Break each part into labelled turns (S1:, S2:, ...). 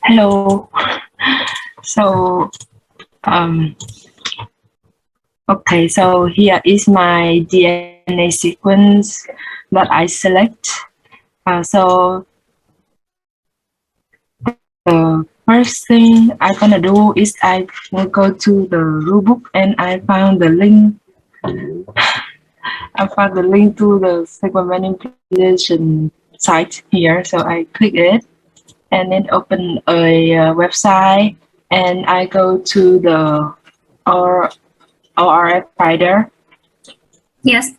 S1: Hello. So, um, okay, so here is my DNA sequence that I select. So the first thing I'm gonna do is I will go to the rulebook and I found the link. I found the link to the sequence manipulation site here. So I click it and then open a website and I go to the ORF finder.
S2: Yes.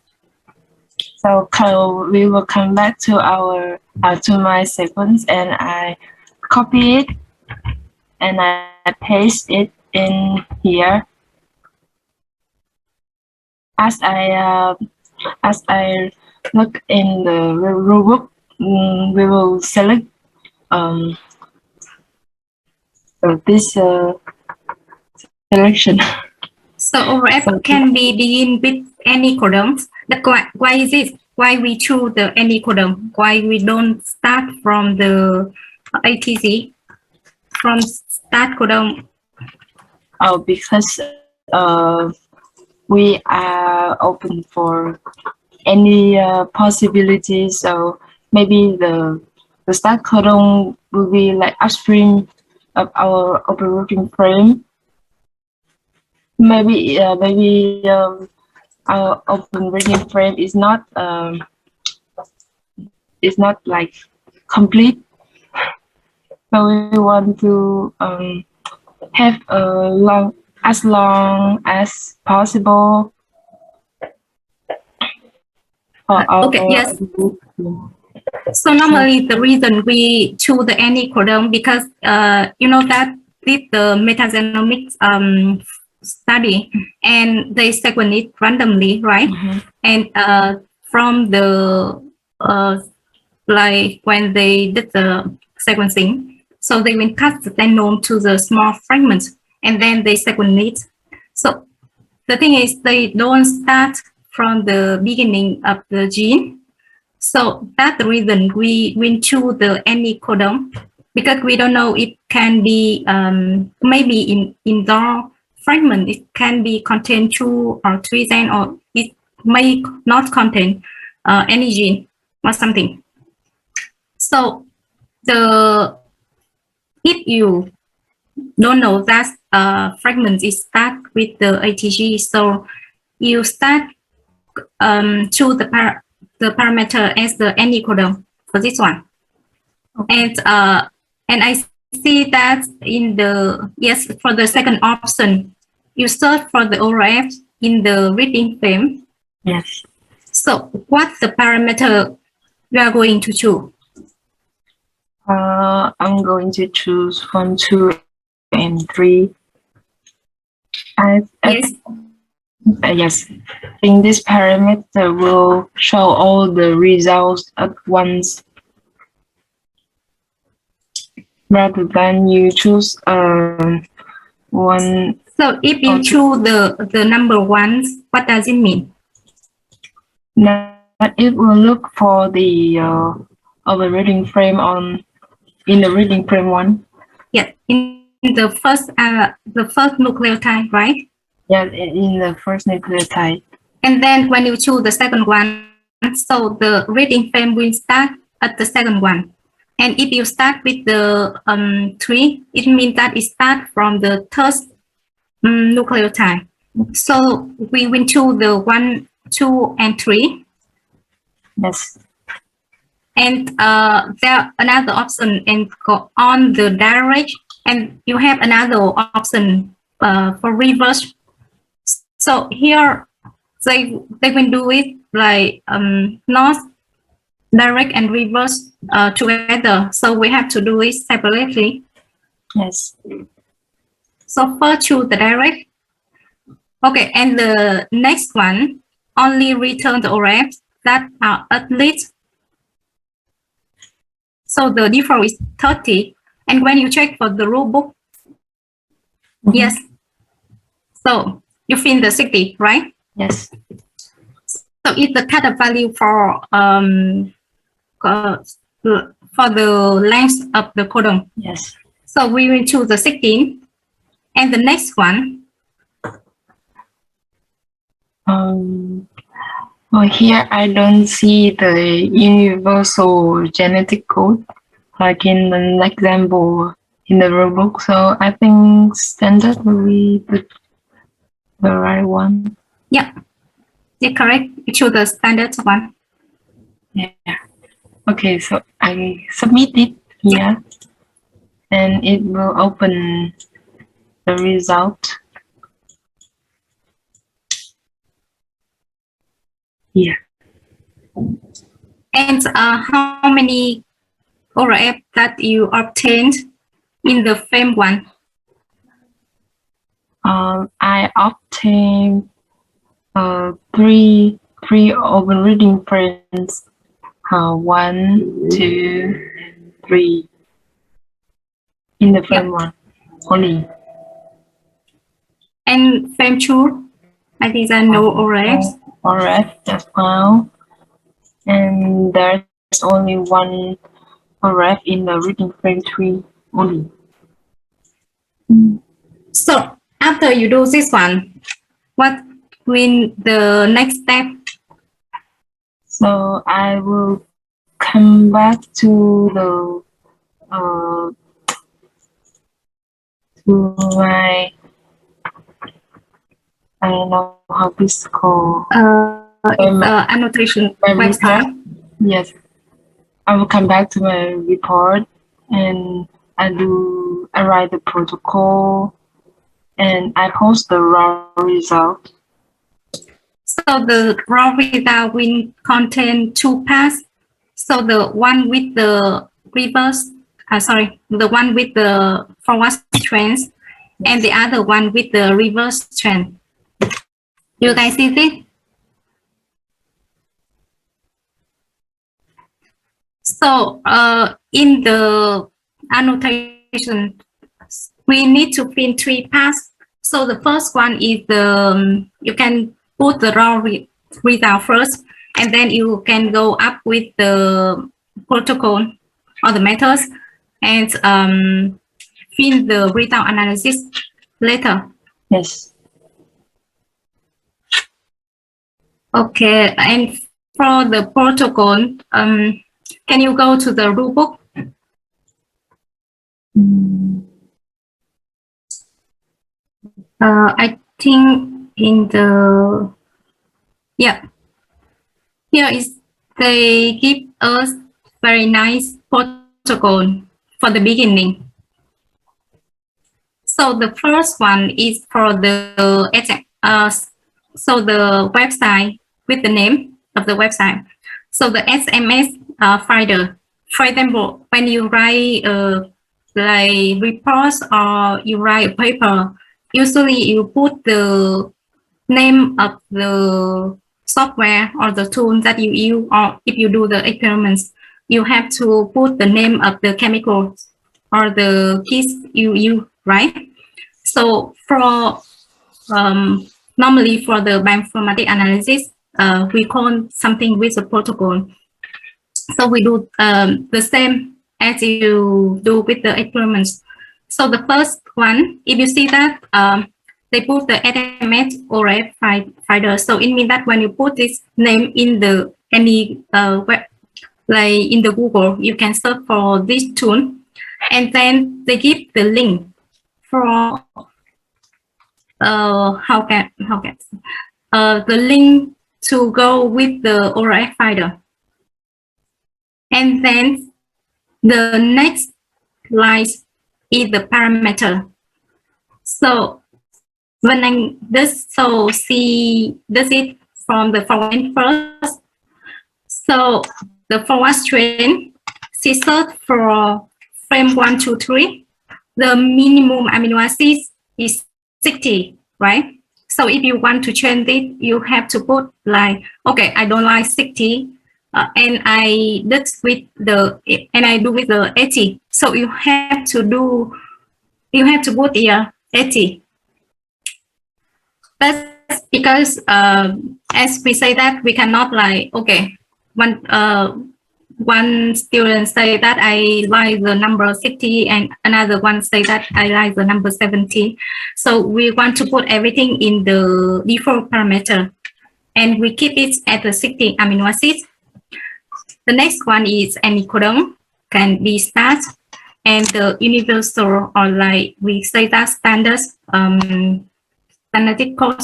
S1: So we will come back to our to my sequence and I copy it and I paste it in here. As I look in the rulebook, we will select this selection.
S2: So ORF can be begin with any columns. Why is it? Why we choose the any column? Why we don't start from the ATC from start column?
S1: Oh, because we are open for any possibilities. So maybe the start codon will be like upstream of our operating frame. Maybe our operating frame is not like complete. So we want to have as long as possible for our
S2: Okay, yes. So normally the reason we choose the any column because you know that with the metagenomics study and they sequence it randomly, right? And from the like when they did the sequencing, so they will cut the genome to the small fragments and then they sequence it. So the thing is they don't start from the beginning of the gene. So that's the reason we choose the any codon because we don't know it can be maybe in the fragment it can be contain 2 or 3 genes or it may not contain any gene or something. So if you don't know that fragment is start with the ATG, so you start choose the parameter as the any codon for this one. Okay. And I see that in the for the second option, you search for the ORF in the reading frame.
S1: Yes.
S2: So what's the parameter you are going to choose?
S1: I'm going to choose 1, 2, and 3. Yes. Yes. I think this parameter will show all the results at once, rather than you choose one.
S2: So if you choose the number 1, what does it mean?
S1: That it will look for the reading frame in the reading frame 1.
S2: Yeah, in the first nucleotide, right?
S1: Yeah, in the first nucleotide.
S2: And then when you choose the second one, so the reading frame will start at the second one. And if you start with the 3, it means that it starts from the third nucleotide. So we will choose the 1, 2, and 3.
S1: Yes.
S2: And there another option and go on the direct, and you have another option for reverse. So here they will do it like not direct and reverse together. So we have to do it separately.
S1: Yes.
S2: So first choose the direct. Okay, and the next one only return the ORF that are at least. So the default is 30. And when you check for the rulebook, yes. So you find the 60, right?
S1: Yes.
S2: So it's the cutoff value for the length of the codon.
S1: Yes.
S2: So we will choose the 16. And the next one.
S1: Well, here I don't see the universal genetic code like in an example in the rule book. So I think standard will be the right one.
S2: Yeah, you're correct. We choose the standard one.
S1: Yeah. Okay, so I submit it here and it will open the result. Yeah.
S2: And how many ORF that you obtained in the frame one?
S1: I obtained three open reading frames. 1, 2, 3 in the frame one only.
S2: And frame two, I think there are no ORFs.
S1: ORF as well. And there's only one ORF in the reading frame 3 only.
S2: So after you do this one, what will the next step?
S1: So I will come back to the to my, I don't know how this called.
S2: Annotation
S1: my
S2: website.
S1: report. Yes, I will come back to my report and I write the protocol and I post the raw result.
S2: So the raw result will contain two parts. So the one with the reverse, the one with the forward trends, and the other one with the reverse trend. You guys see this? So in the annotation, we need to fill three parts. So the first one is the, you can put the raw result first, and then you can go up with the protocol or the methods and fill the result analysis later.
S1: Yes.
S2: Okay, and for the protocol, can you go to the rule book? I think in the, yeah, here is, they give us very nice protocol for the beginning. So the first one is for the so the website with the name of the website. So the SMS finder. For example, when you write like reports or you write a paper, usually you put the name of the software or the tool that you use, or if you do the experiments, you have to put the name of the chemicals or the kits you use, right? So for normally for the bioinformatic analysis, we call something with a protocol. So we do the same as you do with the experiments. So the first one, if you see that they put the SMS or finder, so it means that when you put this name in the any web, like in the Google, you can search for this tool, and then they give the link for the link to go with the ORF finder. And then the next line is the parameter. So when I see this is from the forward first. So the forward string, she search for frame 1, 2, 3. The minimum amino acids is 60, right? So if you want to change it, you have to put like, okay, I don't like 60, and I do with the 80. So you have to put here 80. That's because as we say that we cannot like, okay, one student say that I like the number 60 and another one say that I like the number 70. So we want to put everything in the default parameter and we keep it at the 60 amino acids. The next one is any codon can be start and the universal or like we say that standard standardized code.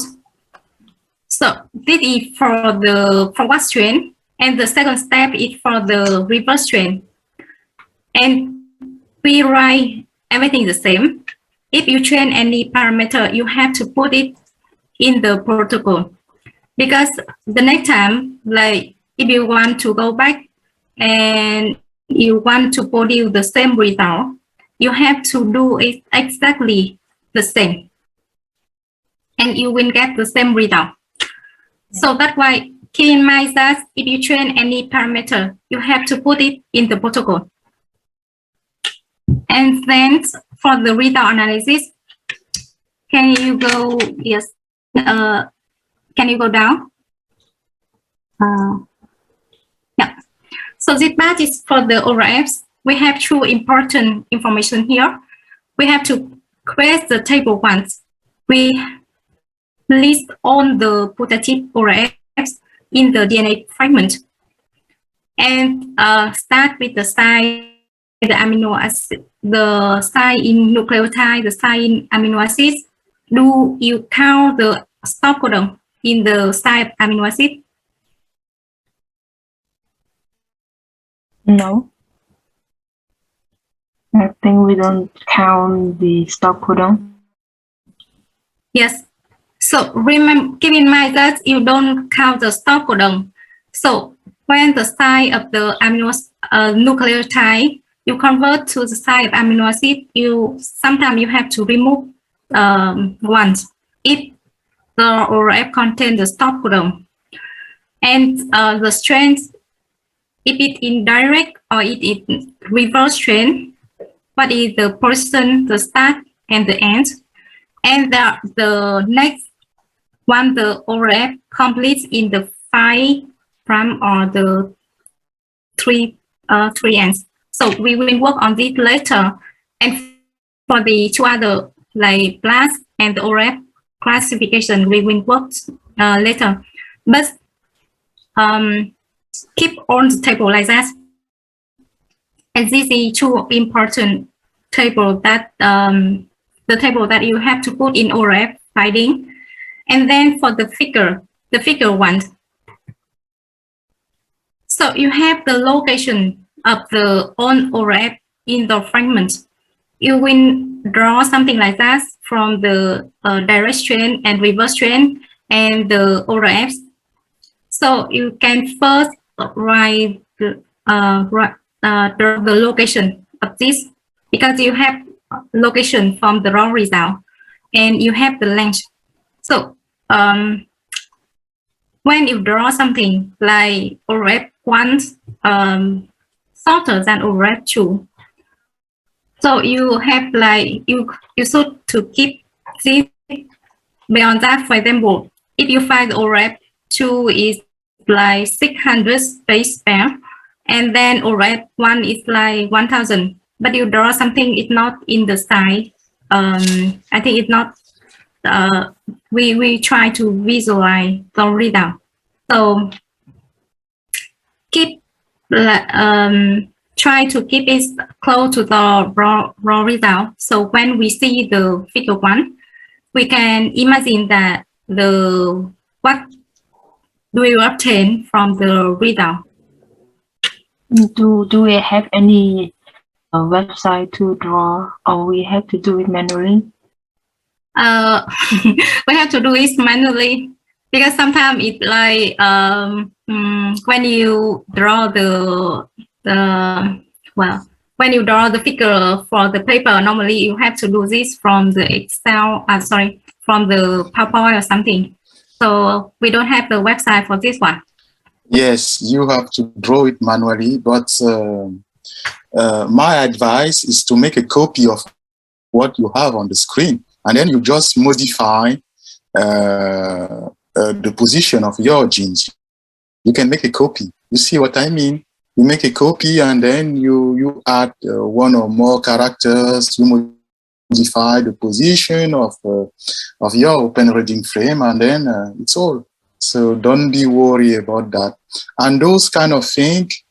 S2: So this is for the forward strain, and the second step is for the reverse strain. And we write everything the same. If you train any parameter, you have to put it in the protocol. Because the next time, like if you want to go back and you want to produce the same result, you have to do it exactly the same. And you will get the same result. So that's why keep in mind that if you train any parameter, you have to put it in the protocol. And then for the result analysis, can you go, yes, can you go down? Yeah. So this part is for the ORFs. We have two important information here. We have to create the table once. We list all the positive ORFs in the DNA fragment and start with the site, the amino acid, the site in nucleotide, the site in amino acids. Do you count the stop codon in the site amino acid?
S1: No. I think we don't count the stop codon.
S2: Yes. So remember, keep in mind that you don't count the stop codon. So when the site of the amino nucleotide you convert to the site of amino acid, sometimes you have to remove one if the ORF contains the stop codon. And the strength, if it indirect or it is reverse strength, what is the position, the start and the end. And the next one, the ORF completes in the 5' or the 3 ends. So we will work on this later. And for the two other like blast and the ORF classification, we will work later. But keep on the table like that. And this is two important table that the table that you have to put in ORF finding. And then for the figure one. So you have the location of the on ORF in the fragment. You will draw something like that from the direct strain and reverse strain and the ORFs. So you can first write the location of this because you have location from the raw result and you have the length. So when you draw something like ORF 1 shorter than ORF 2, so you have like you should to keep this. Beyond that, for example, if you find ORF 2 is like 600 base pair, and then ORF 1 is like 1000, but you draw something it's not in the side. I think it's not. We try to visualize the readout. So keep try to keep it close to the raw result. So when we see the figure one, we can imagine that what do we obtain from the result.
S1: Do we have any website to draw, or we have to do it manually?
S2: We have to do it manually because sometimes it's like when you draw when you draw the figure for the paper, normally you have to do this from the Excel, from the PowerPoint or something. So we don't have the website for this one.
S3: Yes, you have to draw it manually, but my advice is to make a copy of what you have on the screen, and then you just modify the position of your genes. You can make a copy. You see what I mean? You make a copy and then you add one or more characters, you modify the position of your open reading frame, and then it's all. So don't be worried about that. And those kind of things,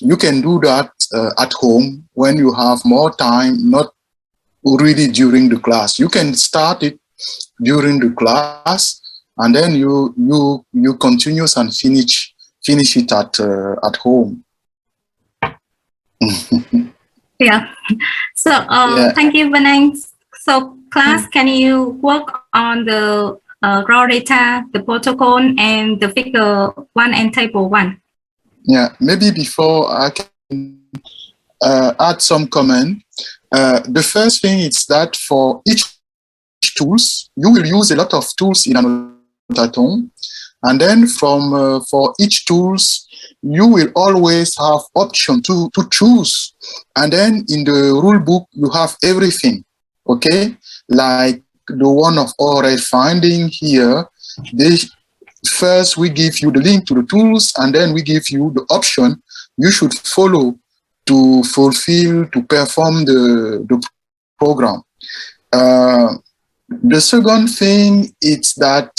S3: you can do that at home when you have more time, not really during the class. You can start it during the class, and then you continue and finish it at home.
S2: Yeah. So
S3: Yeah.
S2: thank you, Vanang. So class, can you work on the raw data, the protocol, and the figure 1 and table 1?
S3: Yeah, maybe before I can add some comment. The first thing is that for each tools, you will use a lot of tools in Annotaton, and then from for each tools, you will always have option to choose, and then in the rule book you have everything. Okay, like the one of ORA finding here, they first we give you the link to the tools, and then we give you the option you should follow to fulfill, to perform the program. The second thing is that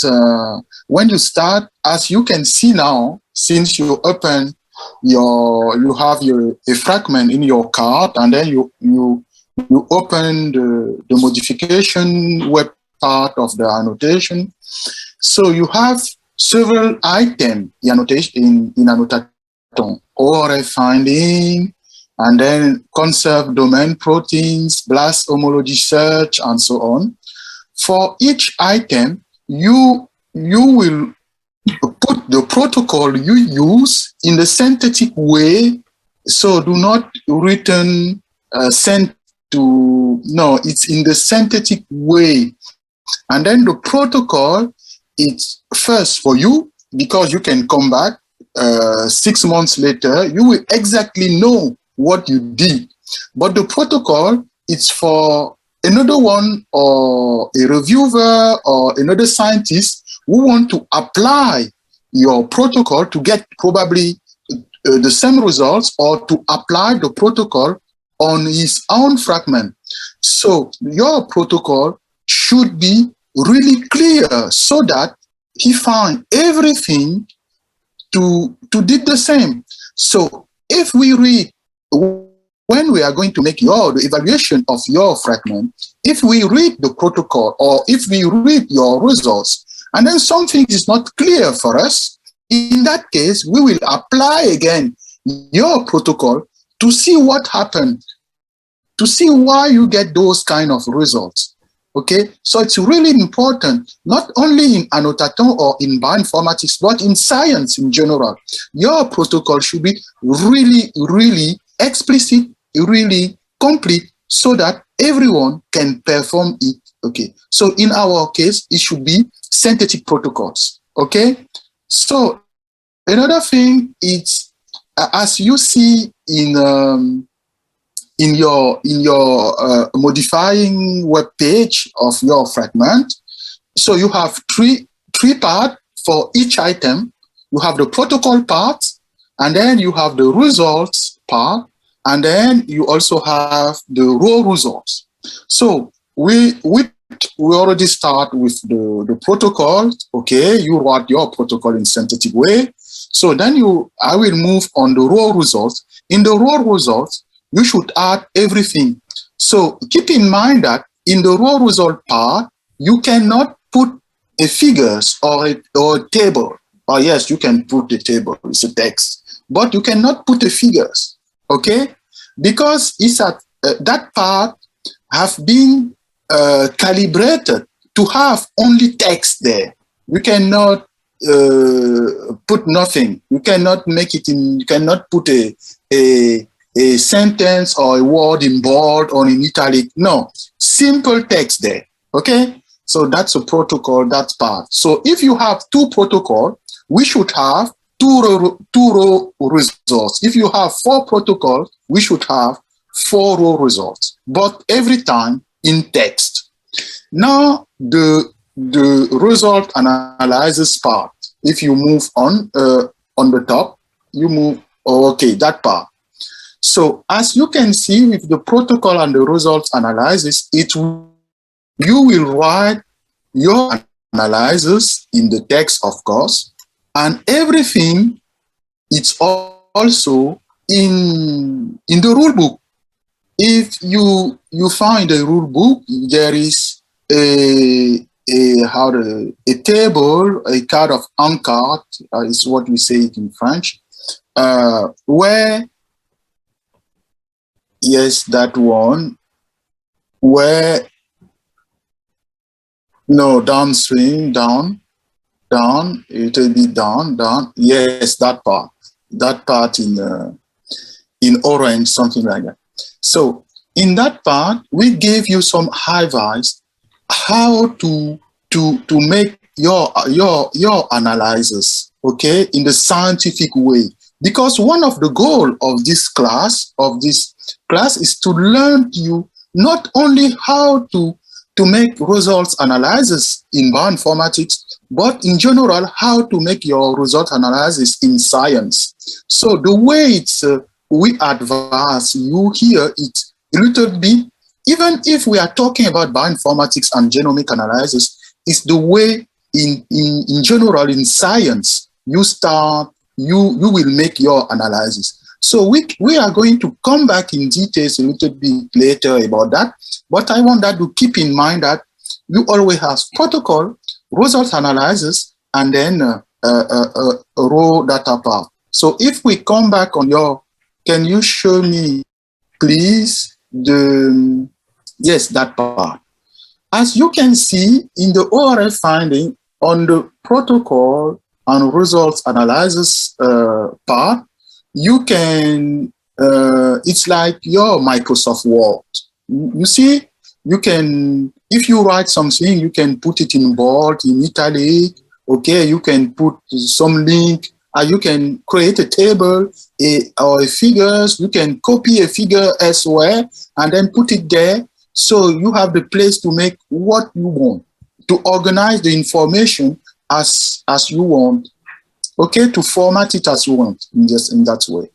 S3: when you start, as you can see now, since you open you have a fragment in your card, and then you open the modification web part of the annotation. So you have several items in Annotaton, ORF finding, and then conserve domain proteins, blast homology search, and so on. For each item, you will put the protocol you use in the synthetic way. So do not return send to, no, it's in the synthetic way. And then the protocol, it's first for you, because you can come back 6 months later, you will exactly know what you did. But the protocol, it's for another one, or a reviewer or another scientist who want to apply your protocol to get probably the same results, or to apply the protocol on his own fragment. So your protocol should be really clear, so that he found everything to did the same. So if we read, when we are going to make the evaluation of your fragment, if we read the protocol, or if we read your results, and then something is not clear for us, in that case, we will apply again your protocol to see what happened, to see why you get those kind of results. Okay, so it's really important, not only in Annotaton or in bioinformatics, but in science in general. Your protocol should be really, really explicit, really complete, so that everyone can perform it. Okay, so in our case, it should be synthetic protocols. Okay, so another thing is, as you see in your modifying web page of your fragment, so you have three parts for each item. You have the protocol part, and then you have the results part, and then you also have the raw results. So we already start with the protocol. Okay, you write your protocol in synthetic way. So then I will move on the raw results. In the raw results, you should add everything. So keep in mind that in the raw result part, you cannot put a figures or a table. Or yes, you can put the table, it's a text, but you cannot put the figures, okay? Because it's that part have been calibrated to have only text there. You cannot put nothing. You cannot make it in, you cannot put a sentence or a word in bold or in italic. No, simple text there. Okay, so that's a protocol, that part. So if you have two protocol, we should have two row results. If you have 4 protocols, we should have 4 row results, but every time in text. Now the result analysis part. If you move on on the top, you move, okay, that part. So as you can see with the protocol and the results analysis, you will write your analysis in the text, of course, and everything it's also in the rule book. If you find a rule book, there is a table, a card of encart, is what we say it in French, where, yes, that one, where, no, downstream, down, it will be down, yes, that part in orange, something like that. So in that part, we gave you some advice how to make your analysis, okay, in the scientific way. Because one of the goal of this class is to learn you not only how to make results analysis in bioinformatics, but in general how to make your result analysis in science. So the way it's we advise you here, it's a little bit, even if we are talking about bioinformatics and genomic analysis, it's the way in general in science you will make your analysis. So we are going to come back in details a little bit later about that, but I want that to keep in mind that you always have protocol, result analysis, and then raw data part. So if we come back on your, can you show me, please, yes, that part. As you can see in the ORF finding on the protocol and results analysis part, you can, it's like your Microsoft Word. You see, you can, if you write something, you can put it in bold, in italic, okay, you can put some link, you can create a table or figures, you can copy a figure elsewhere and then put it there. So you have the place to make what you want, to organize the information as you want, okay, to format it as you want in that way.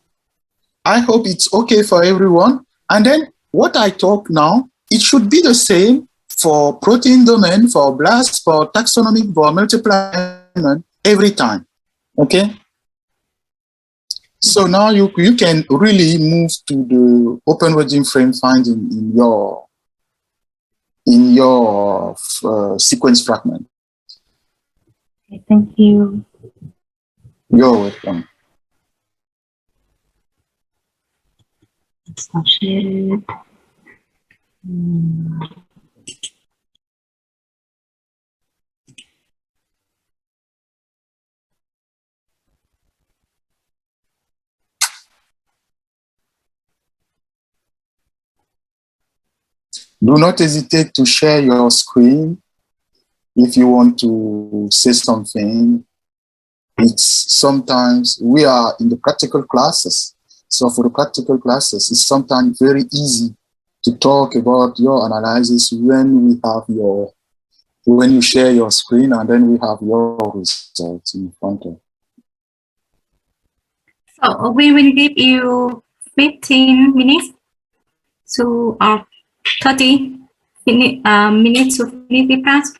S3: I hope it's okay for everyone. And then what I talk now, it should be the same for protein domain, for BLAST, for taxonomic, for multiply every time, okay? So now you can really move to the open region frame finding in your sequence fragment.
S1: Okay, thank you.
S3: You're welcome.
S1: I'll share it.
S3: Do not hesitate to share your screen if you want to say something. It's sometimes we are in the practical classes. So for the practical classes, it's sometimes very easy to talk about your analysis when you share your screen and then we have your results in front of.
S2: So we will give you 15 minutes to 30 minutes to finish the class.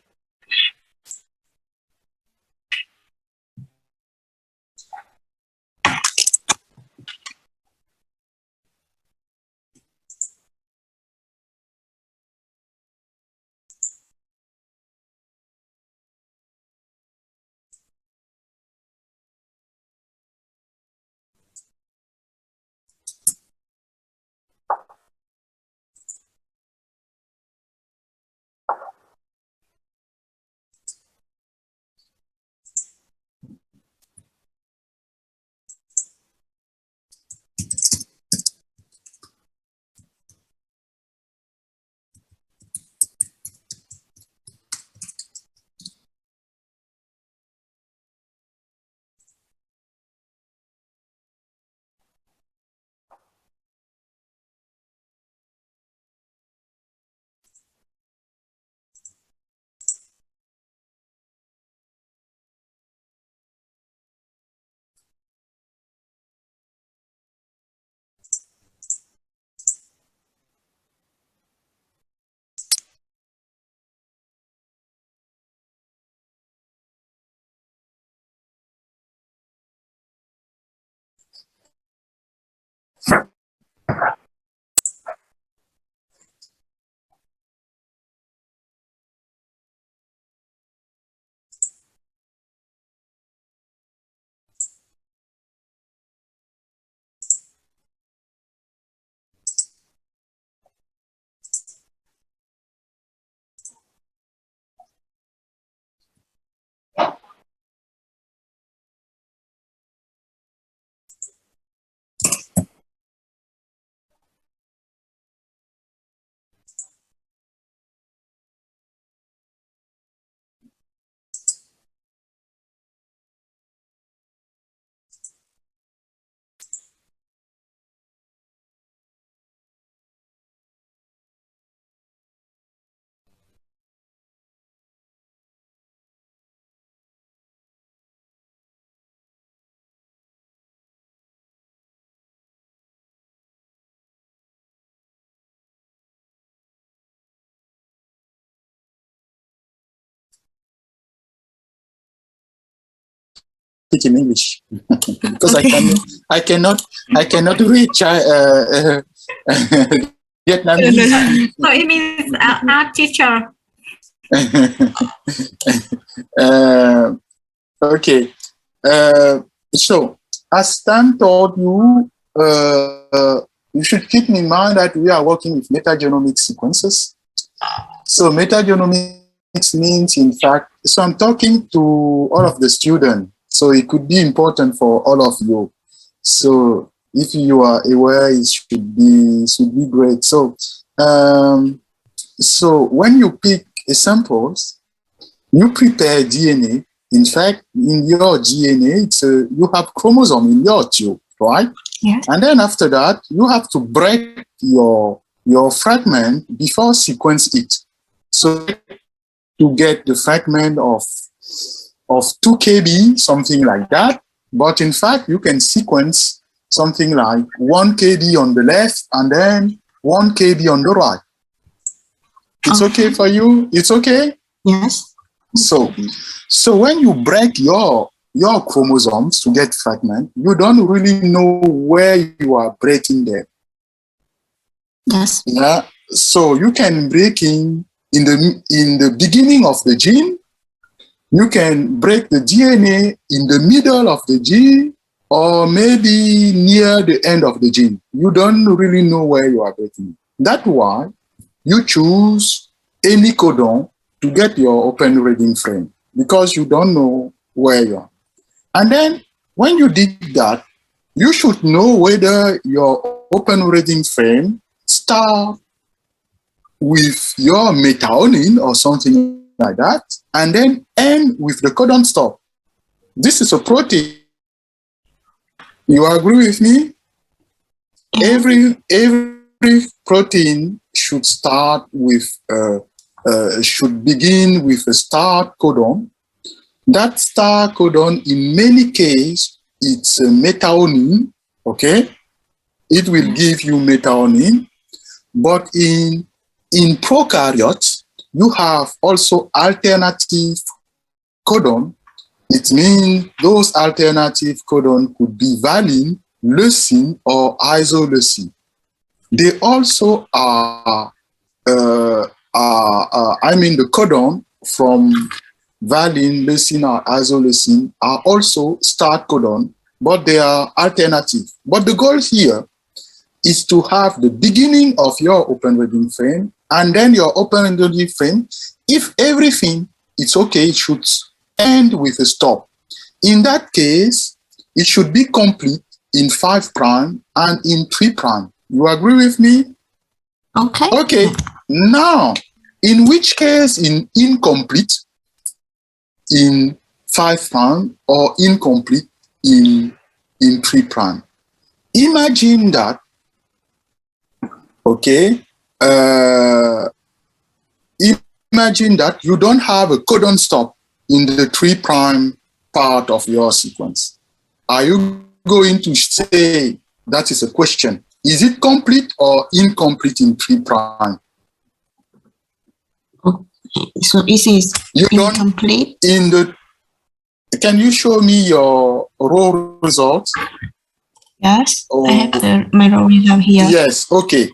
S3: In English because
S2: Okay.
S3: I cannot read Vietnamese.
S2: So it means art teacher.
S3: Okay. So, as Stan told you, you should keep in mind that we are working with metagenomic sequences. So, metagenomics means, in fact, so I'm talking to all of the students. So, it could be important for all of you. So, if you are aware, it should be great. So, so when you pick samples, you prepare DNA. In fact, in your DNA, you have chromosome in your tube, right?
S2: Yes.
S3: And then after that, you have to break your fragment before sequence it. So to get the fragment of 2 kb, something like that. But in fact, you can sequence something like 1 kb on the left and then 1 kb on the right. It's okay for you? It's okay?
S4: Yes.
S3: So when you break your chromosomes to get fragment, you don't really know where you are breaking them.
S4: Yes.
S3: Yeah. So you can break in the beginning of the gene. You can break the DNA in the middle of the gene, or maybe near the end of the gene. You don't really know where you are breaking. That's why you choose any codon to get your open reading frame, because you don't know where you are. And then when you did that, you should know whether your open reading frame starts with your methionine or something like that, and then end with the codon stop. This is a protein. You agree with me? Every protein should start with should begin with a start codon. That start codon, in many cases, it's a methionine. Okay, it will give you methionine. But in prokaryotes, you have also alternative codon. It means those alternative codon could be valine, leucine, or isoleucine. They also are, the codon from valine, leucine, or isoleucine are also start codon, but they are alternative. But the goal here is to have the beginning of your open reading frame and then your open reading frame. If everything is okay, it should end with a stop. In that case, it should be complete in 5' and in 3'. You agree with me?
S4: Okay.
S3: Okay. Now, in which case in incomplete in 5' or incomplete in 3'? Imagine that, okay, imagine that you don't have a codon stop in the 3' part of your sequence. Are you going to say that is a question? Is it complete or incomplete in 3'?
S4: So this is incomplete.
S3: Can you show me your raw results?
S4: Yes,
S3: Oh,
S4: I have the mechanism here.
S3: yes, okay.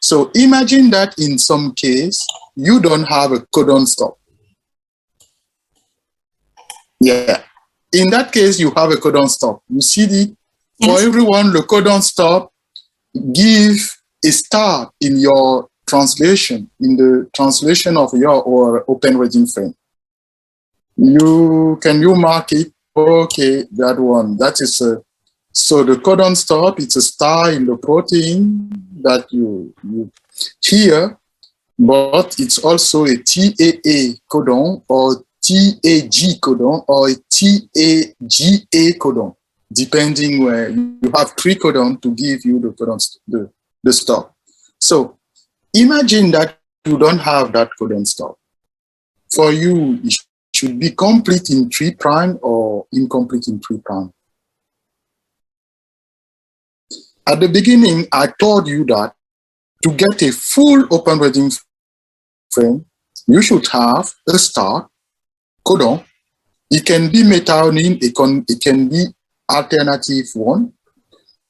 S3: So imagine that in some case, you don't have a codon stop. Yeah. In that case, you have a codon stop. You see for
S4: Yes.
S3: everyone, the codon stop give a star in your translation, in the translation of your or open reading frame. Can you mark it? Okay, that one. That is so the codon stop, it's a star in the protein that you hear, but it's also a TAA codon or TAG codon or a TAGA codon, depending where you have 3 codons to give you the codon, the stop. So imagine that you don't have that codon stop. For you, it should be complete in 3' or incomplete in 3'. At the beginning, I told you that to get a full open reading frame, you should have a start codon. It can be methionine, it can be alternative one.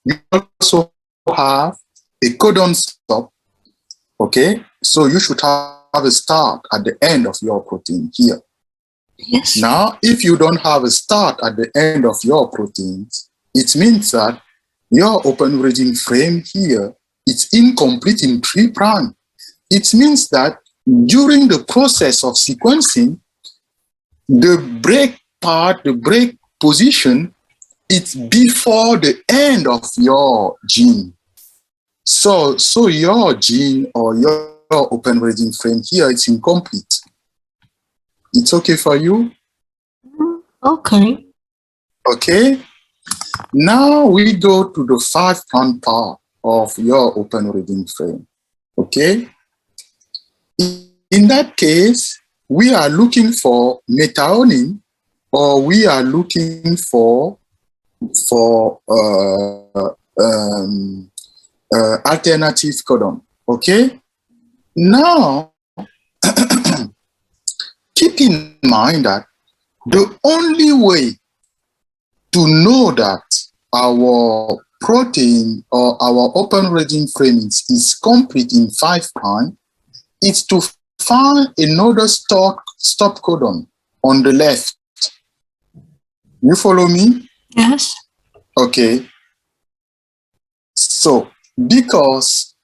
S3: You also have a codon stop, okay? So you should have a start at the end of your protein here.
S4: Yes.
S3: Now, if you don't have a start at the end of your proteins, it means that your open reading frame here is incomplete in 3'. It means that during the process of sequencing, the break part, the break position, it's before the end of your gene. So your gene or your open reading frame here is incomplete. It's okay for you?
S4: Okay.
S3: Okay. Now we go to the 5' part of your open reading frame. Okay. In that case, we are looking for methionine, or we are looking for alternative codon. Okay. Now, keep in mind that the only way to know that our protein or our open reading frame is complete in 5' is to find another stop codon on the left. You follow me?
S4: Yes.
S3: Okay. So, because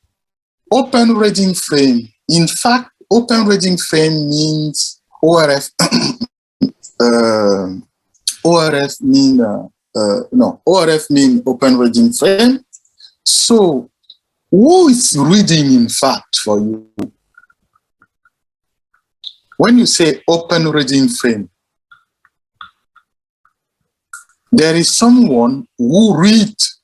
S3: open reading frame, in fact, open reading frame means ORF. ORF mean ORF mean open reading frame. So, who is reading in fact for you? When you say open reading frame, there is someone who reads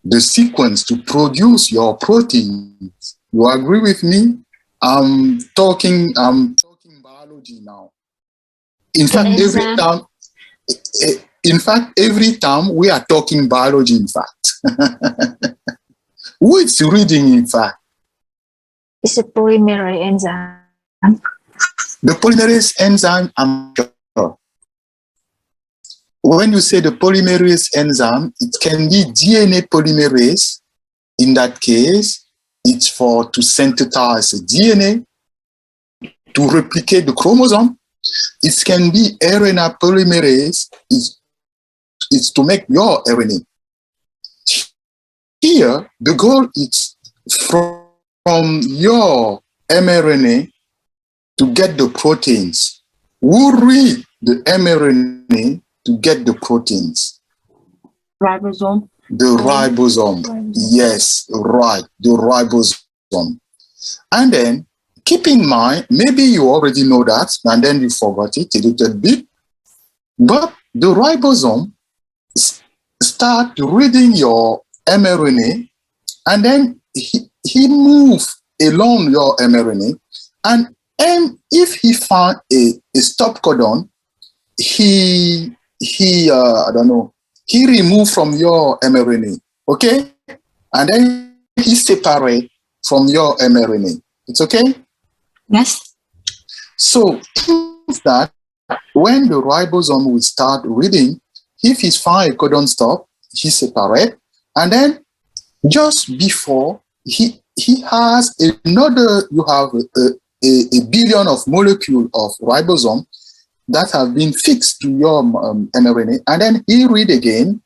S3: the sequence to produce your proteins. You agree with me? I'm talking biology now. In fact, every time we are talking biology, in fact. Who is reading, in fact?
S5: It's a polymerase enzyme.
S3: The polymerase enzyme, I'm sure. When you say the polymerase enzyme, it can be DNA polymerase. In that case, it's to synthesize DNA, to replicate the chromosome. It can be RNA polymerase, it's to make your RNA. Here, the goal is from your mRNA to get the proteins. Who read the mRNA to get the proteins?
S1: Ribosome.
S3: The ribosome. Yes, right, the ribosome. And then keep in mind, maybe you already know that, and then you forgot it a little bit, but the ribosome start reading your mRNA, and then he move along your mRNA, and if he find a stop codon, he remove from your mRNA, okay? And then he separate from your mRNA. It's okay?
S4: Yes.
S3: So it means that when the ribosome will start reading, if he find a codon stop, he separate, and then just before he has another, you have a billion of molecule of ribosome that have been fixed to your mRNA, and then he read again.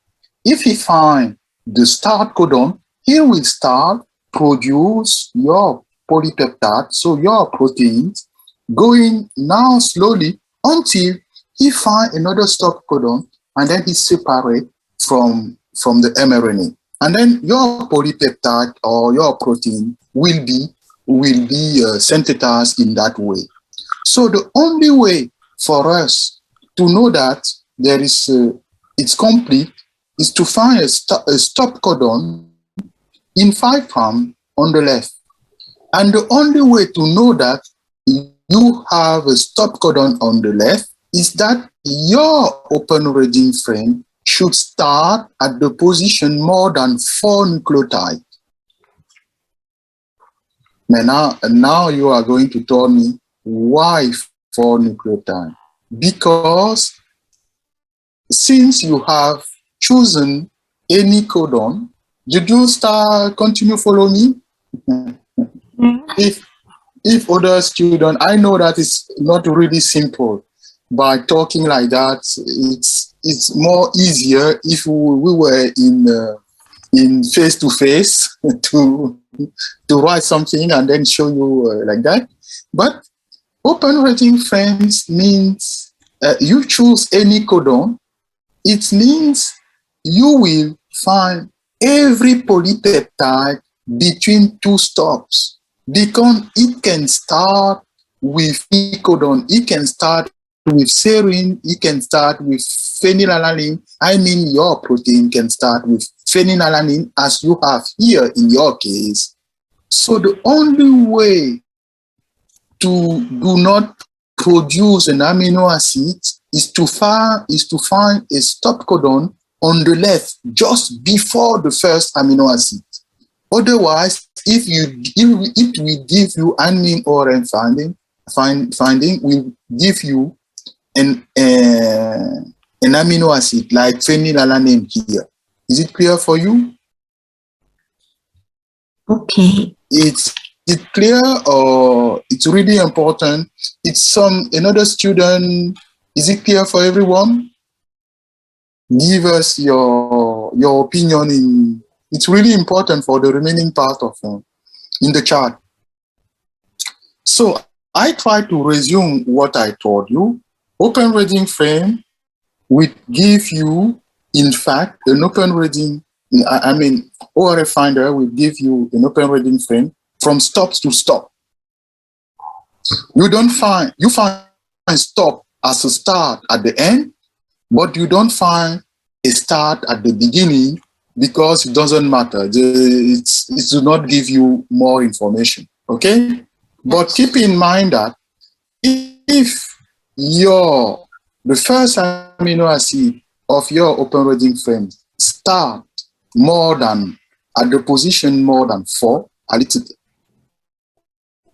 S3: If he find the start codon, he will start produce your polypeptide, so your proteins, going now slowly until he find another stop codon, and then he separate from the mRNA. And then your polypeptide or your protein will be synthesized in that way. So the only way for us to know that there is it's complete is to find a stop codon in 5' on the left. And the only way to know that you have a stop codon on the left is that your open reading frame should start at the position more than 4 nucleotides. Now you are going to tell me why 4 nucleotides. Because since you have chosen any codon, did you continue follow me? If other students, I know that it's not really simple. By talking like that, it's more easier if we were in face to face to write something and then show you like that. But open reading frames means you choose any codon. It means you will find every polypeptide between 2 stops, because it can start with E codon, it can start with serine, it can start with phenylalanine. I mean, your protein can start with phenylalanine as you have here in your case. So the only way to do not produce an amino acid is to find a stop codon on the left just before the first amino acid. Otherwise, if we give you amino finding will give you an amino acid like phenylalanine here. Is it clear for you?
S4: Okay.
S3: It's clear, or it's really important? It's another student. Is it clear for everyone? Give us your opinion. It's really important for the remaining part of in the chart. So I try to resume what I told you. Open reading frame will give you, in fact, an open reading. ORF Finder will give you an open reading frame from stops to stop. You find stop as a start at the end, but you don't find a start at the beginning, because it doesn't matter. It does not give you more information. Okay? But keep in mind that if the first amino acid of your open reading frame start at the position more than 4, a little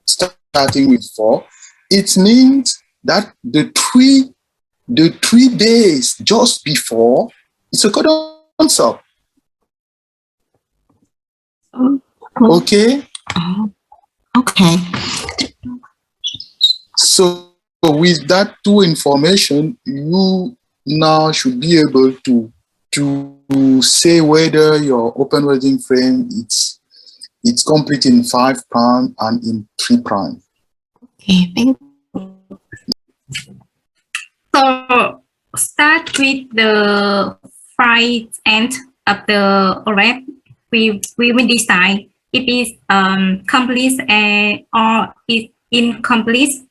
S3: starting with 4, it means that the three days just before, it's a codon stop. Okay?
S4: Okay.
S3: So with that 2 information, you now should be able to say whether your open reading frame it's complete in 5' and in 3'.
S4: Okay, thank
S2: So start with the right end of the array. We will decide if it's complete or it's incomplete,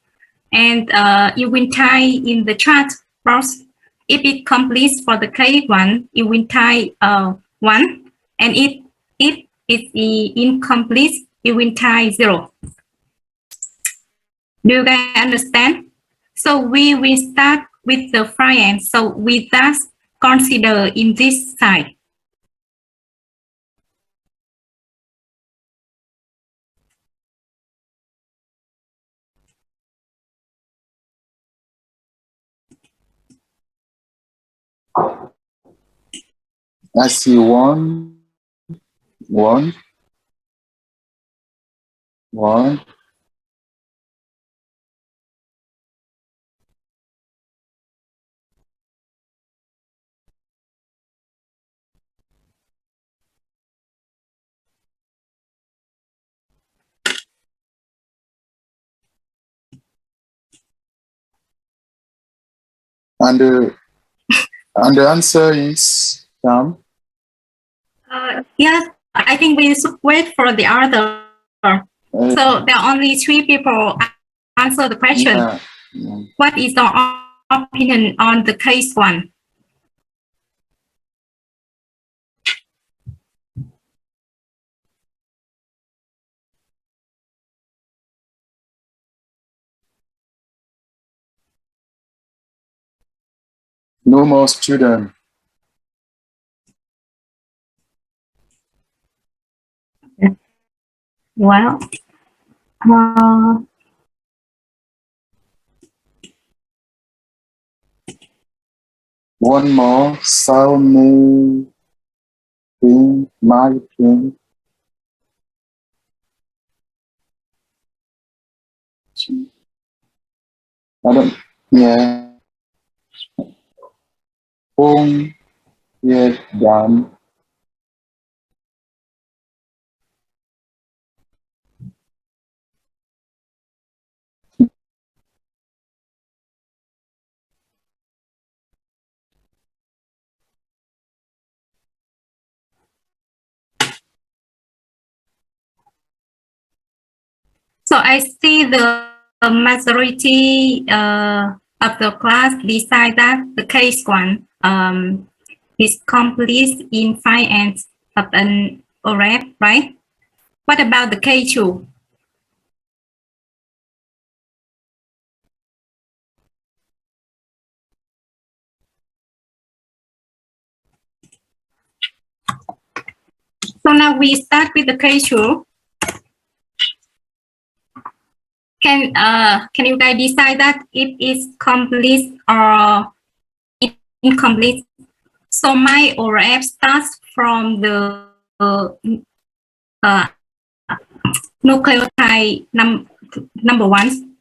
S2: and you will type in the chart box. If it completes for the K1, you will type 1, and if it's incomplete, you will type 0. Do you guys understand? So we will start with the front end. So we just consider in this side.
S3: I see one, one. And the answer is Sam.
S2: Yes, I think we should wait for the other. So there are only 3 people answer the question.
S3: Yeah.
S2: What is your opinion on the case 1?
S3: No more student.
S2: Well,
S3: One more. Salme thing, my thing. I don't. Yeah. Home. Yes. Done.
S2: so I see the majority of the class decide that the case 1 is complete in 5 ends of an array, right? What about the case 2? So now we start with the case 2. Can you guys decide that it is complete or incomplete? So my ORF starts from the nucleotide number 1.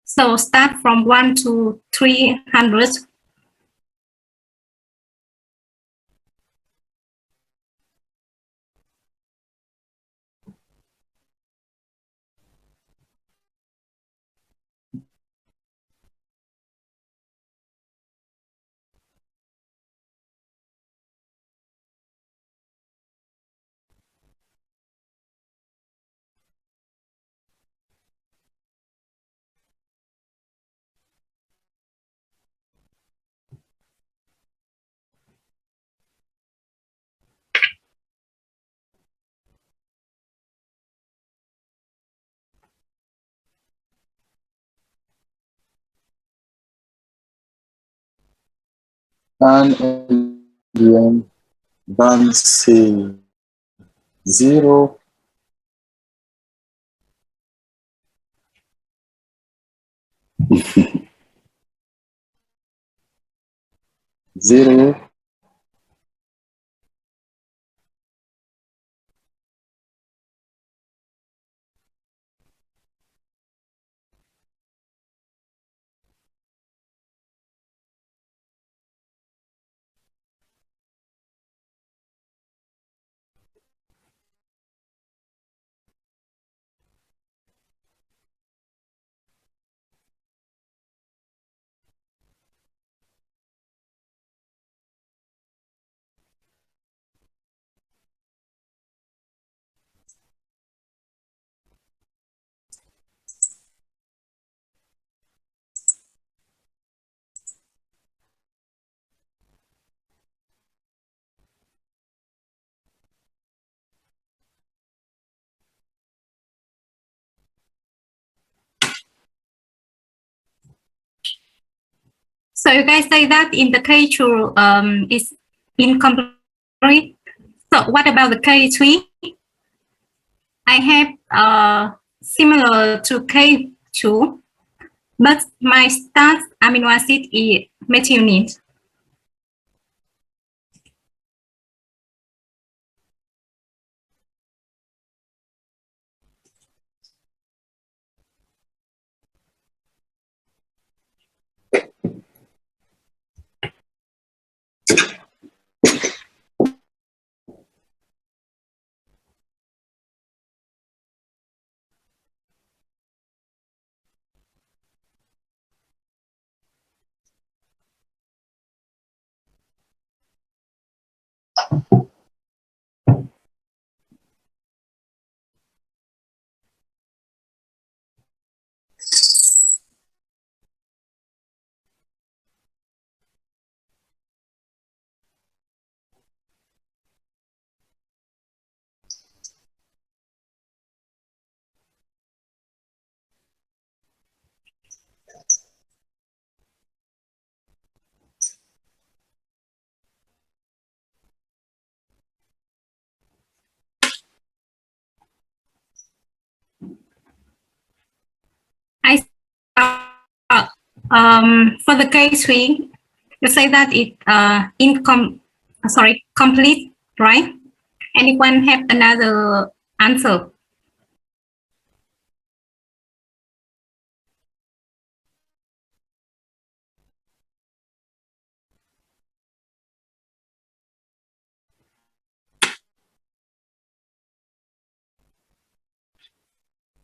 S2: So start from 1 to 300.
S3: And in the end, one say 0. Zero.
S2: So you guys say that in the K2 is incomplete. So what about the K3? I have similar to K2, but my start amino acid is methionine. For the K3, you say that it complete, right? Anyone have another answer?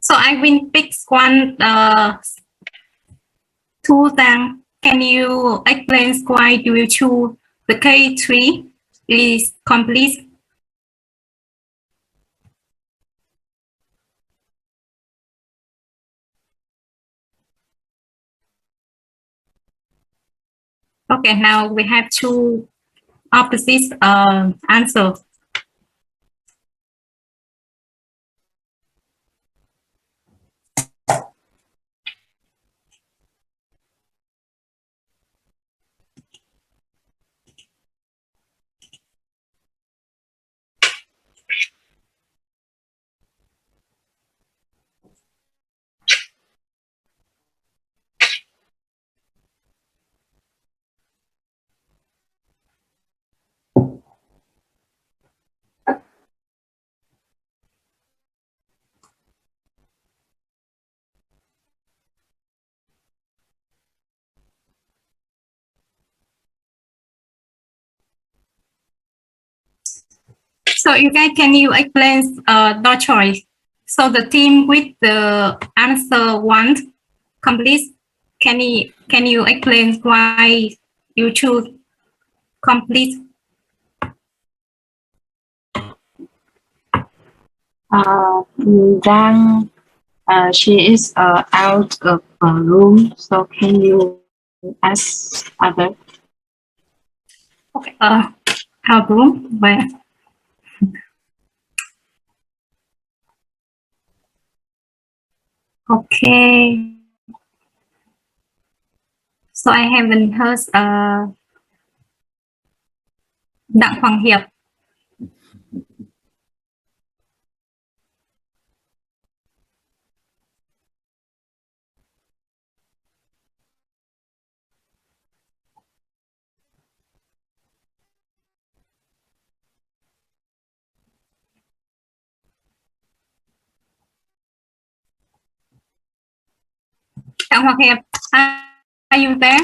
S2: So I will pick one, two thing. Can you explain why you will choose the K3 is complete? Okay, now we have two opposite answer. So you guys, can you explain the choice? So the team with the answer one complete. Can you explain why you choose complete?
S1: Giang, she is out of room, so can you ask other?
S2: Okay. Our room where? Okay. So I haven't heard Đặng Hoàng Hiệp. Đặng Hoàng Hiệp, are you there?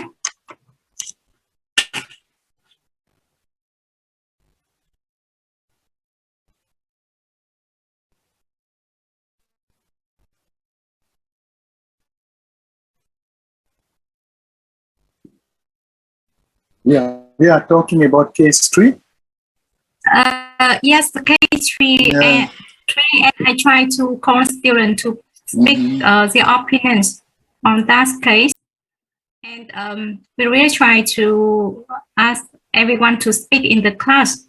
S3: Yeah, we are talking about case 3.
S2: Yes, the K3
S3: Yeah.
S2: and I try to call students to speak their opinions on that case. And we really try to ask everyone to speak in the class.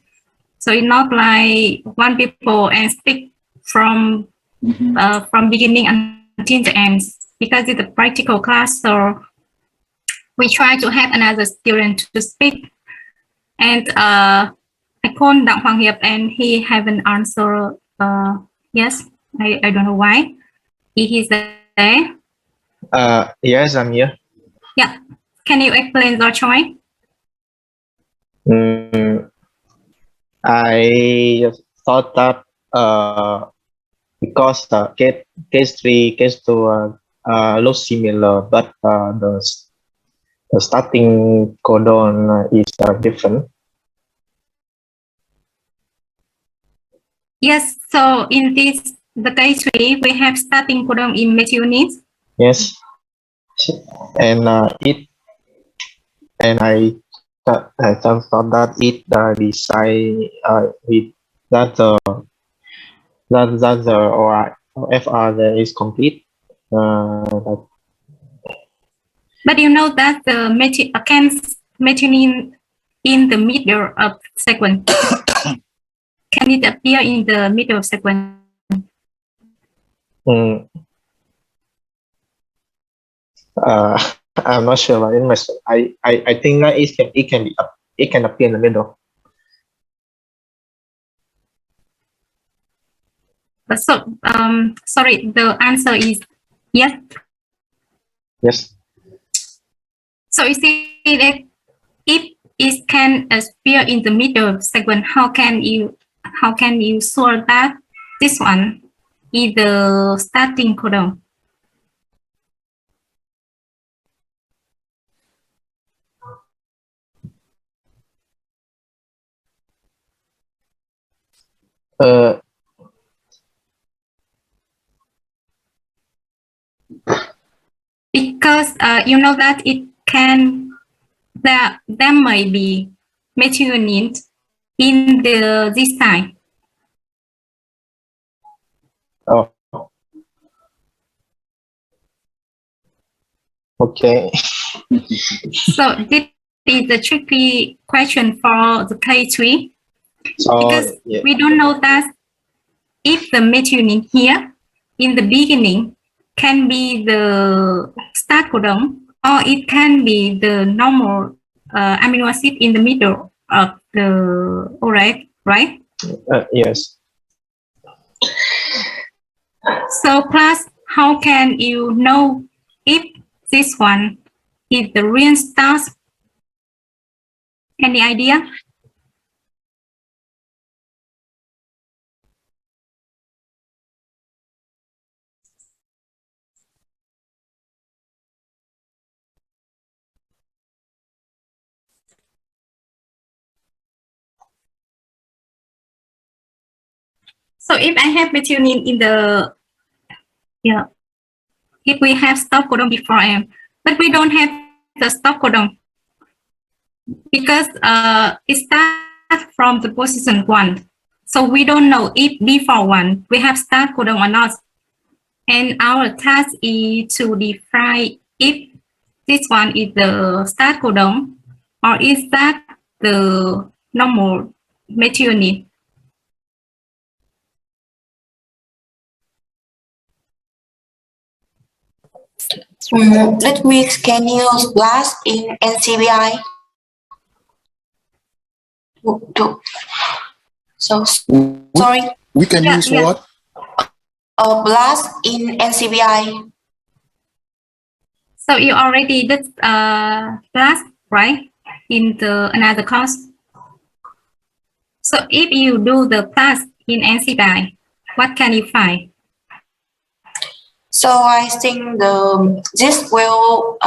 S2: So it's not like one people and speak from beginning until the end, because it's a practical class. So we try to have another student to speak. And I called Đặng Hoàng Hiệp and he haven't answered. Yes, I don't know why. He's there.
S6: Yes, I'm here.
S2: Yeah. Can you explain your choice?
S6: I thought that because case 3, case 2 look similar, but the starting codon is different.
S2: Yes. So in this, the case 3, we have starting codon in methionine.
S6: Yes, and I just thought that it design with that the or FR there is complete.
S2: But you know that the methionine in the middle of sequence. Can it appear in the middle of sequence?
S6: I'm not sure about it. I think that it can appear in the middle.
S2: So sorry, the answer is yes.
S6: Yes.
S2: So you see that if it can appear in the middle segment, how can you sort that this one is the starting codon?
S6: Uh,
S2: Because you know that it can there may be methionine in the this side.
S6: oh, okay.
S2: So this is a tricky question for the K3
S6: So
S2: because
S6: yeah,
S2: we don't know that if the methionine here in the beginning can be the start codon or it can be the normal amino acid in the middle of the alright, right?
S6: yes.
S2: So class, how can you know if this one is the real start? Any idea? So if I have methionine in the, yeah, if we have stop codon before M, but we don't have the stop codon because it starts from the position 1. So we don't know if before 1 we have start codon or not. And our task is to define if this one is the start codon or is that the normal methionine.
S7: Let me can use blast in NCBI. So sorry,
S3: We can use
S2: Yeah.
S3: what?
S7: blast in NCBI.
S2: So you already did class, right? In the another course. So if you do the class in NCBI, what can you find?
S7: So I think this will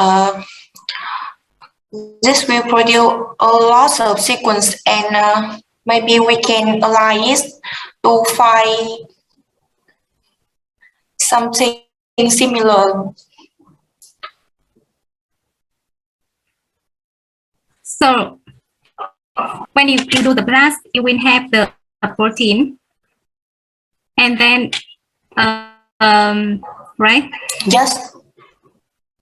S7: produce a lot of sequence, and maybe we can align it to find something similar.
S2: So when you do the blast, you will have the protein, and then right,
S7: Yes,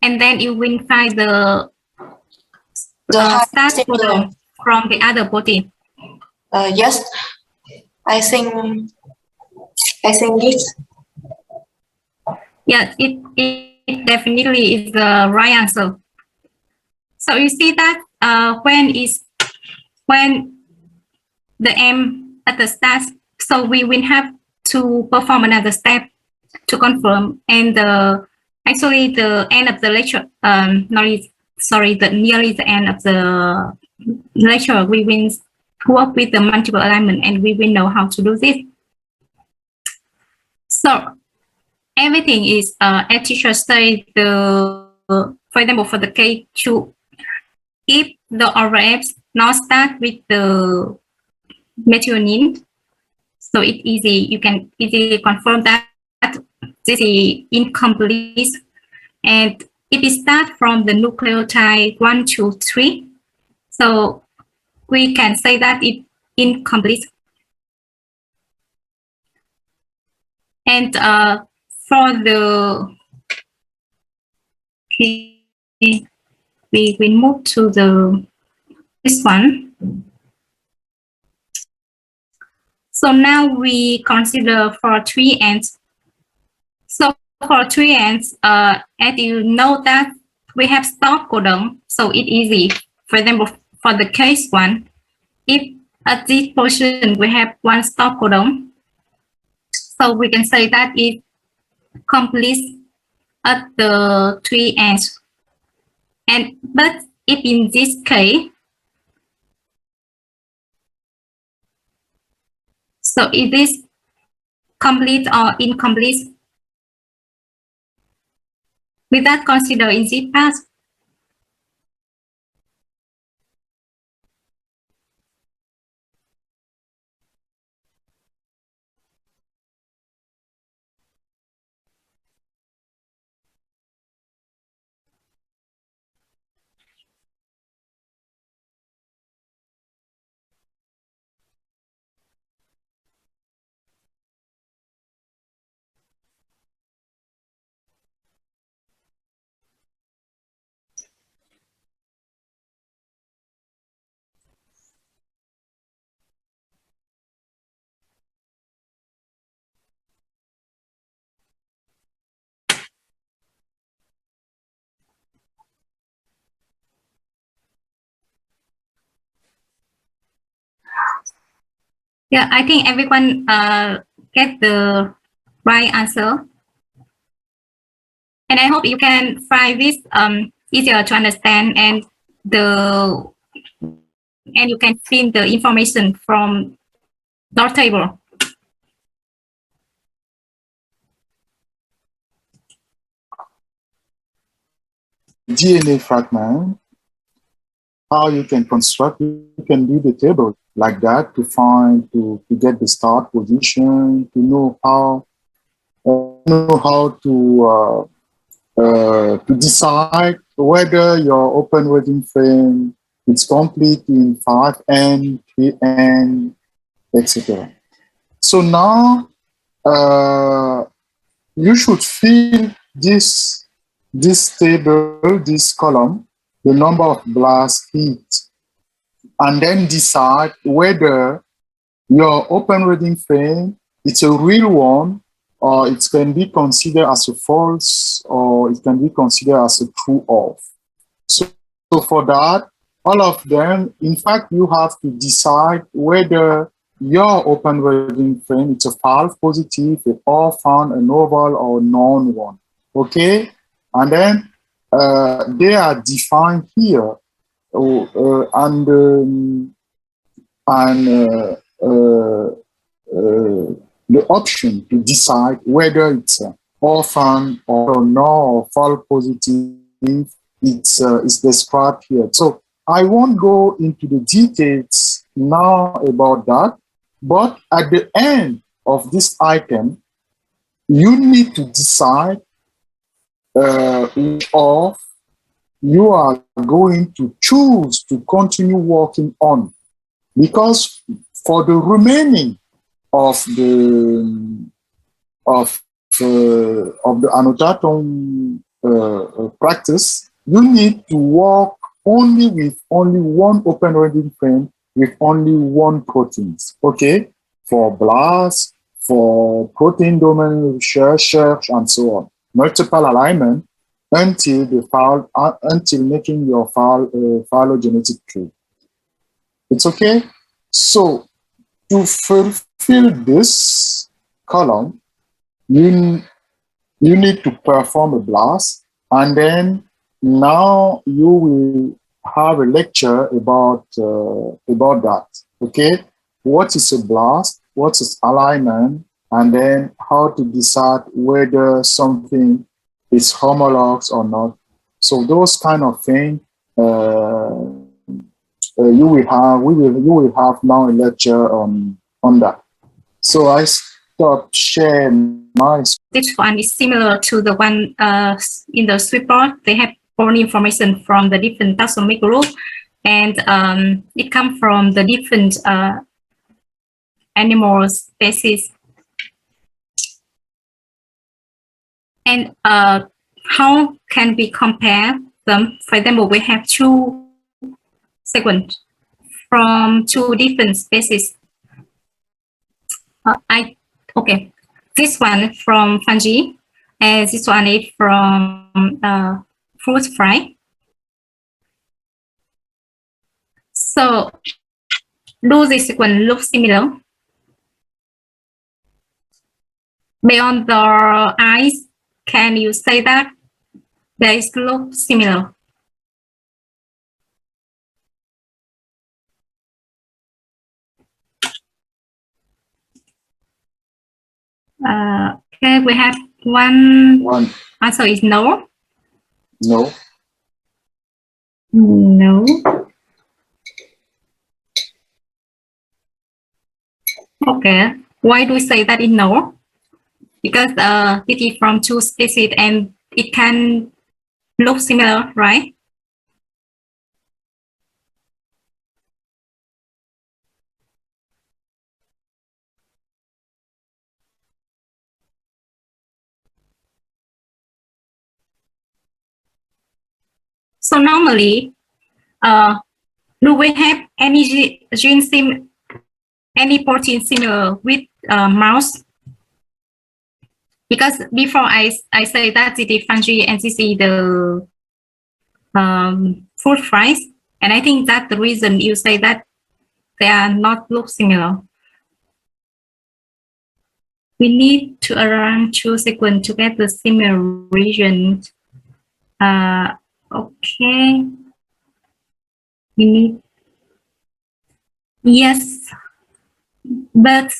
S2: and then you will find the
S7: the high
S2: start
S7: similar.
S2: codon from the other protein.
S7: Yes, I think this.
S2: Yeah, it definitely is the right answer. So you see that when the M at the start, so we will have to perform another step to confirm. And actually the end of the lecture, the nearly the end of the lecture, we will work with the multiple alignment and we will know how to do this. So everything is as teacher say, for example, for the K2, if the RFs not start with the methionine, so it's easy. You can easily confirm that this is incomplete. And if it starts from the nucleotide 1, 2, 3, so we can say that it's incomplete. And for the, okay, we will move to this one. So now we consider for 3 ends. So for 3 ends, as you know that we have stop codon, so it's easy. For example, for the case 1, if at this position we have 1 stop codon, so we can say that it completes at the 3 ends. But if in this case, so is this complete or incomplete? Will that consider in this part? Yeah, I think everyone get the right answer. And I hope you can find this easier to understand and you can fill the information from the table.
S3: DNA fragment, how you can construct, you can do the table like that to find, to get the start position, to know how to decide whether your open wedding frame is complete in 5N, 3N, etc. So now you should fill this table, this column, the number of blast hit, and then decide whether your open reading frame is a real one, or it can be considered as a false, or it can be considered as a true off. So for that, all of them, in fact, you have to decide whether your open reading frame is a false positive, an orphan, an oval, or non-one. Okay? And then they are defined here. The option to decide whether it's orphan or no, or false positive, it's described here. So I won't go into the details now about that, but at the end of this item, you need to decide which of you are going to choose to continue working on, because for the remaining of the annotatum practice, you need to work only with only one open reading frame with only one proteins. Okay, for BLAST, for protein domain research, and so on. Multiple alignment until the file, until making your file phylogenetic tree. It's okay. So to fulfill this column, you need to perform a BLAST, and then now you will have a lecture about that. Okay, what is a BLAST? What is alignment? And then how to decide whether something is homologous or not. So those kind of things you will have now a lecture on that. So I stop sharing my.
S2: This one is similar to the one in the switchboard. They have all information from the different taxonomic group, and it comes from the different animal species. And how can we compare them? For example, we have two sequence from two different species. Okay, this one from fungi, and this one is from fruit fly. So, do the sequence look similar? Beyond the eyes, can you say that they look similar? Okay, we have one
S3: One.
S2: answer is no.
S3: No.
S2: No. Okay. Why do we say that is no? Because it is from two species and it can look similar, right? So normally, do we have any any protein similar with mouse? Because before I say that it is fungi and this is the fruit flies, and I think that's the reason you say that they are not look similar. We need to arrange two sequence to get the similar region. Okay. We need, yes, but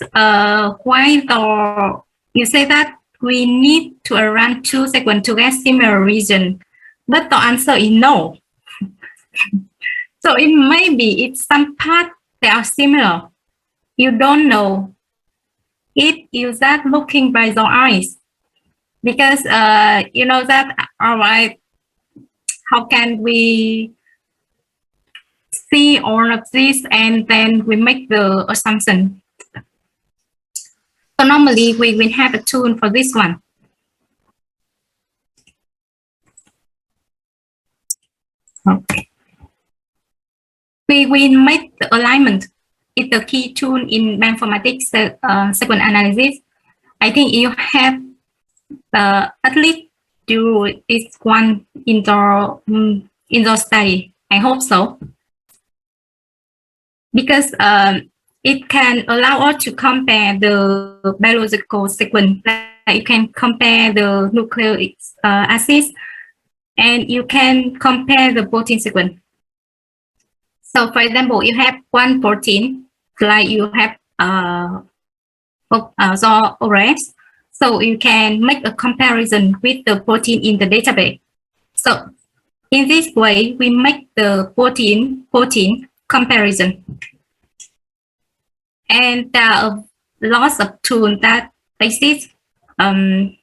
S2: why the you say that we need to arrange two sequence to get similar region, but the answer is no. So it may be it's some part they are similar. You don't know. It is that looking by the eyes, because you know that. All right, how can we see all of this and then we make the assumption? So normally we will have a tool for this one. Okay. We will make the alignment. It's the key tool in informatics sequence analysis. I think you have at least do this one in the study. I hope so. Because it can allow us to compare the biological sequence. Like you can compare the nucleic acids, and you can compare the protein sequence. So, for example, you have one protein, like you have ORS. So you can make a comparison with the protein in the database. So in this way, we make the protein comparison. And there are lots of tools that exist, and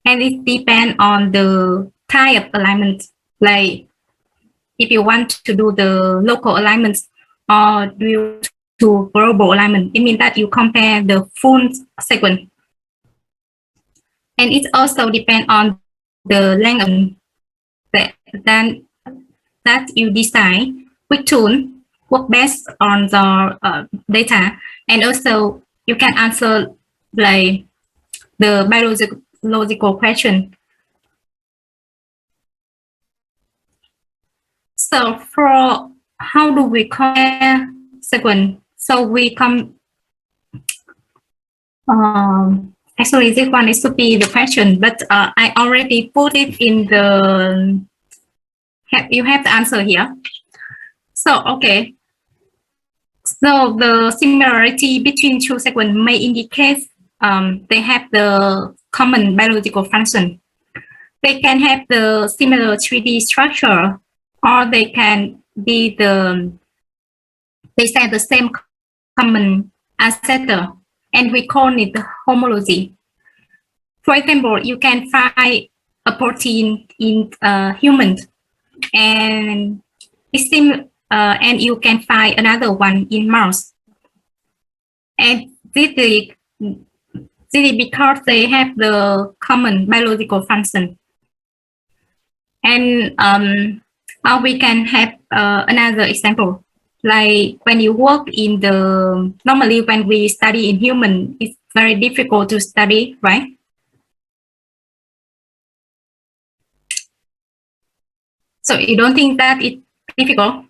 S2: it depends on the type of alignment. Like if you want to do the local alignments or do to global alignment, it means that you compare the full sequence. And it also depends on the length of that you decide which tool work best on the data. And also you can answer like the biological question. So for how do we compare sequence? So we actually this one is to be the question, but I already put it in the, you have the answer here. So, okay. So the similarity between two sequences may indicate they have the common biological function. They can have the similar 3D structure, or they can be they share the same common ancestor, and we call it homology. For example, you can find a protein in humans, and it seems, and you can find another one in mouse. And this is because they have the common biological function. And we can have another example. Like when you work in the, normally when we study in human, it's very difficult to study, right? So you don't think that it's difficult?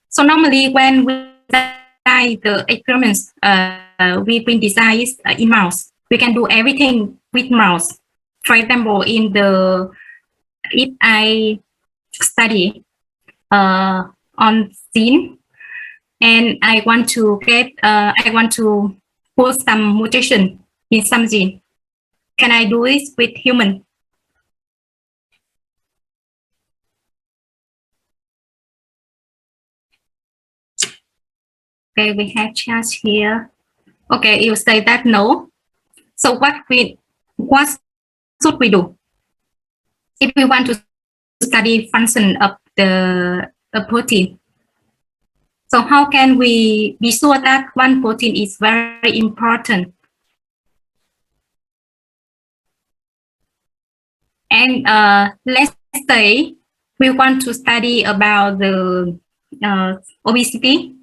S2: So normally when we design the experiments, we will design in mouse. We can do everything with mouse. For example, in the, if I study on scene, and I want to put some mutation in some gene. Can I do this with human? Okay, we have chat here. Okay, you say that no. So what should we do if we want to study function of the protein? So how can we be sure that one protein is very important? And let's say we want to study about the obesity.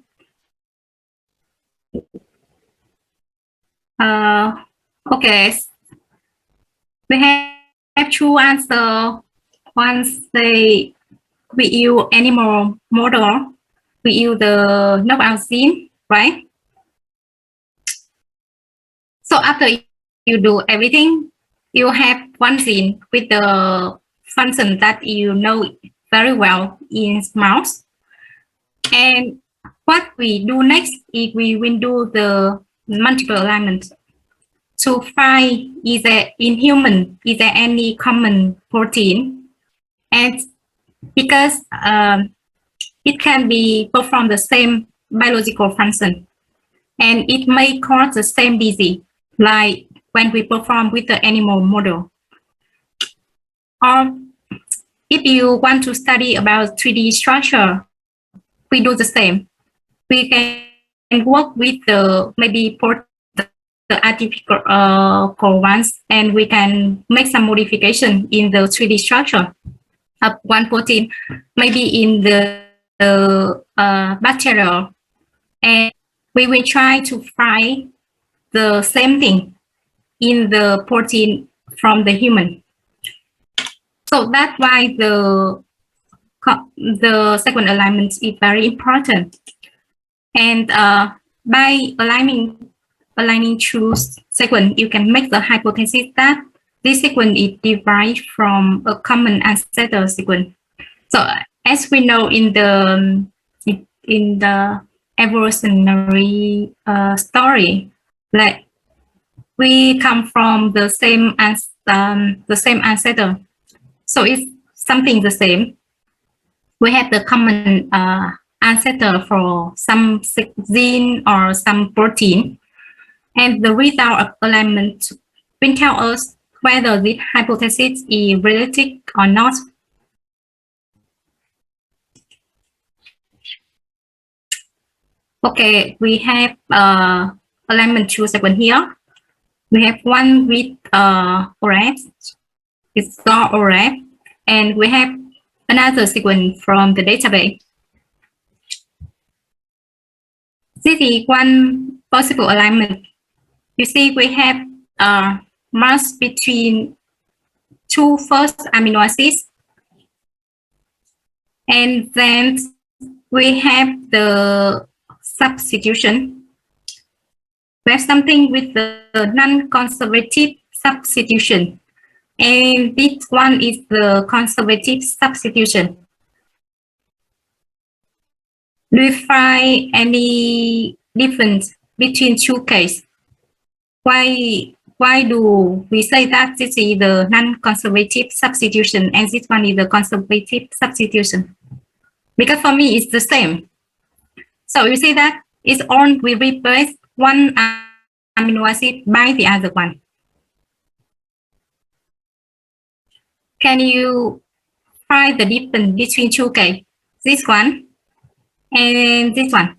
S2: Okay, we have two answers. Once we use animal model, we use the knockout gene, right? So after you do everything, you have one gene with the function that you know very well in mouse. And what we do next is we will do the multiple alignment to find in human is there any common protein, and because it can be perform the same biological function and it may cause the same disease like when we perform with the animal model. Or if you want to study about 3D structure, we do the same. We can work with the maybe the artificial ones, and we can make some modification in the 3D structure of one protein, maybe in the bacterial, and we will try to find the same thing in the protein from the human. So that's why the sequence alignment is very important. And by aligning two sequence, you can make the hypothesis that this sequence is derived from a common ancestor sequence. So as we know in the evolutionary story, like we come from the same ancestor. So it's something the same. We have the common ancestor for some gene or some protein, and the result of alignment will tell us whether this hypothesis is realistic or not. Okay, we have alignment two sequence here. We have one with ORF, it's called ORF, and we have another sequence from the database. This is one possible alignment. You see, we have match between two first amino acids, and then we have the substitution. We have something with the non-conservative substitution, and this one is the conservative substitution. Do you find any difference between two cases? Why do we say that this is the non-conservative substitution and this one is the conservative substitution? Because for me, it's the same. So you see that it's on, we replace one amino acid by the other one. Can you find the difference between two cases? This one and this one.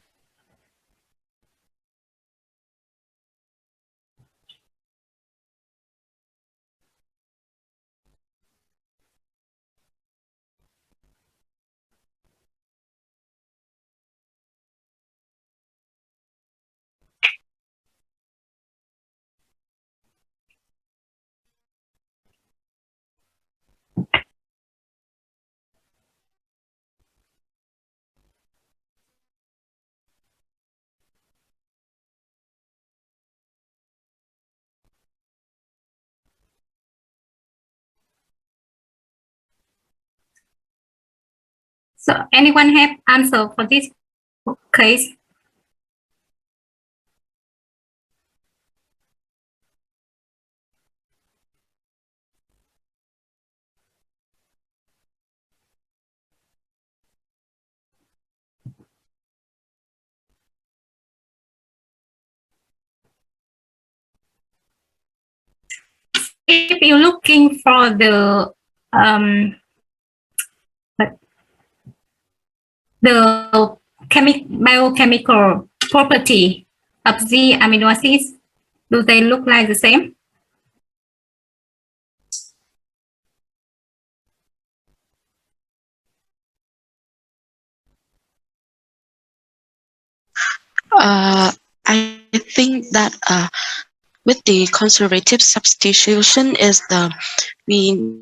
S2: So anyone have answer for this case? if you're looking for the biochemical property of the amino acids, do they look like the same?
S8: I think that with the conservative substitution is we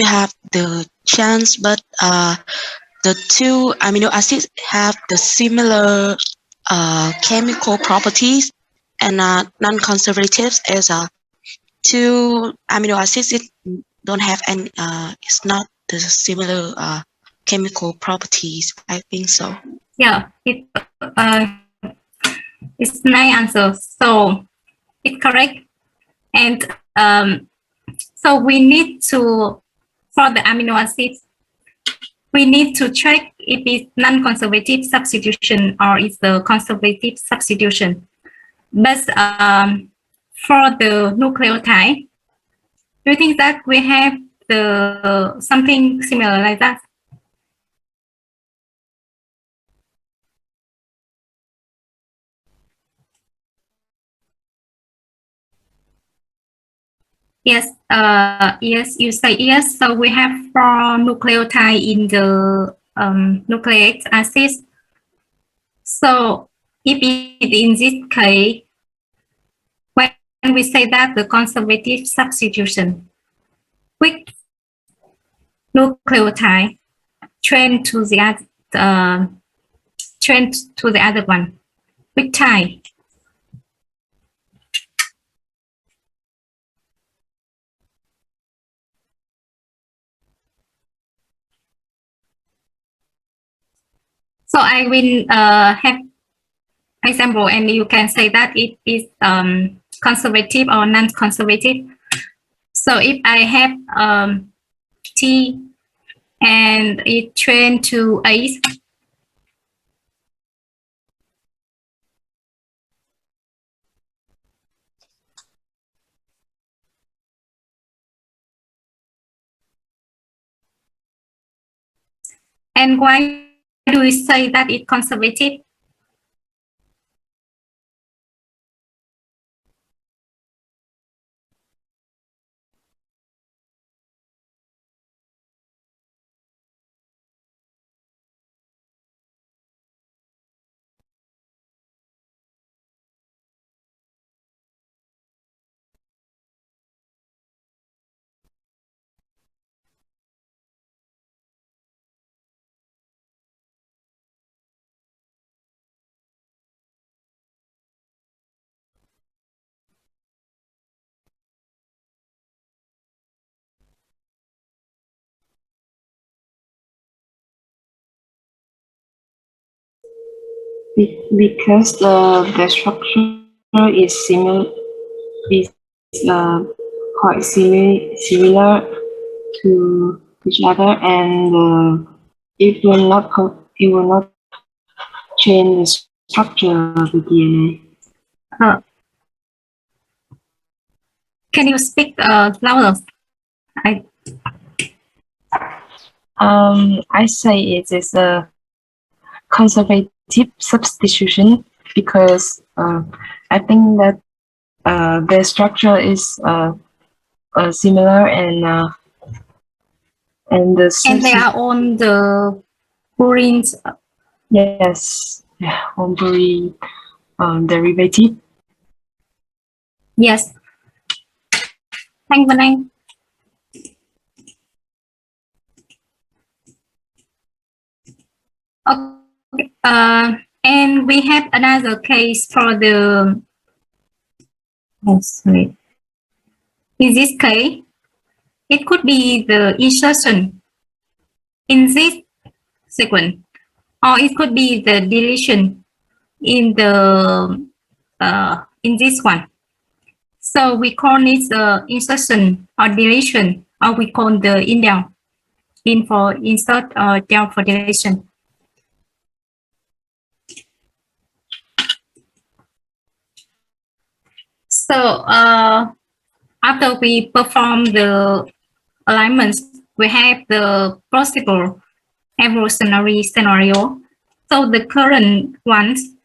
S8: have the chance, but the two amino acids have the similar chemical properties, and non-conservatives is two amino acids it don't have any it's not the similar chemical properties. I think so.
S2: Yeah, it's my answer. So it's correct. And so we need to, for the amino acids, we need to check if it's non-conservative substitution or it's the conservative substitution. But for the nucleotide, do you think that we have the something similar like that? Yes, yes, you say yes. So we have 4 nucleotide in the nucleic acids. So if it in this case, when we say that the conservative substitution, which nucleotide trend to the other one, which type? So I will have example, and you can say that it is conservative or non-conservative. So if I have T and it trend to A, and why do we say that it's conservative?
S1: Because the structure is quite similar to each other, and it will not change the structure of the DNA.
S2: Can you speak louder?
S1: I say it is a conservative substitution because I think that the structure is similar, and the
S2: And they are on the purines.
S1: yes, on purine derivative.
S2: Yes. Thanh Vân Anh. Okay. And we have another case for the. Oh, sorry. In this case, it could be the insertion in this sequence, or it could be the deletion in the in this one. So we call it the insertion or deletion, or we call the indel. In for insert or del for deletion. So after we perform the alignments, we have the possible evolutionary scenario. So the current ones,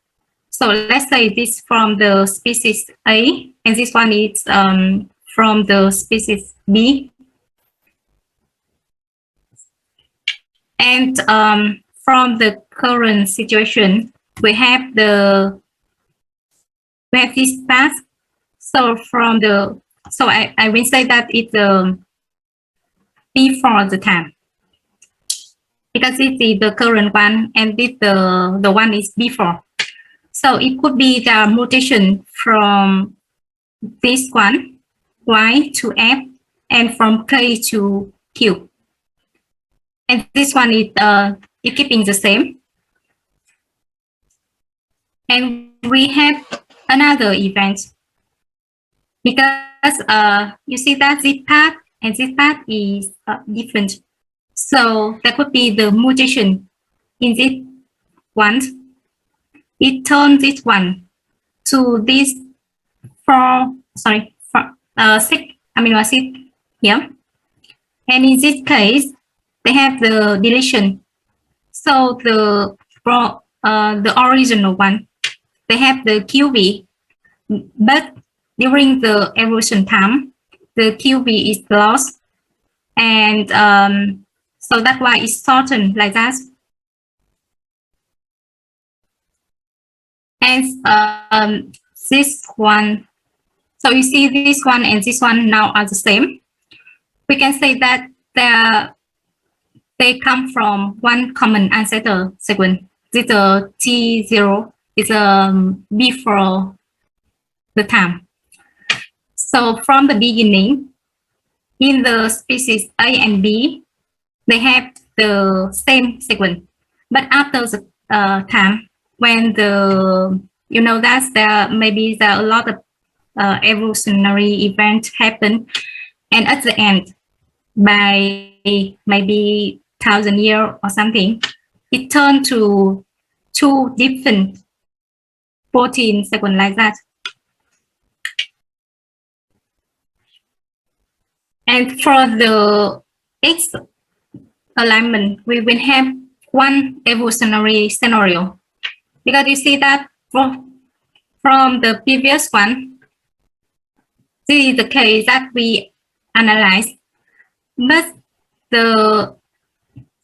S2: so let's say this from the species A, and this one is from the species B. And from the current situation, we have this path. So from the, so I will say that it's before the time, because this is the current one and this the one is before. So it could be the mutation from this one, Y to F, and from K to Q. And this one is keeping the same. And we have another event, because you see that this path and this path is different. So that could be the mutation in this one. It turns this one to this six amino acid here. And in this case, they have the deletion. So the original one, they have the QV, but during the evolution time, the QV is lost, and so that's why it's shortened like that. And this one, so you see this one and this one now are the same. We can say that they come from one common ancestor sequence. This T0 is before the time. So from the beginning, in the species A and B, they have the same sequence. But after the time, when that there are a lot of evolutionary events happen, and at the end, by maybe 1,000 years or something, it turned to two different protein sequence like that. And for the X alignment, we will have one evolutionary scenario, because you see that from the previous one, this is the case that we analyzed, but the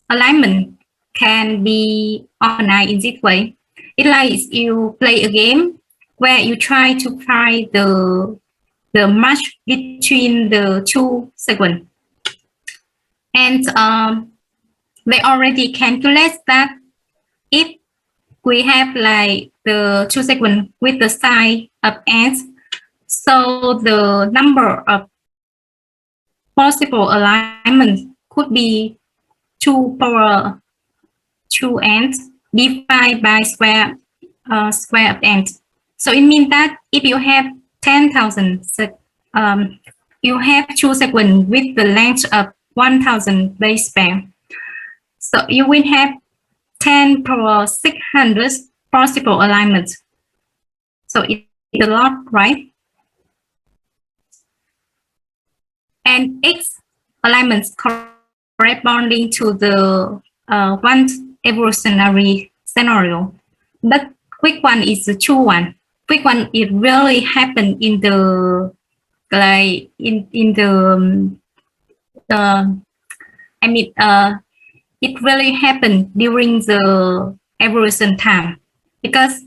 S2: alignment can be organized in this way. It's like you play a game where you try to find the match between the two sequences. And they already calculate that if we have like the two sequence with the size of ants, so the number of possible alignments could be 2 power 2 ants divided by square of ants. So it means that if you have 10,000, you have two sequence with the length of 1,000 base pair. So you will have 10 power 600 possible alignments. So it's a lot, right? And X alignments corresponding to the one evolutionary scenario. But quick one is the true one. Quick one, it really happened in the it really happened during the evolution time, because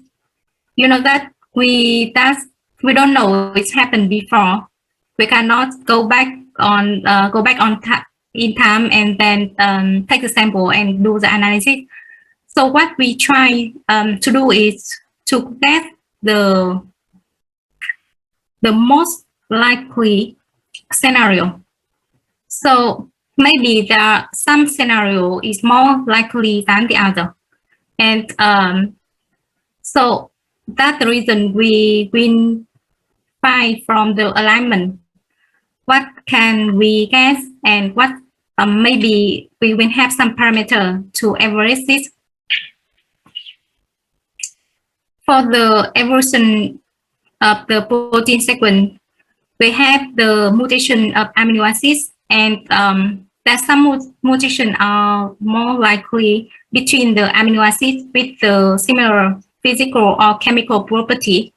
S2: that we don't know it's happened before. We cannot go back in time and then take the sample and do the analysis. So what we try to do is to get the most likely scenario. So maybe some scenario is more likely than the other, and so that's the reason we will find from the alignment what can we guess, and what maybe we will have some parameter to evaluate this. For the evolution of the protein sequence, we have the mutation of amino acids, and that some mutation are more likely between the amino acids with the similar physical or chemical property.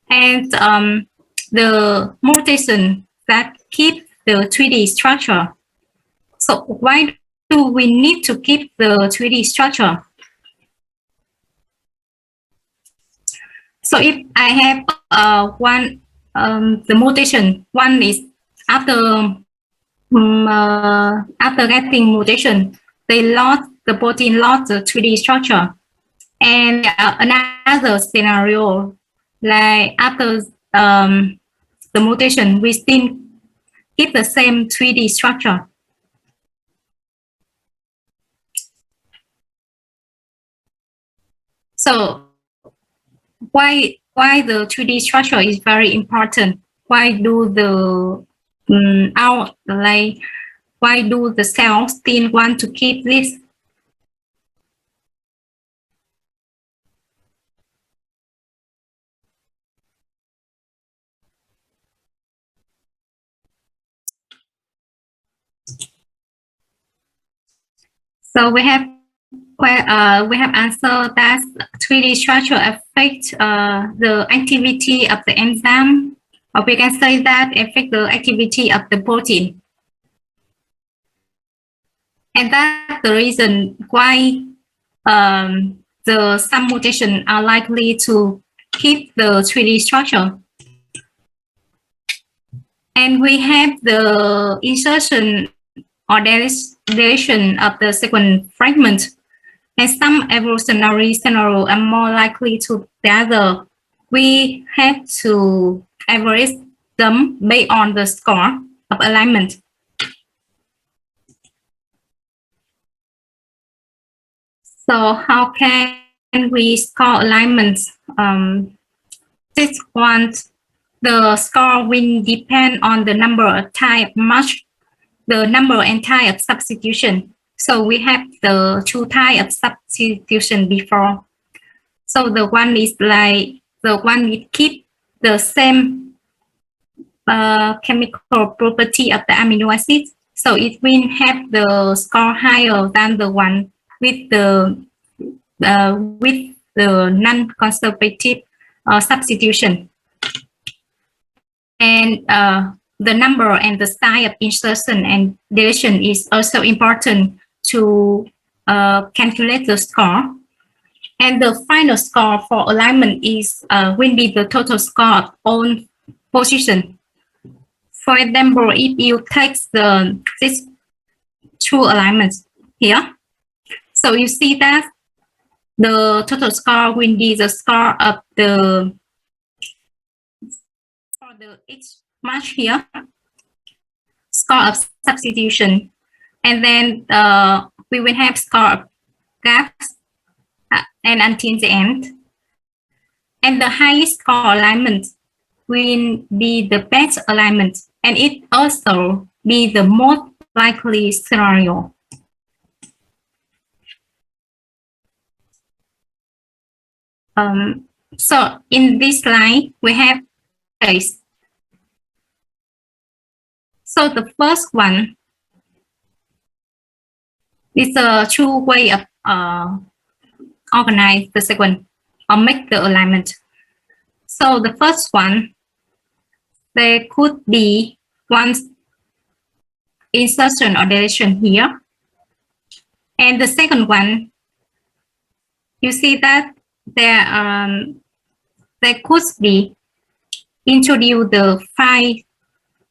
S2: And the mutation that keep the 3D structure. So why do we need to keep the 3D structure? So if I have the mutation, one is after after getting mutation, the protein lost the 3D structure. And another scenario, like after the mutation, we still keep the same 3D structure. So why the 3D structure is very important? Why do the why do the cells still want to keep this? So we have answered that 3D structure affect the activity of the enzyme, or we can say that affect the activity of the protein. And that's the reason why the some mutation are likely to keep the 3D structure. And we have the insertion or deletion of the sequence fragment. And some evolutionary scenarios are more likely to the other. We have to average them based on the score of alignment. So how can we score alignments? This one, the score will depend on the number of type match, the number and type of substitution. So we have the two types of substitution before. So the one is like the one we keep the same chemical property of the amino acids. So it will have the score higher than the one with the non-conservative substitution. And the number and the size of insertion and deletion is also important to calculate the score. And the final score for alignment is will be the total score of all position. For example, if you take this two alignments here, so you see that the total score will be the score of the for the each match here, score of substitution, and then we will have score of gaps and until the end. And the highest score alignment will be the best alignment, and it also be the most likely scenario. So in this slide, we have case. So the first one is a true way of organize the sequence or make the alignment. So the first one, there could be one insertion or deletion here. And the second one, you see that there could be introduce the five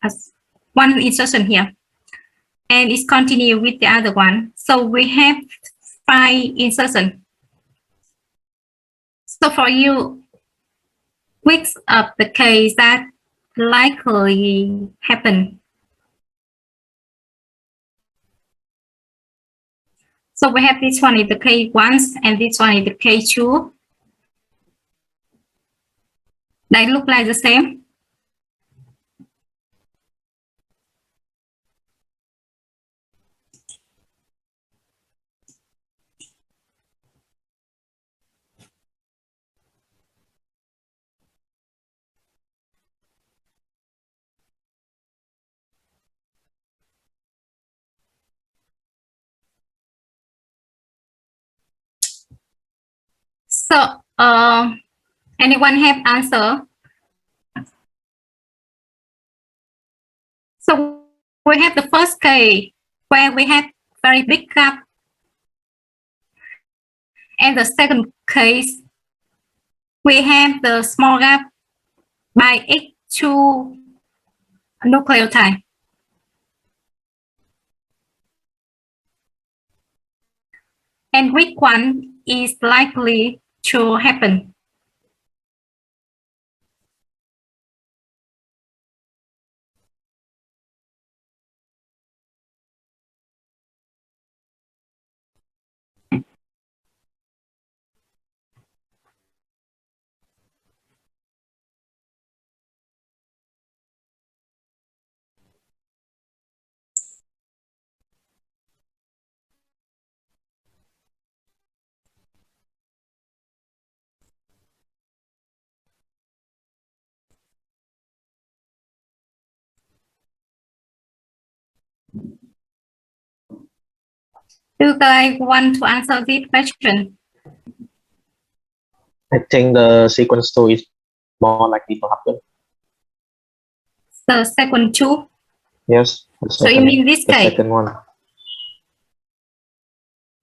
S2: as one insertion here, and it's continue with the other one. So we have five insertion. So for you, which of the case that likely happen? So we have this one is the case once, and this one is the case two. They look like the same. So, anyone have answer? So we have the first case where we have very big gap, and the second case we have the small gap by H2 nucleotide. And which one is likely to happen? Do you guys want to answer this question?
S6: I think the sequence 2 is more likely to happen.
S2: The second two.
S6: Yes.
S2: So you mean this
S6: the
S2: case?
S6: second one.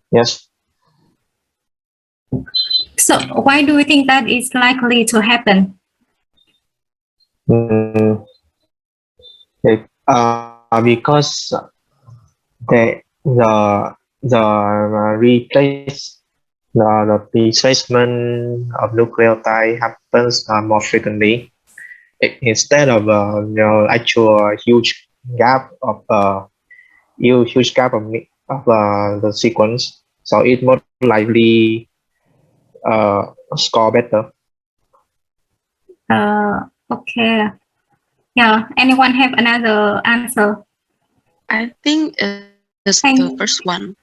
S6: Yes.
S2: So why do you think that is likely to happen?
S6: Because the replacement of nucleotide happens more frequently instead of actual huge gap of huge gap of the sequence. So it more likely score better.
S2: Okay. Yeah. Anyone have another answer?
S8: I think it's the first one.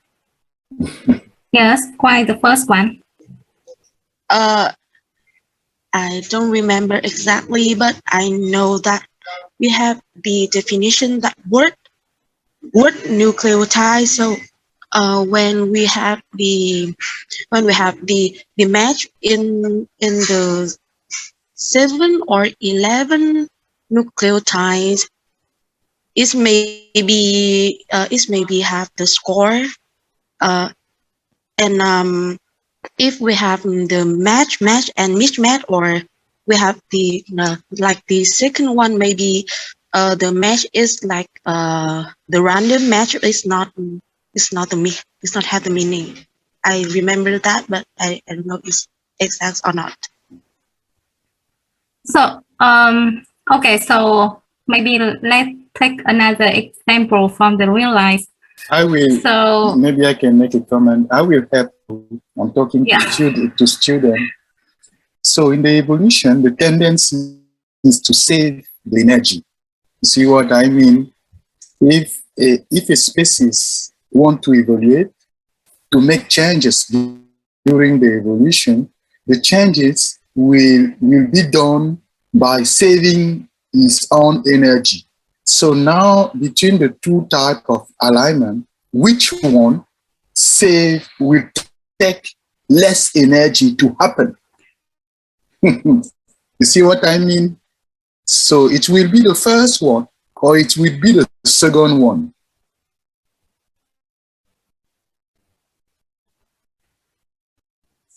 S2: Yes, quite the first one.
S8: I don't remember exactly, but I know that we have the definition that word nucleotide. So when we have the match in the 7 or 11 nucleotides, it maybe have the score, and if we have the match and mismatch, or we have the like the second one, maybe the match is like the random match is not it's not have the meaning. I remember that, but I don't know if it's exact or not.
S2: So okay, so maybe let's take another example from the real life.
S3: I will.
S2: So
S3: Maybe I can make a comment. I will help. I'm talking
S2: yeah.
S3: to students. So in the evolution, the tendency is to save the energy. You see what I mean? If a species want to evaluate, to make changes during the evolution, the changes will be done by saving its own energy. So now between the two types of alignment, which one will take less energy to happen? You see what I mean? So it will be the first one or it will be the second one.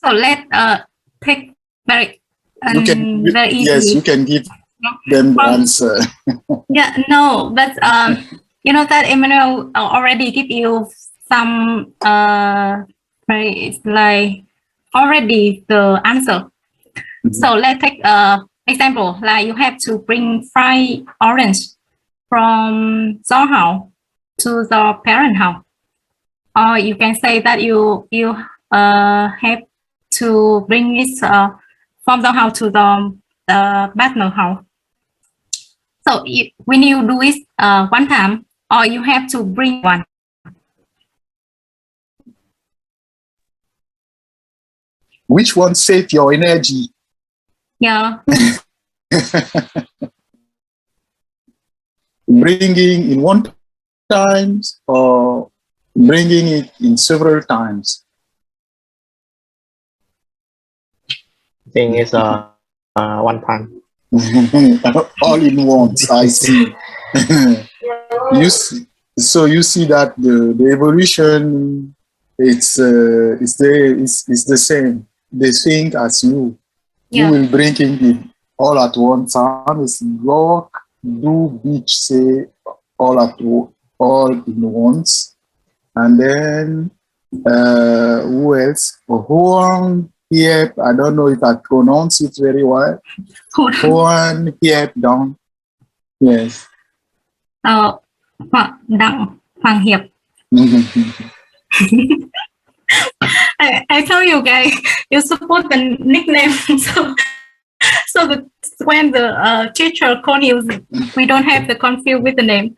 S2: So let's take very very easy.
S3: Yes, you can give them the answer.
S2: Yeah, no, but you know that Emmanuel already give you some it's like already the answer. So let's take example, like you have to bring fried orange from your house to the parent house, or you can say that you have to bring it from the house to the partner house. So when you do it one time, or you have to bring one.
S3: Which one save your energy?
S2: Yeah.
S3: Bringing in one times or bringing it in several times?
S6: think it's one time.
S3: All in once, I see. You see, so you see that the evolution, it's the same. They think as you. You
S2: Yeah.
S3: will bring it all at one time. It's rock, do, beach, say all in once. And then who else? Horn, yep. I don't know if I pronounce it very well. Horn, yep, down. Yes.
S2: Hoàng Hiệp. I tell you guys, you support the nickname, so when the teacher call you, we don't have to confuse with the name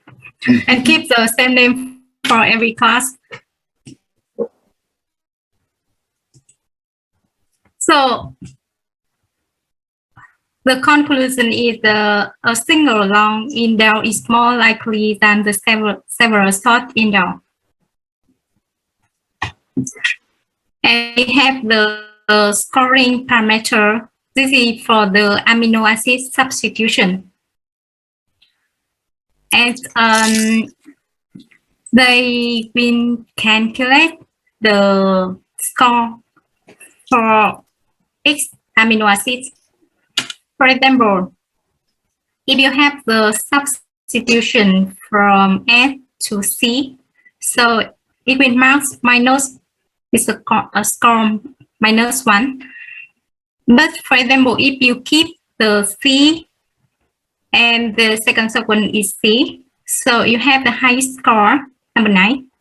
S2: and keep the same name for every class. So the conclusion is a single long index is more likely than the several short index. And we have the scoring parameter. This is for the amino acid substitution. And they will calculate the score for each amino acids. For example, if you have the substitution from S to C, so it will mark minus is a score -1. But for example, if you keep the C and the second sequence is C, so you have the highest score, number 9,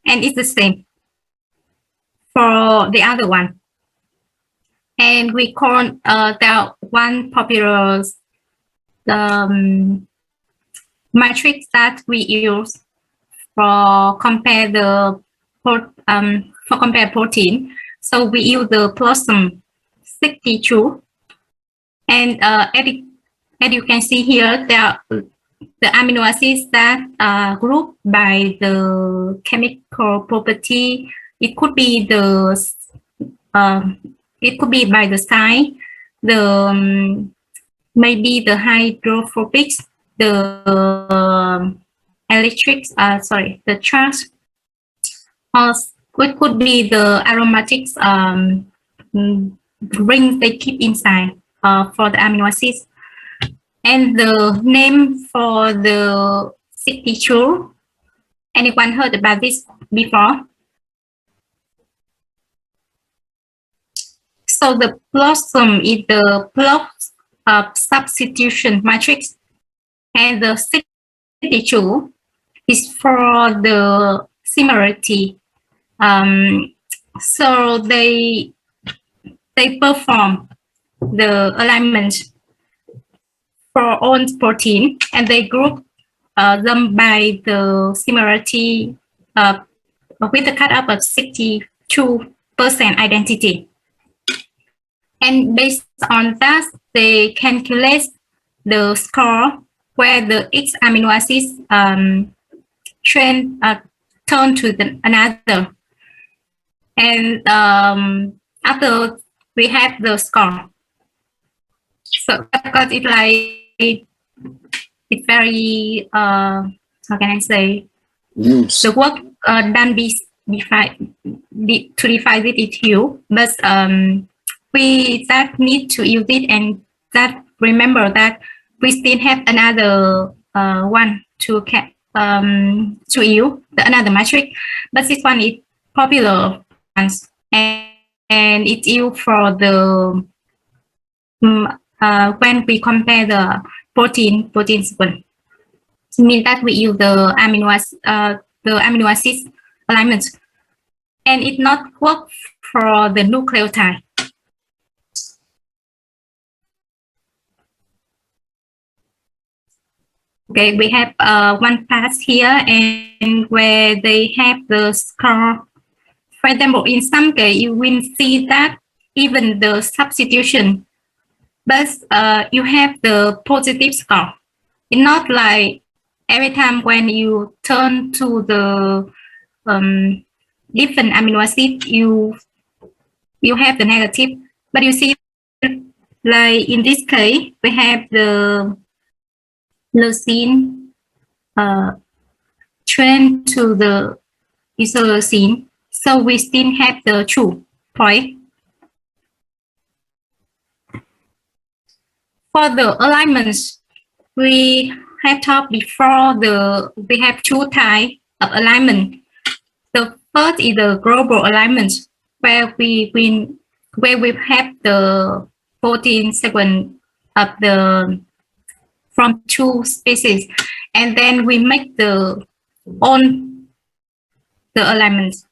S2: and it's the same for the other one. And we call that one popular matrix that we use for compare the protein. So we use the Blossom 62, and as you can see here, the amino acids that are grouped by the chemical property. It could be by the sign, maybe the hydrophobics, the electrics, the charge, or it could be the aromatics rings they keep inside for the amino acids. And the name for the signature, anyone heard about this before? So the Blossom is the block substitution matrix, and the signature is for the similarity. So they perform the alignment for all protein, and they group them by the similarity with a cutoff of 62% identity. And based on that, they calculate the score where the each amino acids turn to another. And after we have the score. So because it's very how can I say, the work done to define it is huge, but we that need to use it, and that remember that we still have another one to use another matrix, but this one is popular ones, and it's used for the when we compare the protein sequence. It means that we use the amino acids alignment, and it not work for the nucleotide. Okay, we have one pass here, and where they have the score. For example, in some case, you will see that even the substitution, but you have the positive score. It's not like every time when you turn to the different amino acid, you have the negative. But you see, like in this case, we have the leucine trained to the isoleucine, so we still have the true point. For the alignments, we have talked before we have two types of alignment. The first is the global alignment, where we have the protein sequence of the from two species, and then we make the on the alignments.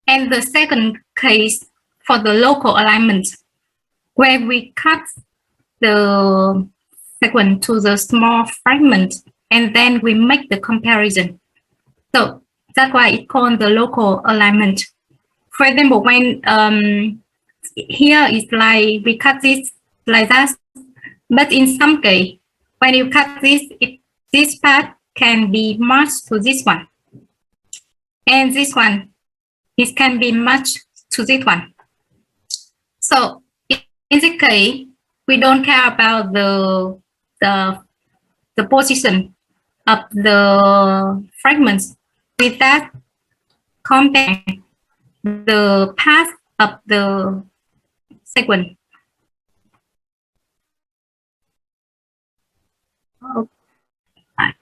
S2: And the second case for the local alignment, where we cut the sequence to the small fragment, and then we make the comparison. So that's why it's called the local alignment. For example, when here is like we cut this like that, but in some case, when you cut this, this part can be matched to this one, and this one, it can be matched to this one. So in this case, we don't care about the position of the fragments. With that, compare the path of the sequence.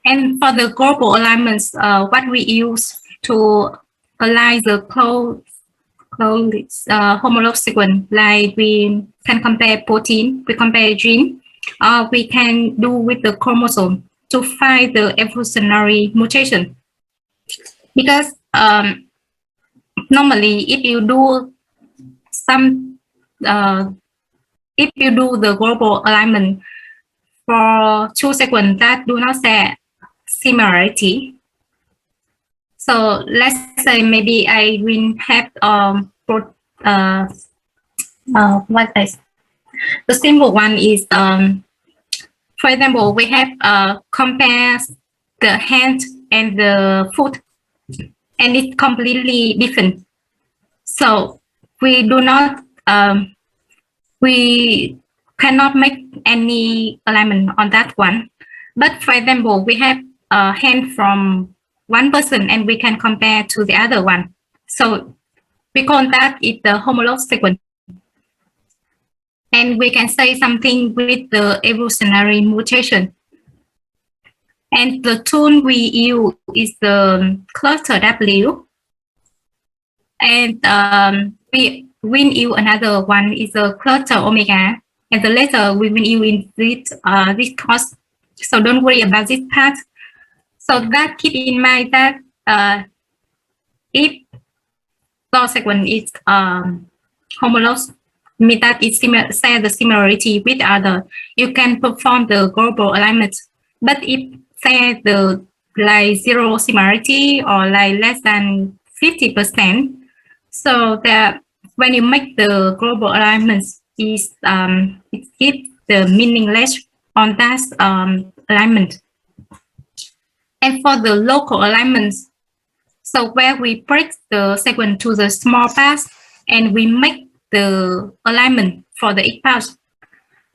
S2: And for the global alignments, what we use to align the close homologous sequence, like we can compare protein, we compare gene, or we can do with the chromosome to find the evolutionary mutation. Because normally, if you do if you do the global alignment for two sequences that do not share similarity, so let's say maybe I will have what is the simple one is for example, we have compare the hand and the foot, and it's completely different. So we do not we cannot make any alignment on that one. But for example, we have a hand from one person and we can compare to the other one. So we call that is the homologous sequence. And we can say something with the evolutionary mutation. And the tool we use is the cluster W. And we will use another one is the cluster omega. And the later we will use in this course. So don't worry about this part. So that keep in mind that if the sequence is homologous, mean that it share the similarity with other, you can perform the global alignment. But if say the like zero similarity or like less than 50%, so that when you make the global alignments, is it gives the meaningless on that alignment. And for the local alignments, so where we break the sequence to the small parts and we make the alignment for the each part.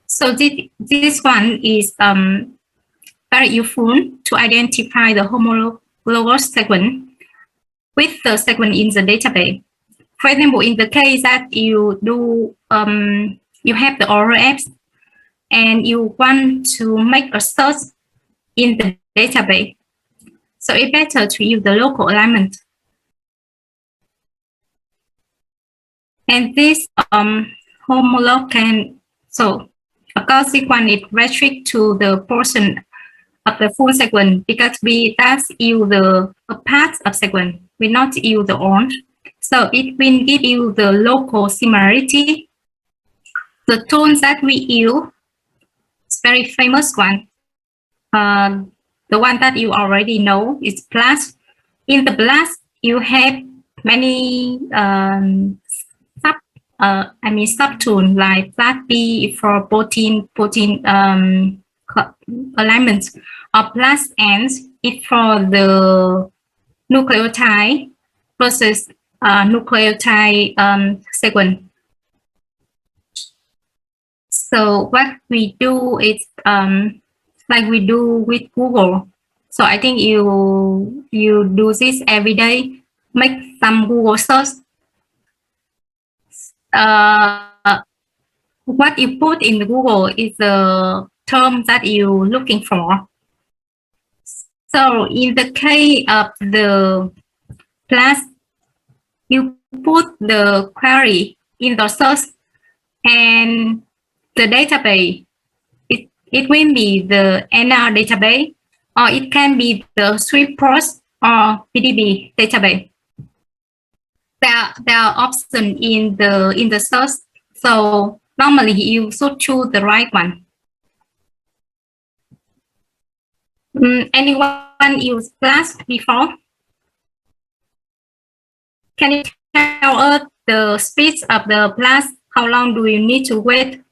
S2: So this one is very useful to identify the homologous sequence with the sequence in the database. For example, in the case that you do, you have the ORFs and you want to make a search in the database. So it's better to use the local alignment. And this homolog can, so of course this one is restricted to the portion of the full sequence because we just use the part of sequence, we not use the orange. So it will give you the local similarity. The tools that we use, it's very famous one. The one that you already know is BLAST. In the BLAST, you have many sub-tools like BLAST-B for protein alignments, or BLAST-N is for the nucleotide versus nucleotide sequence. So what we do is like we do with Google. So I think you do this every day. Make some Google search. What you put in the Google is the term that you're looking for. So in the case of the class, you put the query in the source and the database. It will be the NR database, or it can be the SwiftPost or PDB database. There are options in the source. So normally you should choose the right one. Anyone use Flash before? Can you tell us the speed of the Flash? How long do you need to wait?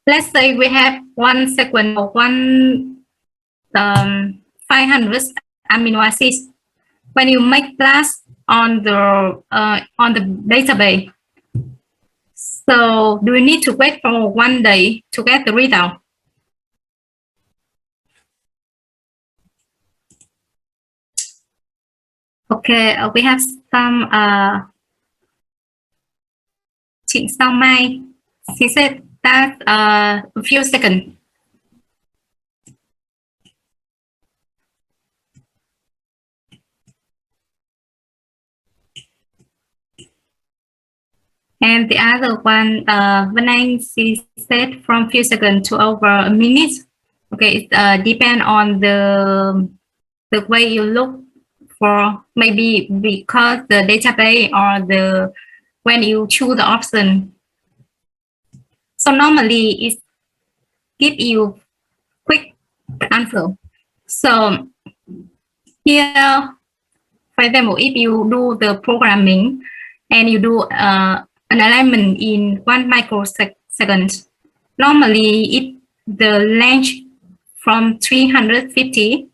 S2: Let's say we have 1 sequence or 500 amino acids. When you make Flash on the database, so do you need to wait for 1 day to get the result? Okay, we have some Chị Sao Mai. She said that a few seconds. And the other one, Vanang, she said from few seconds to over a minute. Okay, it depends on the way you look for, maybe because the database or the when you choose the option. So normally it give you quick answer. So here, for example, if you do the programming and you do an alignment in 1 microsecond, normally it the length from 350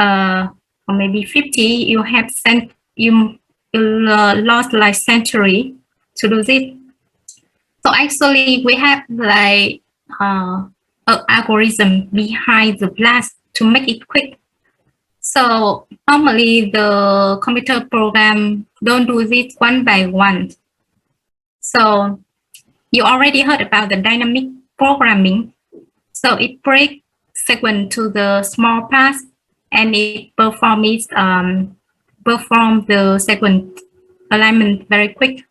S2: or maybe 50, you have sent you lost like century to do this. So actually we have like an algorithm behind the blast to make it quick. So normally the computer program don't do this one by one. So you already heard about the dynamic programming. So it breaks sequence to the small parts and it performs the sequence alignment very quick.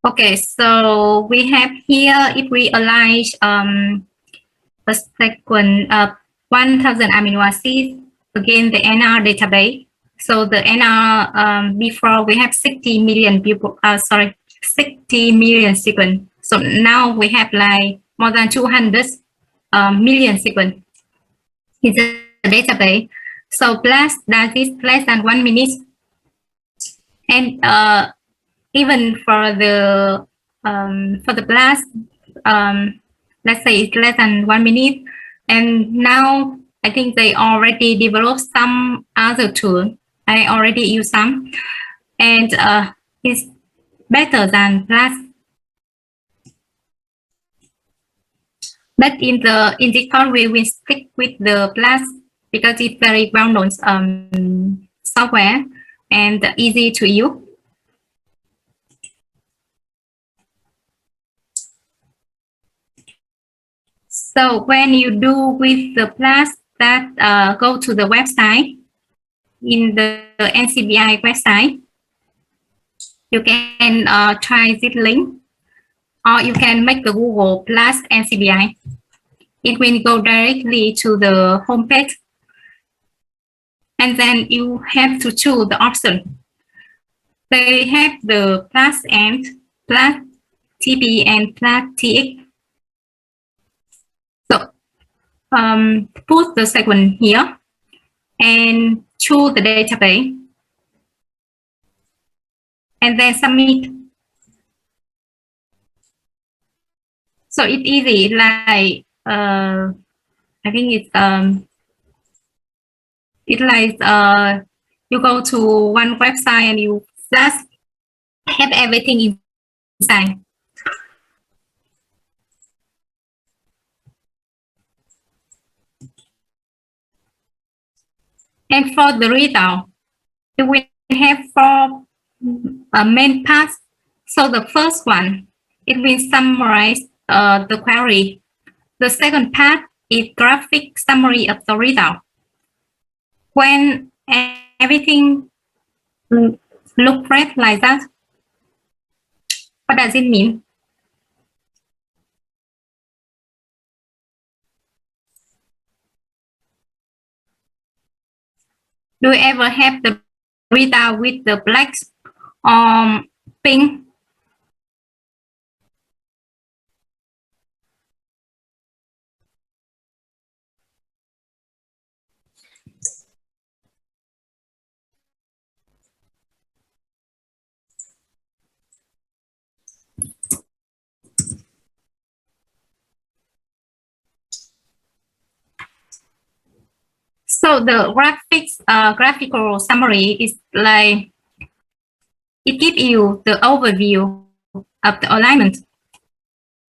S2: Okay, so we have here, if we align a sequence of 1,000 amino acids again the NR database. So the NR before we have 60 million people, 60 million sequence. So now we have like more than 200 million sequence in the database. So blast does this less than 1 minute. And even for the blast, let's say it's less than 1 minute. And now I think they already developed some other tool. I already use some, and it's better than blast. But in this course, we will stick with the blast because it's very well-known software and easy to use. So when you do with the blast, that go to the website in the NCBI website. You can try this link, or you can make the Google plus NCBI. It will go directly to the homepage, and then you have to choose the option. They have the plus and plus TP and plus TX. So put the sequence here and choose the database. and then submit. So it's easy, like I think it's like you go to one website and you just have everything inside. And for the result, we have four main parts. So the first one, it will summarize the query. The second part is graphic summary of the result. When everything look red like that, what does it mean? Do you ever have the result with the black pink? So the graphical summary is like it gives you the overview of the alignment.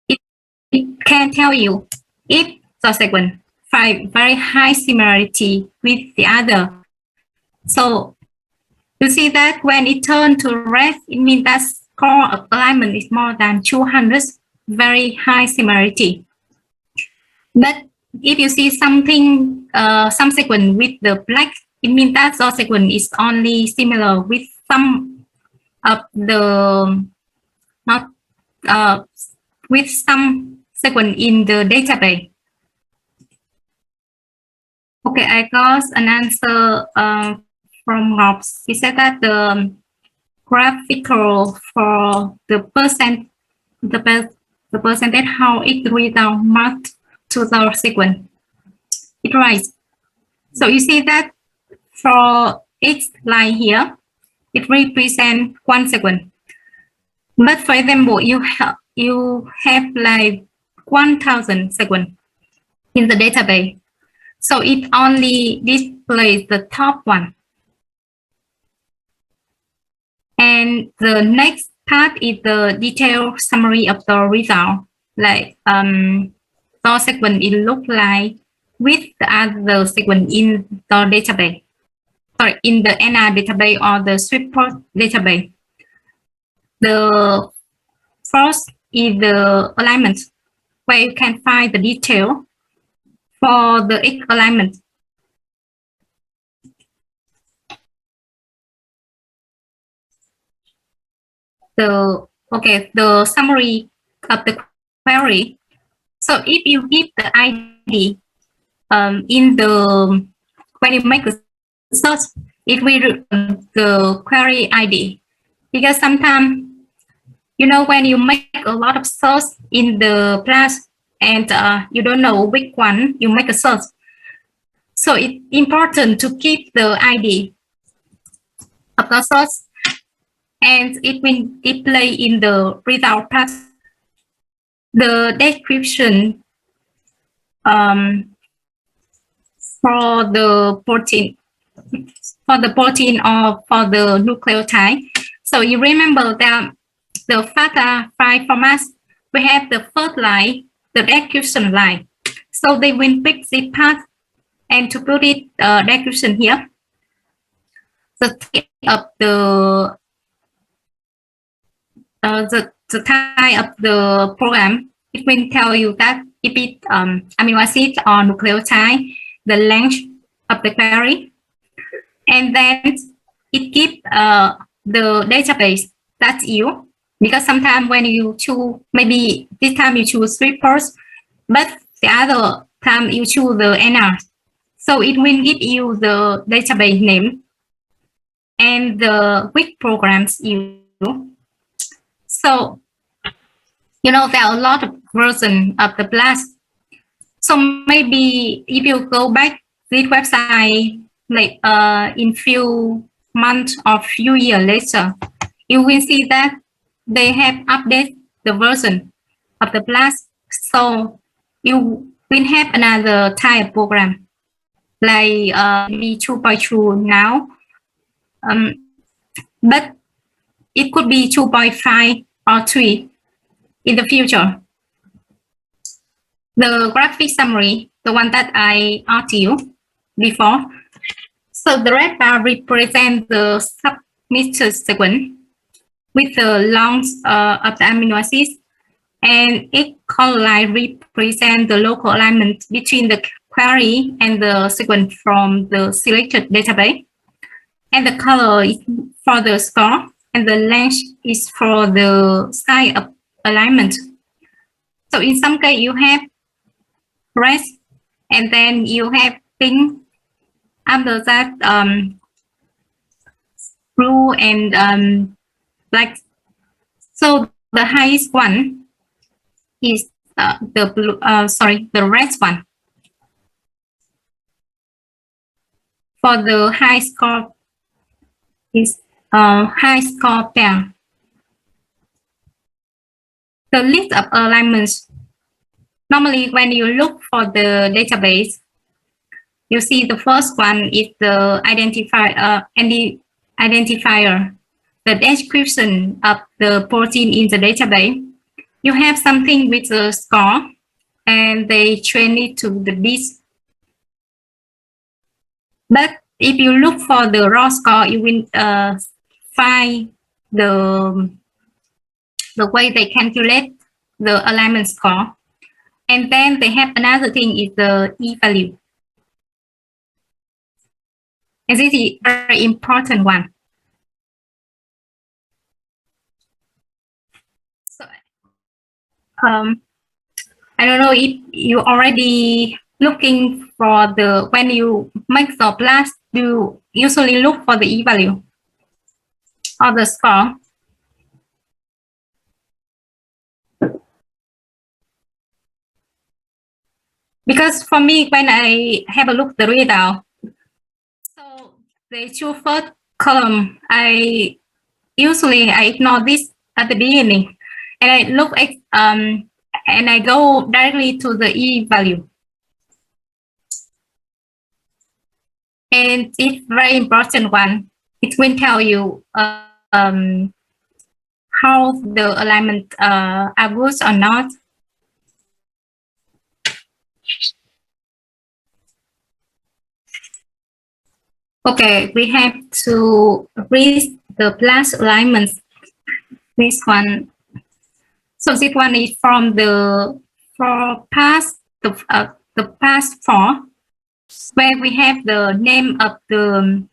S2: It can tell you if the sequence finds very high similarity with the other. So you see that when it turns to red, it means that score of alignment is more than 200, very high similarity. But if you see something, some sequence with the black, it means that the sequence is only similar with some of the not with some sequence in the database. Okay, I got an answer from Robs. He said that the graphical for the percentage how it reads out marked to the sequence. It right. So you see that for each line here, it represents one sequence. But for example, you have like 1,000 sequence in the database. So it only displays the top one. And the next part is the detailed summary of the result. Like the sequence it look like with the other sequence in the database. Sorry, in the NR database or the Swift database. The first is the alignment, where you can find the detail for the X alignment. The summary of the query. So if you give the ID in the when you make a search, it will the query ID, because sometimes when you make a lot of search in the class and you don't know which one you make a search, so it's important to keep the ID of the search, and it will display in the result part. The description for the protein or for the nucleotide. So you remember that the FATA file format, we have the first line, the description line. So they will pick this part and to put it description here. The type of the type of the program, it will tell you that if it amino acid or nucleotide, the length of the query, and then it gives the database that's you, because sometimes when you choose, maybe this time you choose Swift first, but the other time you choose the NR. So it will give you the database name and the which programs you do. So, there are a lot of versions of the BLAST. So maybe if you go back this website, like in few months or few years later, you will see that they have updated the version of the BLAST. So you will have another type program like maybe 2.2 now, but it could be 2.5 or 3 in the future. The graphic summary, the one that I asked you before. So the red bar represents the submitted sequence with the length of the amino acids, and each color line represents the local alignment between the query and the sequence from the selected database. And the color is for the score, and the length is for the size of alignment. So in some case, you have red, and then you have pink. After that, blue and black. So the highest one is the blue. The red one. For the high score is high score pair. The list of alignments. Normally, when you look for the database, you see the first one is the identifier, the description of the protein in the database. You have something with the score, and they train it to the bits. But if you look for the raw score, you will find the way they calculate the alignment score. And then they have another thing is the e-value. And this is a very important one. So, I don't know if you already looking for the, when you make the blast, you usually look for the e-value or the score. Because for me, when I have a look at the readout, so the two first column, I ignore this at the beginning, and I look at and I go directly to the e-value. And it's very important one. It will tell you how the alignment are good or not. Okay, we have to read the plus alignments. This one. So this one is from the past four, where we have the name of the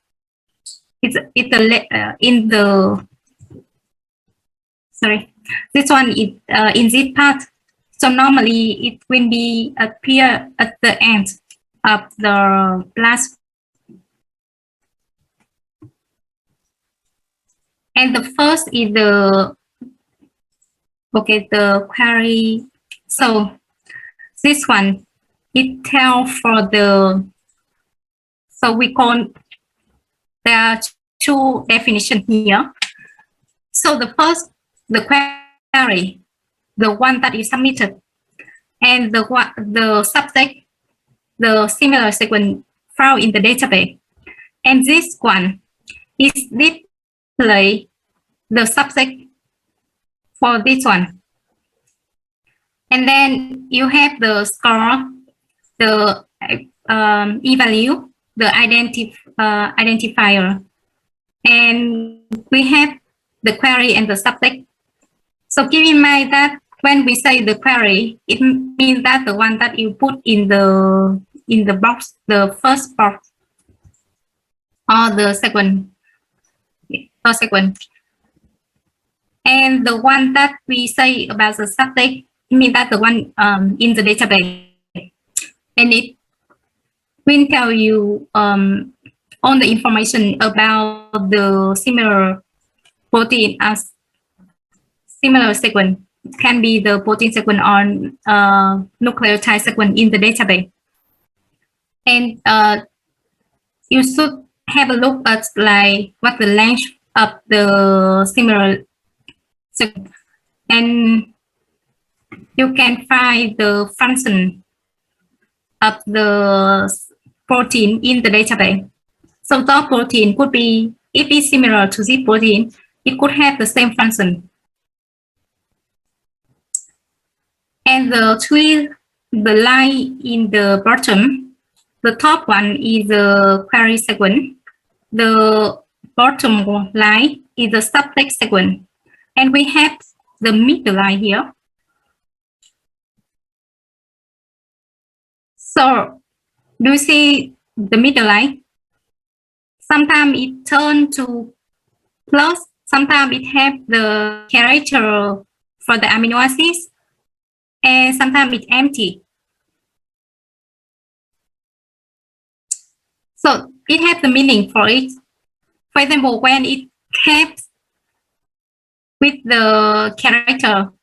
S2: in the sorry. This one is in this part. So normally it will be appear at the end of the plus. And the first is the query. So this one, it tells for the, so we call, there are two definitions here. So the first, the query, the one that is submitted, and the subject, the similar sequence found in the database. And this one is display the subject for this one. And then you have the score, the e-value, the identifier. And we have the query and the subject. So keep in mind that when we say the query, it means that the one that you put in the box, the first box, or the second, or second. And the one that we say about the subject, it means that the one in the database. And it will tell you all the information about the similar protein as similar sequence. It can be the protein sequence or nucleotide sequence in the database. And you should have a look at like what the length of the similar sequence, and you can find the function of the protein in the database. So the protein could be, if it's similar to this protein, it could have the same function. And the line in the bottom, the top one is the query sequence. The bottom line is the subtext sequence. And we have the middle line here. So do you see the middle line? Sometimes it turns to plus, sometimes it has the character for the amino acids, and sometimes it's empty. So it has the meaning for it. For example, when it keeps with the character,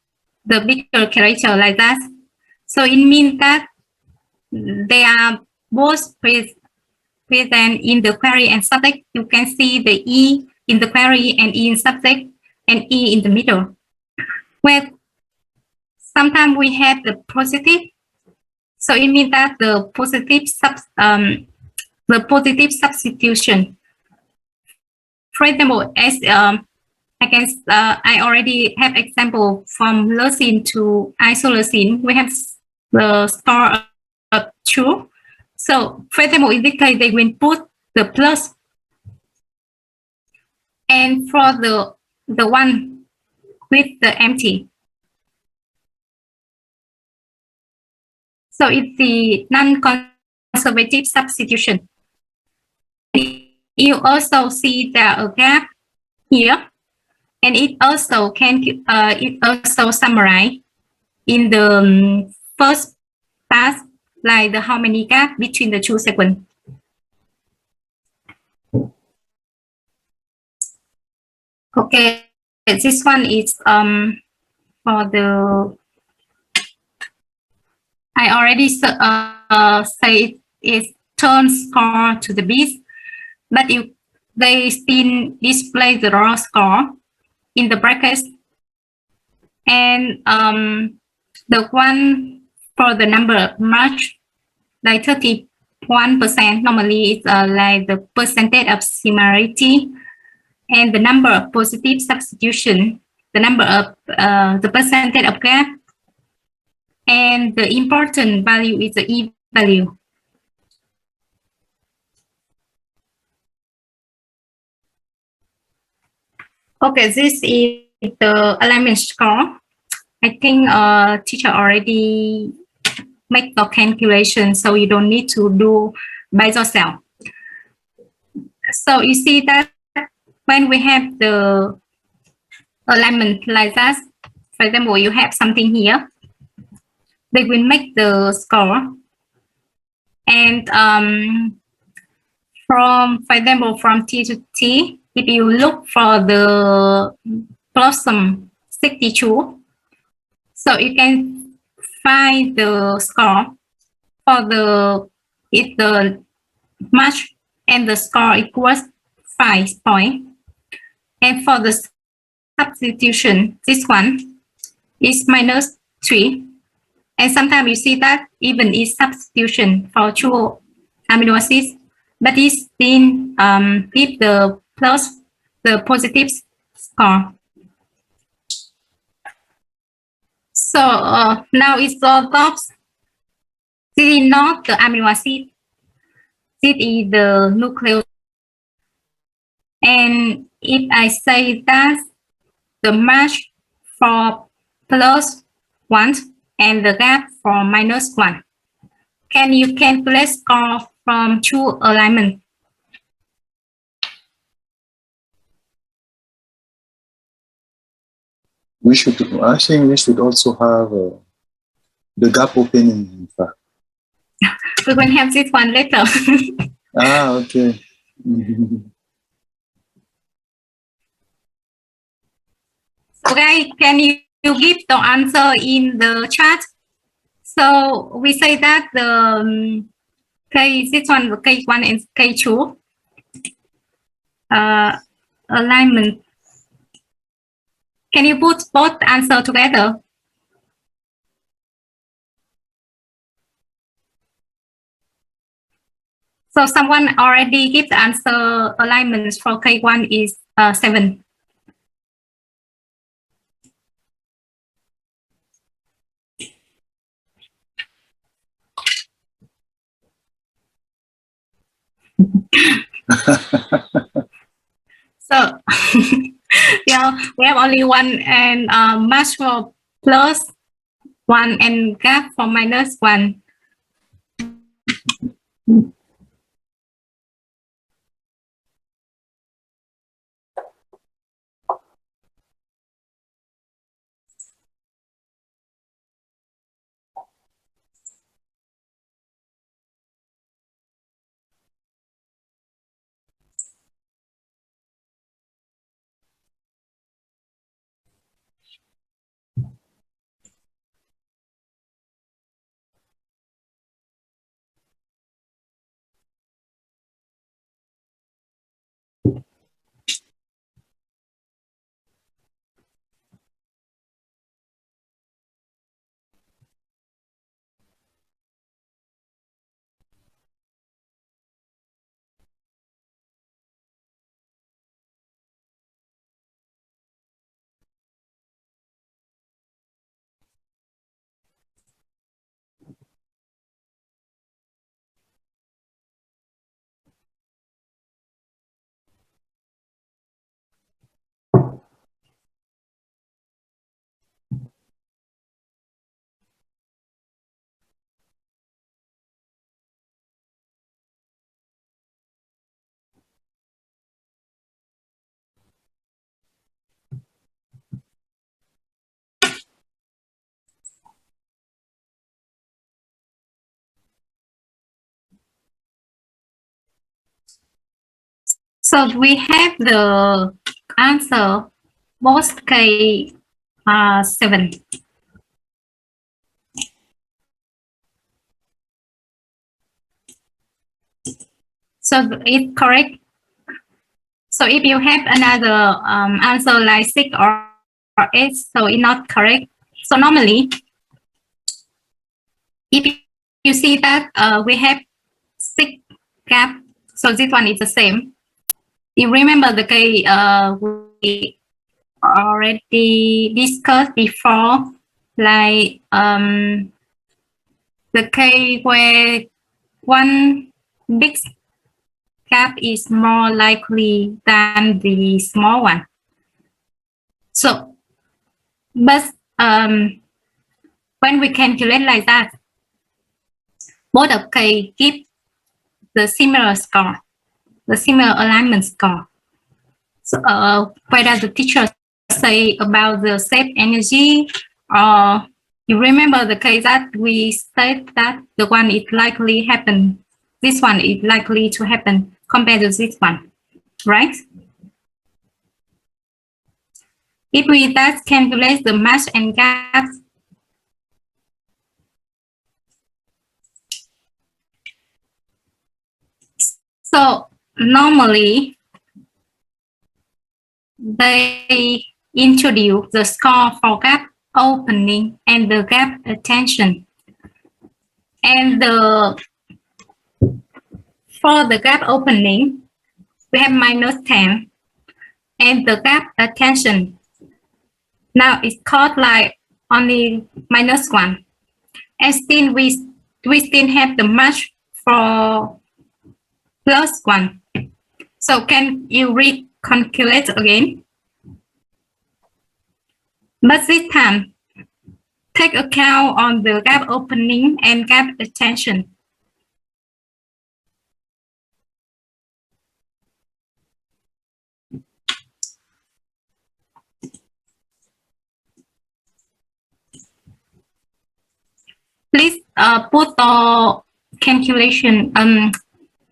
S2: the bigger character like that, so it means that they are both present in the query and subject. You can see the E in the query and E in subject and E in the middle. Where sometimes we have the positive, so it means that the positive substitution. For example, as I already have example from leucine to isoleucine. We have the score of 2. So, for example, in this case, they will put the plus, and for the one with the empty. So it's the non-conservative substitution. You also see there a gap here, and it also summarize in the first pass, like the how many gap between the two sequence. Okay, this one is for the, I already say it turns score to the bits, but they still display the raw score in the brackets, and the one for the number match, like 31%, normally it's like the percentage of similarity, and the number of positive substitution, the number of the percentage of gap, and the important value is the E value. Okay, this is the alignment score. I think teacher already make the calculation, so you don't need to do by yourself. So you see that when we have the alignment like that, for example, you have something here, they will make the score, and for example, from T to T, if you look for the blossom 62, so you can find the score for the match, and the score equals 5 points. And for the substitution, this one is -3. And sometimes you see that even is substitution for 2 amino acids, but it still give the positive score. So now it's all box. This is not the amino acid. This is the nucleus. And if I say that the match for +1 and the gap for -1, can you calculate score from 2 alignment?
S3: I think we should also have the gap opening, in fact.
S2: We will have this one later.
S3: Okay.
S2: Okay, can you give the answer in the chat? So we say that the this one, K1 and K2, alignment. Can you put both answer together? So someone already give the answer alignments for K1 is 7. So yeah, we have only one and match for plus 1 and gap for minus 1. So we have the answer both K 7. So it's correct. So if you have another answer like 6 or 8, so it's not correct. So normally, if you see that we have 6 gap, so this one is the same. You remember the case we already discussed before, like the case where one big gap is more likely than the small one. So, but when we calculate like that, both of case give the similar score, the similar alignment score. So, what does the teacher say about the saved energy? Or you remember the case that we said that the one is likely happen, this one is likely to happen compared to this one, right? If we thus calculate the match and gaps, so normally they introduce the score for gap opening and the gap attention. And for the gap opening, we have minus 10 and the gap attention. Now it's called like only minus 1. And still we still have the match for plus 1. So can you recalculate again? But this time, take account on the gap opening and gap attention. Please put the calculation,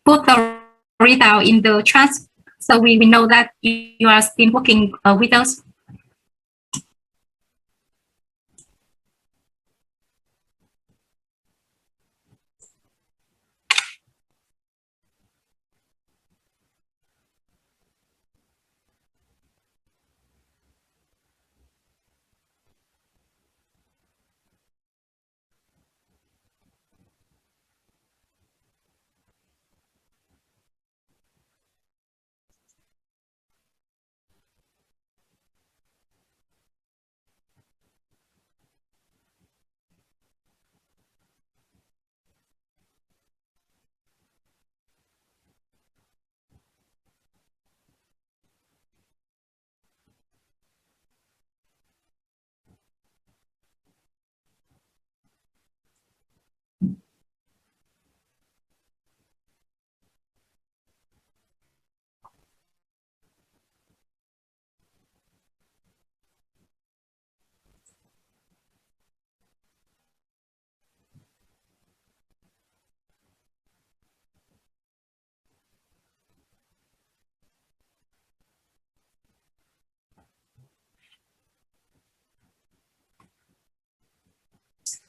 S2: put the readout in the chat so we know that you are still working with us.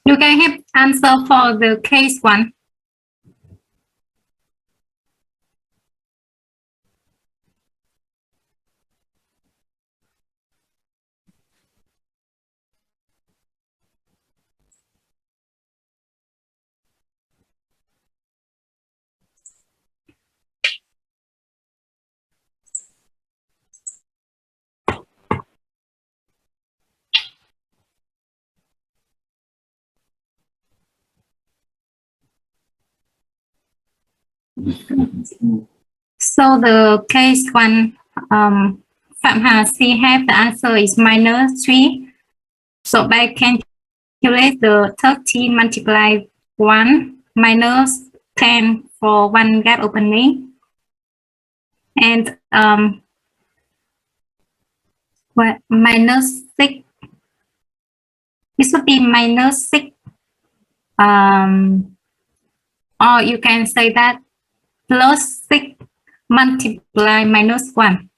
S2: You can have answer for the case 1. So the case 1, Phạm Hà C have the answer is minus 3. So by calculate the 30 multiply 1 minus 10 for one gap opening. And minus 6. It should be minus 6. Or you can say that plus 6 multiply minus 1.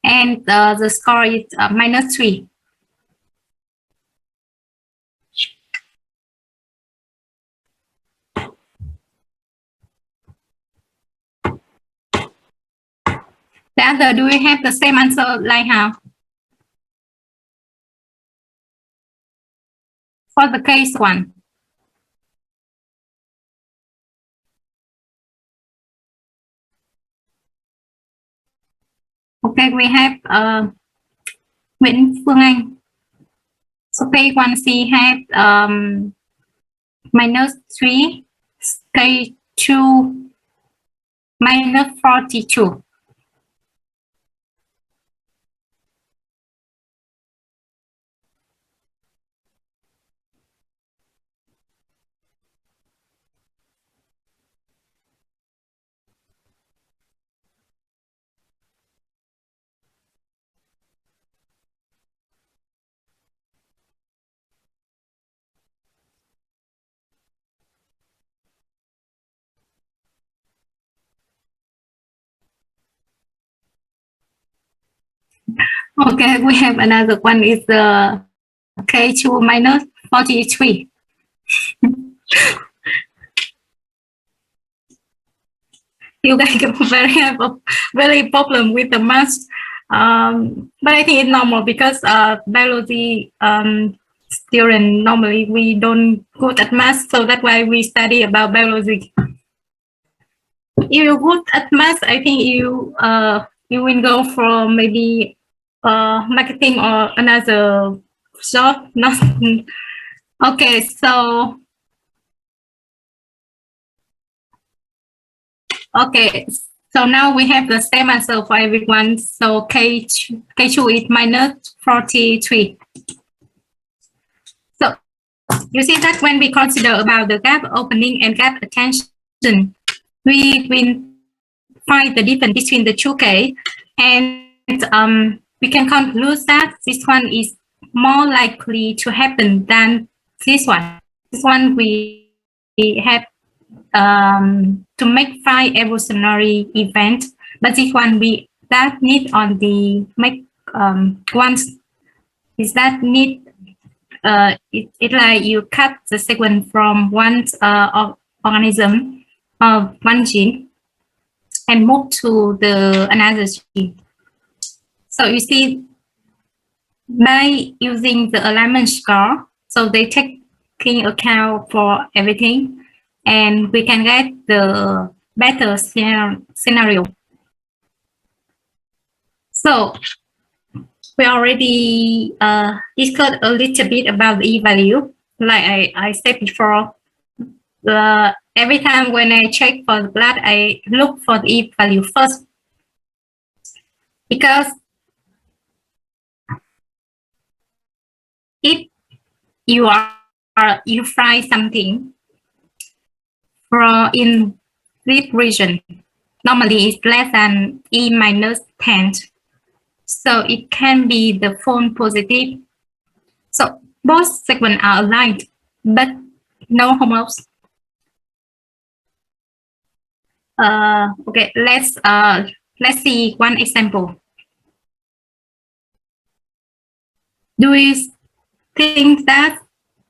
S2: And the score is minus 3. The other, do we have the same answer like how? For the case 1. Okay, we have Nguyễn Phương Anh. So case 1C have minus 3, case 2 minus 42. Okay, we have another one is the K2 minus 43. You guys have a very problem with the math. But I think it's normal because biology student normally we don't good at math, so that's why we study about biology. If you're good at math, I think you will go for maybe marketing or another job. Not okay. So okay. So now we have the same answer for everyone. So K2 is minus 43. So you see that when we consider about the gap opening and gap attention, we will find the difference between the two case, and we can conclude that this one is more likely to happen than this one. This one we have to make 5 evolutionary event, but this one we that need on the make once is that need it like you cut the sequence from one organism of one gene and move to the another gene. So you see, by using the alignment score, so they take account for everything, and we can get the better scenario. So we already discussed a little bit about the e-value. Like I said before, every time when I check for the blood, I look for the e-value first, because if you fry something from in this region, normally it's less than E minus 10. So it can be the phone positive. So both segments are aligned, but no homologs. Okay, let's see one example. Do we think that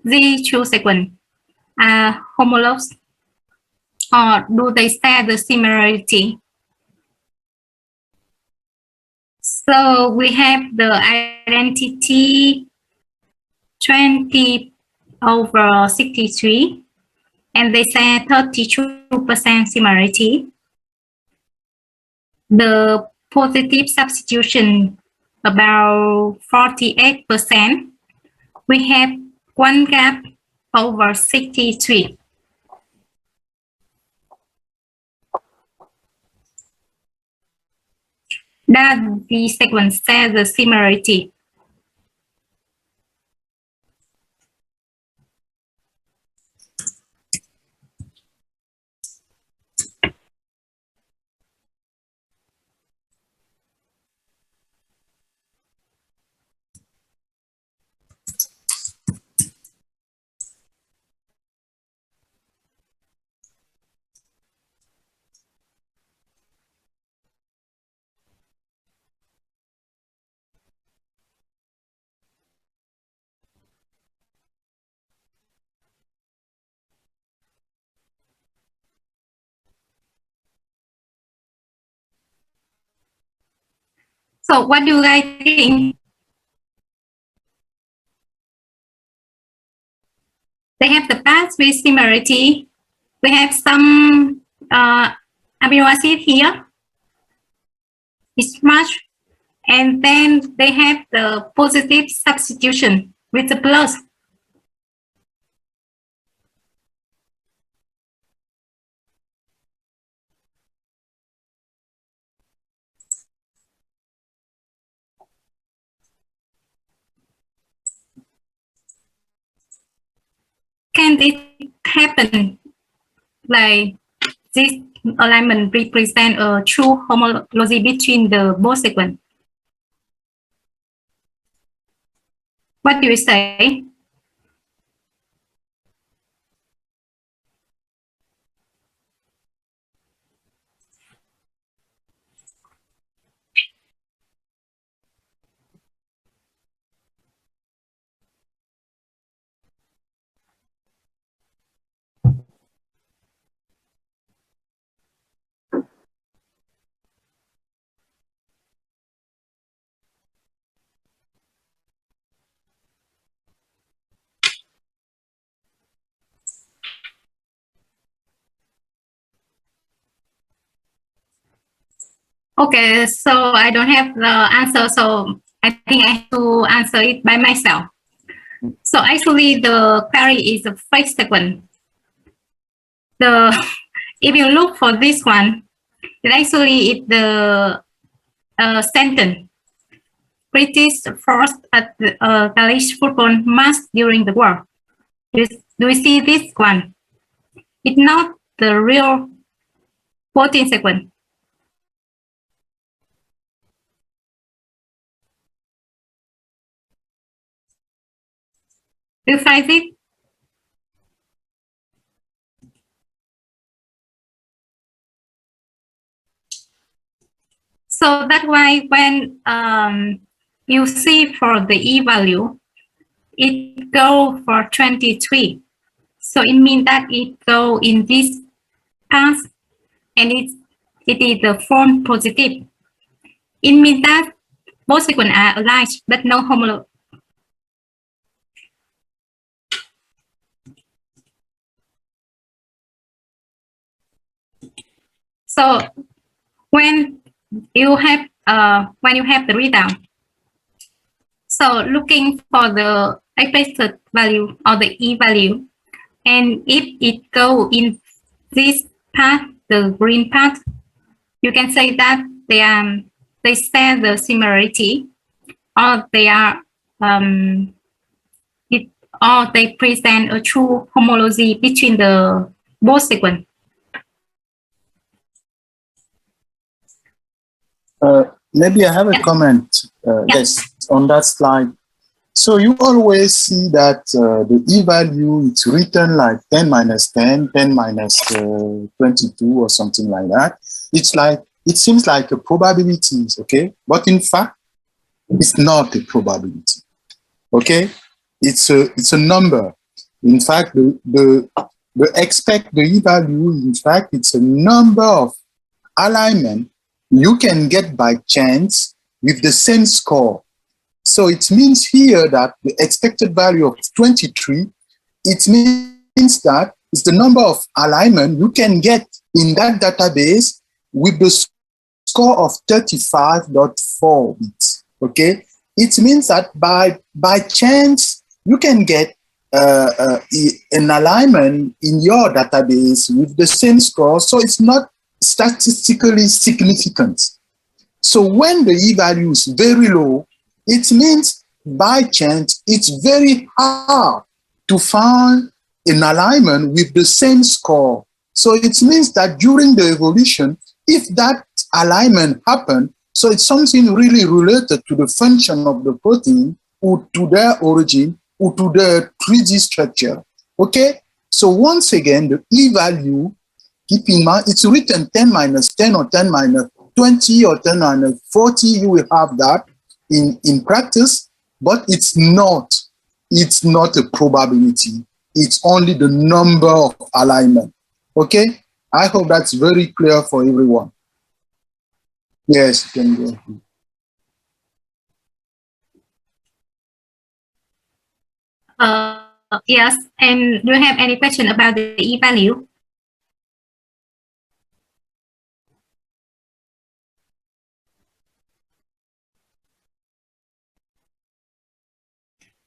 S2: these two sequences are homologous, or do they share the similarity? So we have the identity 20 over 63, and they share 32% similarity. The positive substitution about 48%. We have one gap over 63. That the sequence share the similarity. So what do you guys think? They have the path with similarity. We have some amino acid here. It's much, and then they have the positive substitution with the plus. Can it happen like this alignment represent a true homology between the both sequence? What do you say? Okay, so I don't have the answer, so I think I have to answer it by myself. So actually the query is a fake sequence. If you look for this one, it actually is the sentence. British force at the Galish football match during the war. Do you see this one? It's not the real 14 sequence. Do you find it? So that's why when you see for the e-value, it go for 23. So it means that it go in this path, and it is the form positive. It means that both sequences are alike, but no homolog. So when you have the readout, so looking for the expected value or the e-value, and if it go in this path, the green path, you can say that they share the similarity, or they are or they present a true homology between the both sequence.
S3: Maybe I have a comment. Yes, on that slide. So you always see that the e-value is written like 10 minus 10, 10 minus 22 or something like that. It's like, it seems like a probability, okay? But in fact, it's not a probability. Okay, it's a number. In fact, the expect the e-value, in fact, it's a number of alignment you can get by chance with the same score. So it means here that the expected value of 23, it means that it's the number of alignment you can get in that database with the score of 35.4 bits. Okay, it means that by chance you can get an alignment in your database with the same score, so it's not statistically significant. So when the e-value is very low, it means by chance it's very hard to find an alignment with the same score. So it means that during the evolution, if that alignment happened, so it's something really related to the function of the protein or to their origin or to the 3D structure. Okay? So once again, the e-value, keep in mind, it's written 10 minus 10 or 10 minus 20 or 10 minus 40. You will have that in practice, but it's not a probability. It's only the number of alignment. Okay? I hope that's very clear for everyone. Yes, you can go.
S2: Yes, and do you have any question about the e-value?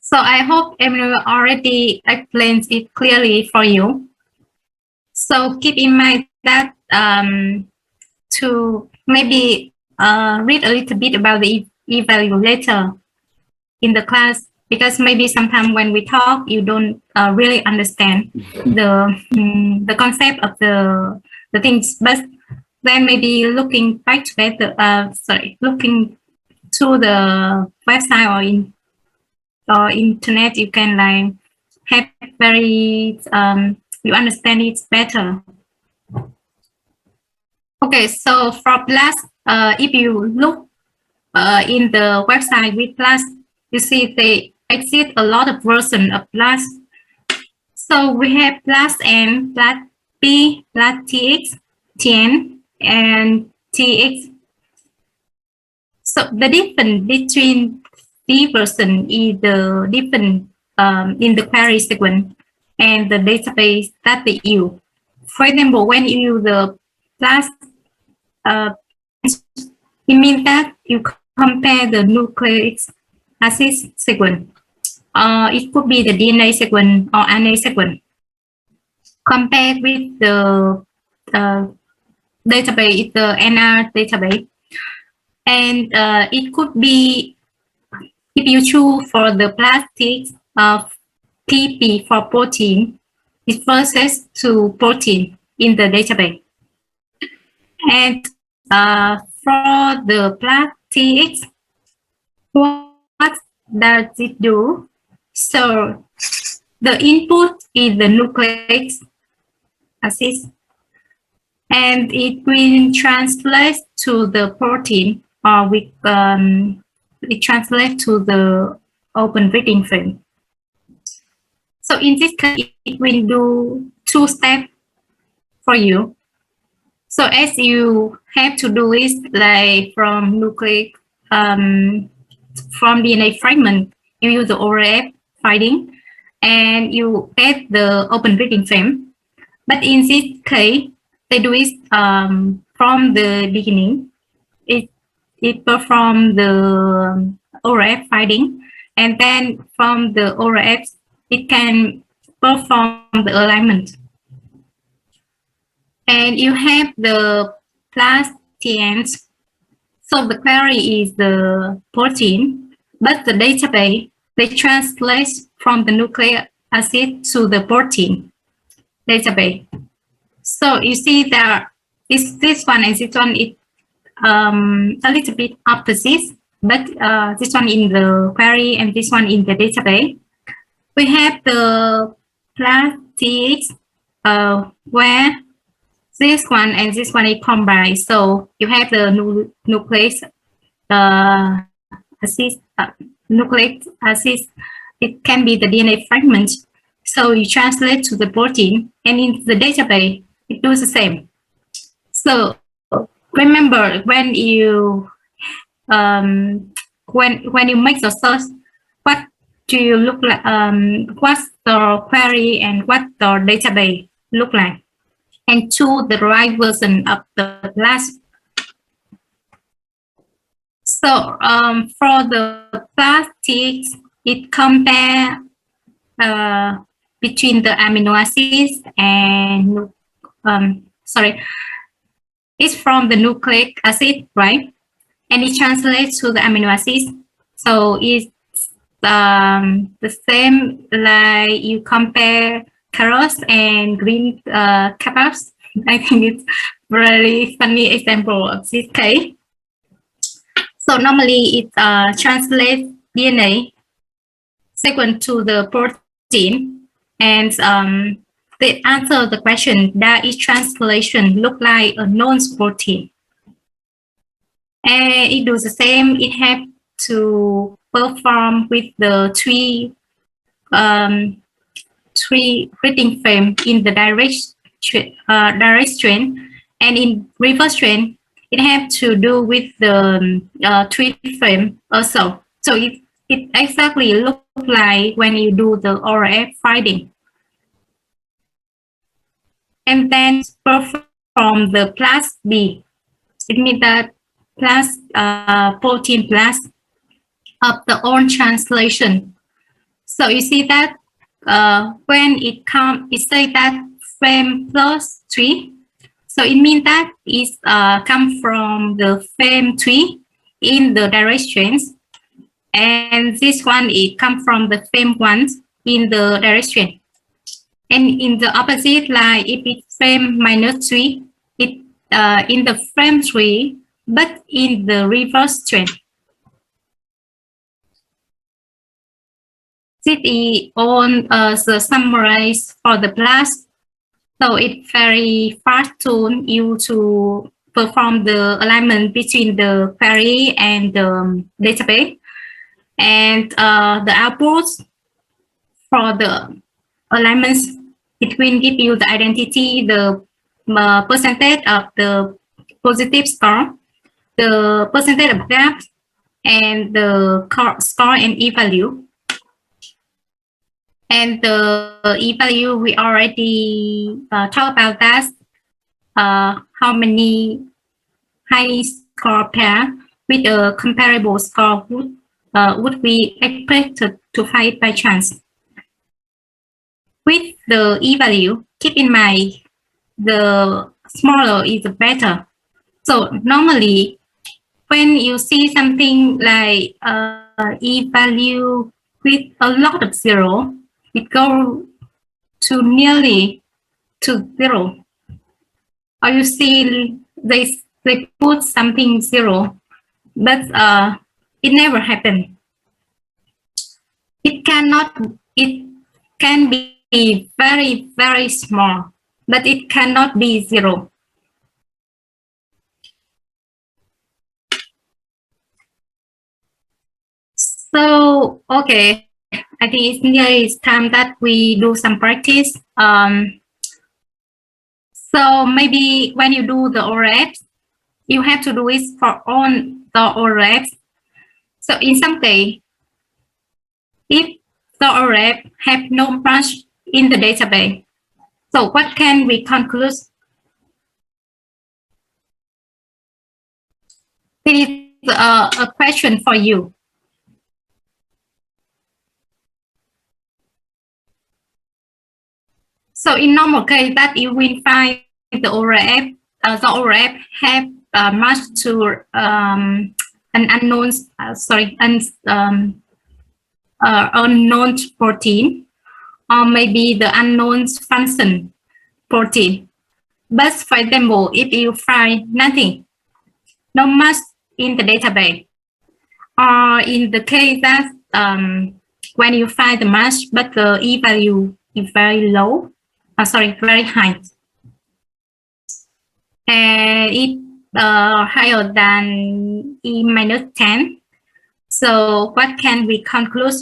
S2: So I hope Emmanuel already explains it clearly for you. So keep in mind that to maybe read a little bit about the e-value later in the class, because maybe sometimes when we talk, you don't really understand the concept of the things. But then maybe looking back together, looking to the website or internet, you can like have very you understand it better. Okay, so for plus, if you look in the website with plus, you see they exist a lot of versions of plus. So we have plus N, plus P, plus TX, TN, and TX. So the difference between the version is the difference in the query sequence and the database that they use. For example, when you use the plus, it means that you compare the nucleic acid sequence. It could be the DNA sequence or RNA sequence compared with the database, the NR database. And it could be, if you choose for the plastics of PP for protein, it versus to protein in the database. And for the plastics, what does it do? So the input is the nucleic acid, and it will translate to the protein, or it translates to the open reading frame. So in this case, it will do 2 steps for you. So as you have to do it like from nucleic, from DNA fragment, you use the ORF finding and you get the open reading frame. But in this case, they do it from the beginning. It perform the ORF finding, and then from the ORF, it can perform the alignment. And you have the plus TNs. So the query is the protein, but the database, they translate from the nucleic acid to the protein database. So you see that this one and this one is a little bit opposite, but this one in the query and this one in the database. We have the plastics where this one and this one is combined. So you have the nucleic acid, nucleic acid it can be the DNA fragment. So you translate to the protein, and in the database, it does the same. So remember when you make the search, what do you look like? What's the query and what the database look like, and choose the right version of the class. So for the plastics, it compare between the amino acids and it's from the nucleic acid, right? And it translates to the amino acids. So it's the same like you compare carrots and green kebabs. I think it's very funny example of this case. So normally it translates DNA sequence to the protein, and they answer the question that each translation look like a known protein. And it does the same. It have to perform with the three reading frame in the direct strand, and in reverse strand, it have to do with the three frame also. So it exactly look like when you do the ORF finding. And then perform the plus B. It means that plus protein plus of the own translation. So you see that when it say that frame plus 3. So it means that it come from the frame 3 in the directions, and this one it come from the frame 1 in the direction. And in the opposite line, if it's frame minus 3, it in the frame 3, but in the reverse trend. This is on the summarize for the class. So it's very fast tool you to perform the alignment between the query and the database. And the outputs for the alignments, it will give you the identity, the percentage of the positive score, the percentage of gaps, and the score and e-value. And the e-value, we already talked about that. How many high score pair with a comparable score would be expected to find by chance. With the e-value, keep in mind the smaller is better. So normally, when you see something like e-value with a lot of zero, it goes to nearly to 0. Or you see they put something 0, but it never happened. It can be very, very small, but it cannot be 0. So, okay, I think it's time that we do some practice. So maybe when you do the ORF, you have to do it for all the ORF. So in some case, if the ORF have no branch in the database, so what can we conclude? This is a question for you. So in normal case, that you will find the ORF have matched to an unknown, unknown protein, or maybe the unknown function protein. But for example, if you find nothing, no match in the database, or in the case that when you find the match, but the e-value is very low, very high, and it higher than e minus 10. So what can we conclude?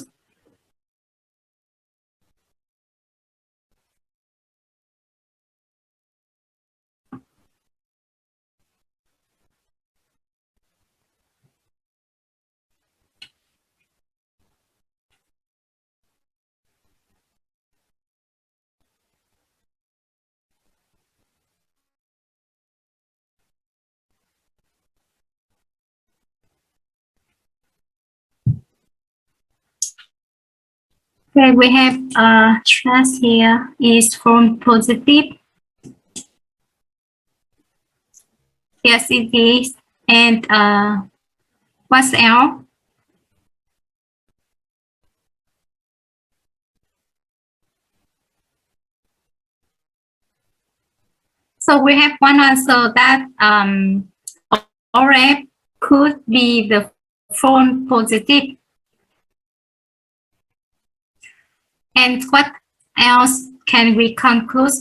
S2: Okay, we have trust here is from positive. Yes, it is. And what's else? So we have one answer that ORF could be the phone positive. And what else can we conclude?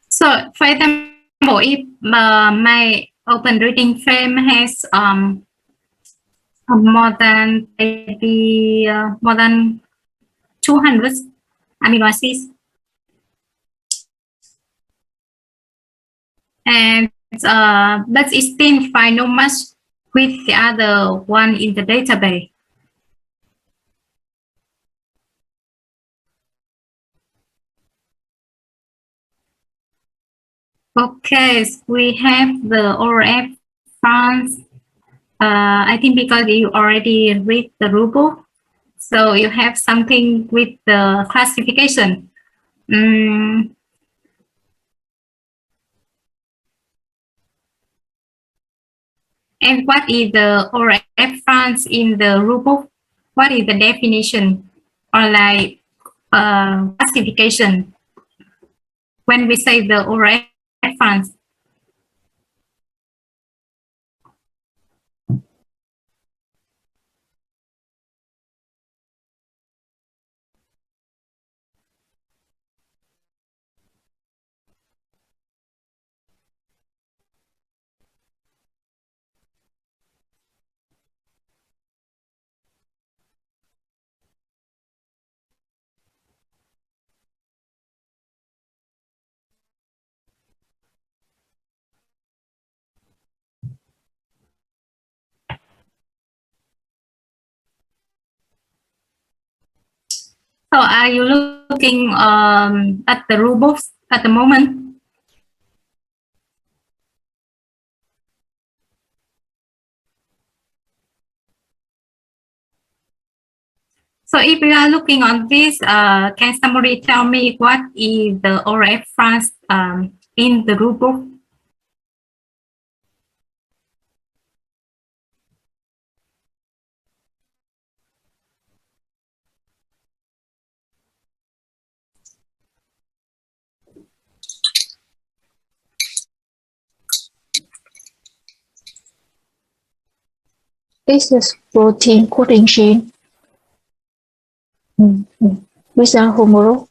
S2: So, for example, if my open reading frame has more than maybe more than 200 amino acids, and but it still find no match with the other one in the database. Okay, so we have the ORF France. I think because you already read the rule, so you have something with the classification. And what is the ORF France in the rule? What is the definition or like classification when we say the ORF France? So are you looking at the rule books at the moment? So if you are looking on this, can somebody tell me what is the ORF France in the rule book?
S5: This is protein coding gene. Without homolog,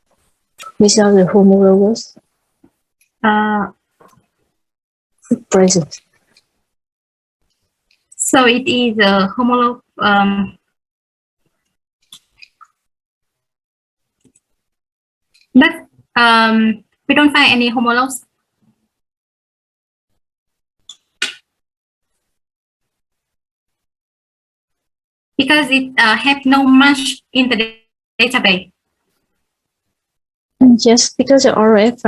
S5: without the homologous present.
S2: So it is a homolog. But we don't find any homologs. Because it have no match in the database.
S5: And just because the RF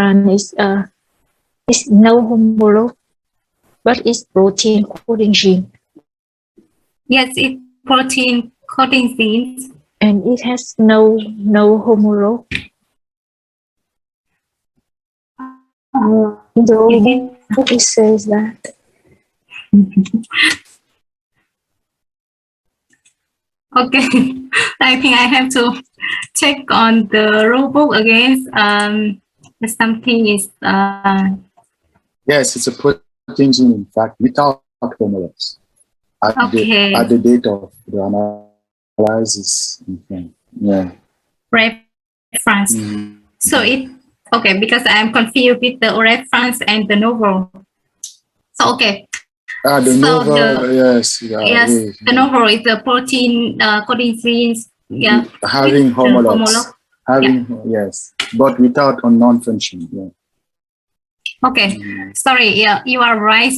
S5: is no homolog, but it's protein coding gene.
S2: Yes, it's protein coding genes.
S5: And it has no homolog. The book it says that.
S2: Okay, I think I have to check on the rule book again. Something is
S3: Yes, it's a protein gene, in fact, without homologs at
S2: okay.
S3: the date of the analysis. Yeah.
S2: Reference. So it okay because I'm confused with the reference and the novel. So okay.
S3: The
S2: so
S3: novel, yes,
S2: yes, the novel is the protein coding genes. Yeah,
S3: having homologs. Having yes, but without a non-function. Yeah.
S2: Okay, sorry. Yeah, you are right.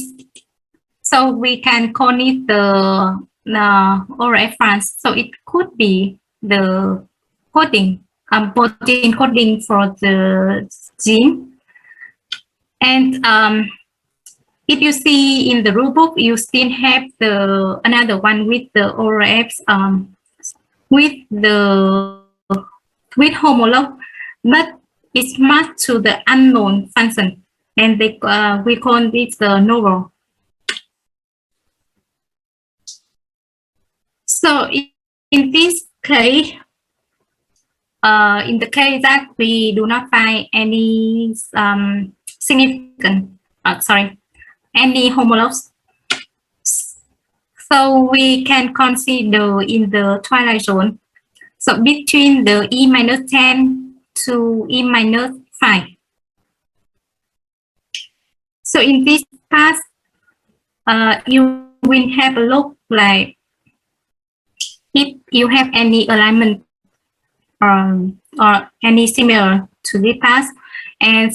S2: So we can call it the reference. So it could be the coding protein coding for the gene. And if you see in the rule book, you still have the another one with the ORFs with homolog, but it's mapped to the unknown function, and we call this the novel. So in this case, in the case that we do not find any significant, any homologs, so we can consider in the twilight zone. So between the E minus 10 to E minus 5. So in this part, you will have a look like if you have any alignment or any similar to this path, and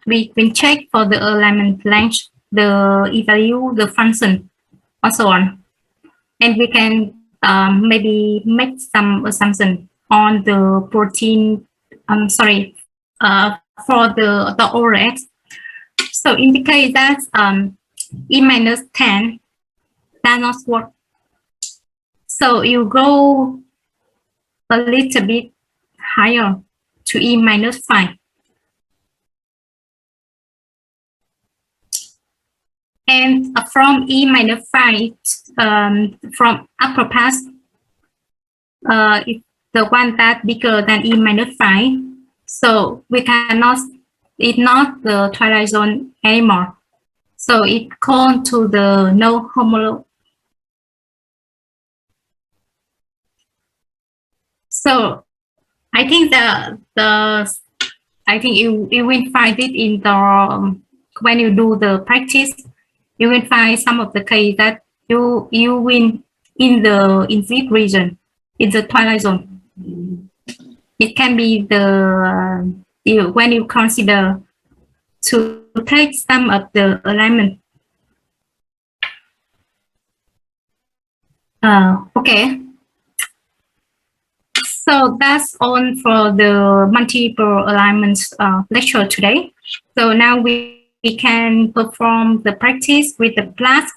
S2: we can check for the alignment length, the value, the function, and so on. And we can maybe make some assumption on the protein, for the ORX. So in the case that E minus 10 does not work, so you go a little bit higher to E minus 5. And from E minus 5, from upper pass, it's the one that bigger than E minus 5. So we cannot, it's not the twilight zone anymore. So it called to the no homolog. So I think I think you will find it in the when you do the practice, you will find some of the case that you win in this region, in the twilight zone. It can be the when you consider to take some of the alignment. Okay. So that's all for the multiple alignments lecture today. So now we can perform the practice with the class.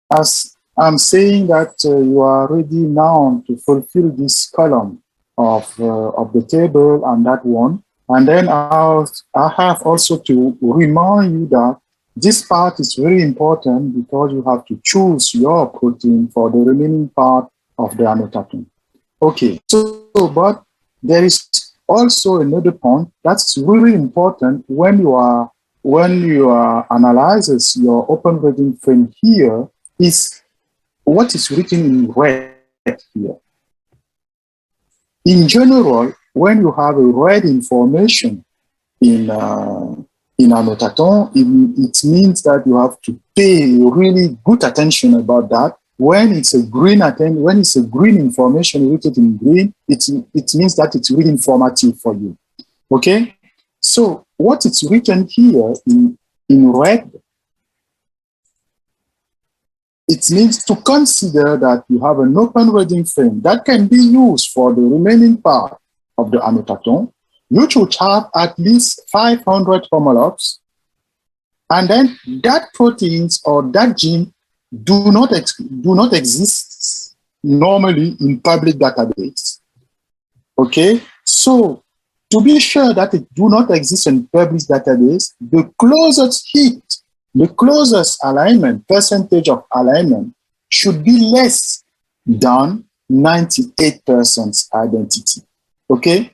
S3: As I'm saying that you are ready now to fulfill this column of the table and that one. And then I have also to remind you that this part is very important because you have to choose your protein for the remaining part of the annotation. Okay, so but there is also another point that's really important when you are analyzes your open reading frame here is what is written in red here. In general, when you have a red information in annotaton, it means that you have to pay really good attention about that. When it's a green information written in green, it means that it's really informative for you. Okay, so what is written here in red, it means to consider that you have an open reading frame that can be used for the remaining part of the annotaton. You should have at least 500 homologs, and then that proteins or that gene do not exist normally in public database. Okay, so to be sure that it do not exist in public database, the closest hit, the closest alignment, percentage of alignment should be less than 98% identity. Okay?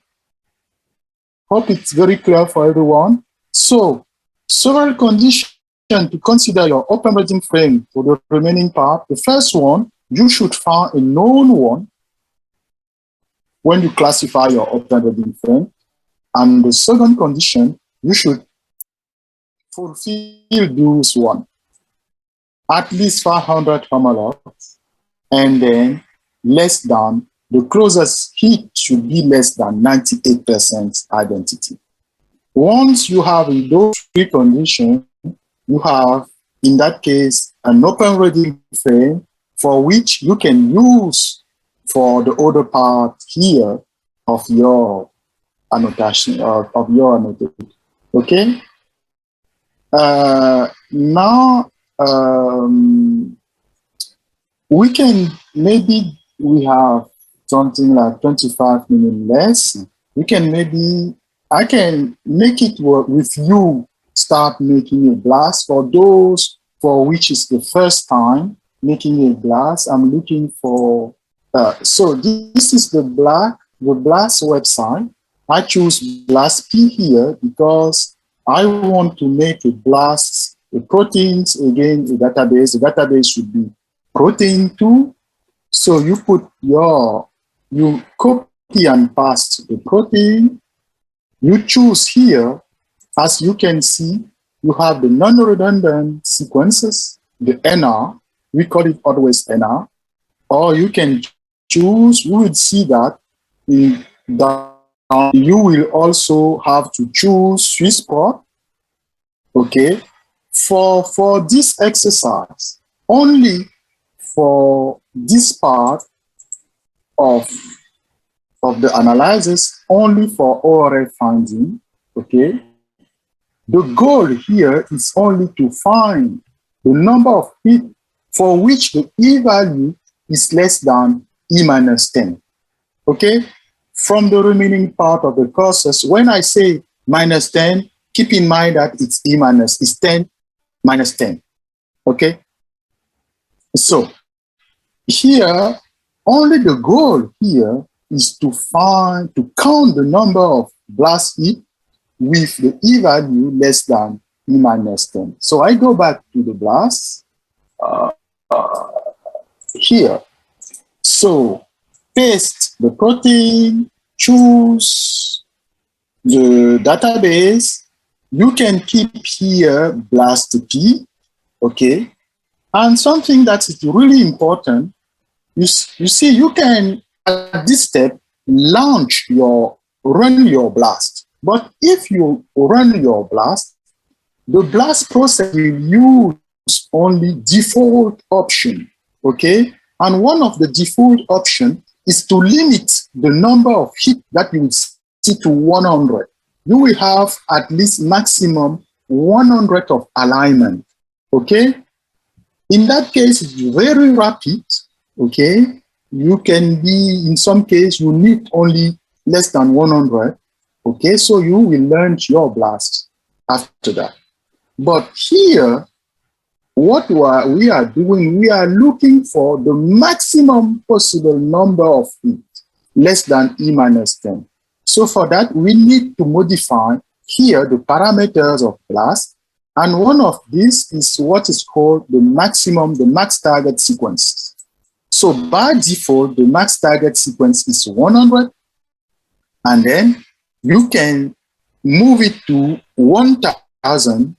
S3: Hope it's very clear for everyone. So, several conditions to consider your open reading frame for the remaining part. The first one, you should find a known one when you classify your open reading frame. And the second condition, you should fulfill those one. At least 500 homologs, and then less than, the closest hit should be less than 98% identity. Once you have in those three conditions, you have, in that case, an open reading frame for which you can use for the other part here of your annotation, of your annotation. Okay? Now, we can, maybe we have something like 25 minutes less. We can maybe, I can make it work with you, start making a blast for those for which is the first time making a blast. I'm looking for, so this is the blast website. I choose blast P here because I want to make a blast, the proteins, again, the database should be protein 2. So you you copy and paste the protein. You choose here, as you can see, you have the non-redundant sequences, the NR, we call it always NR, or you can choose, you will see that in down, you will also have to choose Swiss port. Okay, for this exercise, only for this part of the analysis, only for ORF finding, okay, the goal here is only to find the number of hits for which the E-value is less than E minus 10, okay? From the remaining part of the courses, when I say minus 10, keep in mind that it's E minus, it's 10 minus 10, okay? So here, only the goal here is to count the number of blast hits with the E-value less than E minus 10. So I go back to the blast here. So paste the protein, choose the database. You can keep here blast P, okay? And something that is really important, you see, you can, at this step, run your blast. But if you run your blast, the blast process will use only default option, okay? And one of the default option is to limit the number of hits that you will see to 100. You will have at least maximum 100 of alignment, okay? In that case, it's very rapid, okay? You can be, in some case, you need only less than 100, okay? So you will launch your blast after that. But here, what we are doing, we are looking for the maximum possible number of hits, less than E minus 10. So for that, we need to modify here the parameters of blast. And one of these is what is called the max target sequence. So by default, the max target sequence is 100. And then you can move it to 1,000.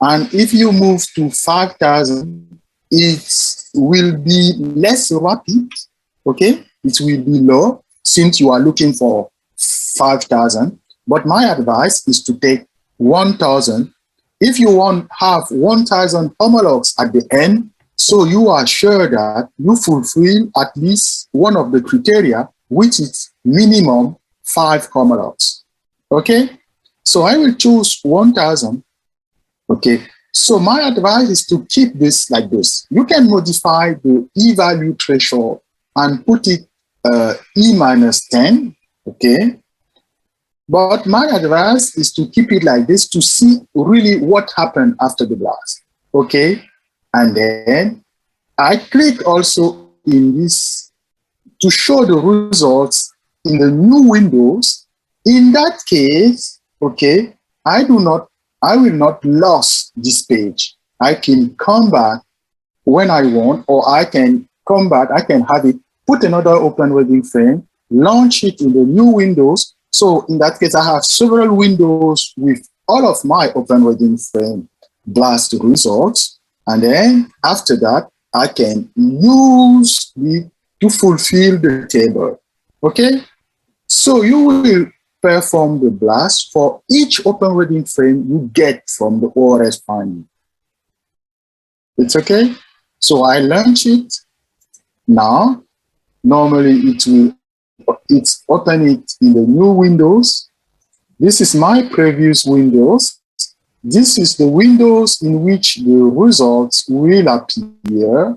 S3: And if you move to 5,000, it will be less rapid, okay? It will be low since you are looking for 5,000. But my advice is to take 1,000. If you have 1,000 homologs at the end, so you are sure that you fulfill at least one of the criteria, which is minimum 5 homologs, okay? So I will choose 1,000. Okay, so my advice is to keep this like this. You can modify the E-value threshold and put it E minus 10, okay? But my advice is to keep it like this to see really what happened after the blast, okay? And then I click also in this to show the results in the new windows. In that case, okay, I will not lose this page. I can come back when I want, or I can come back, I can have it, put another open webbing frame, launch it in the new windows. So in that case, I have several windows with all of my open webbing frame blast results. And then after that, I can use it to fulfill the table, okay? So you will perform the blast for each open webbing frame you get from the ORS finding. It's okay? So I launch it now. Normally it's open it in the new windows. This is my previous windows. This is the windows in which the results will appear.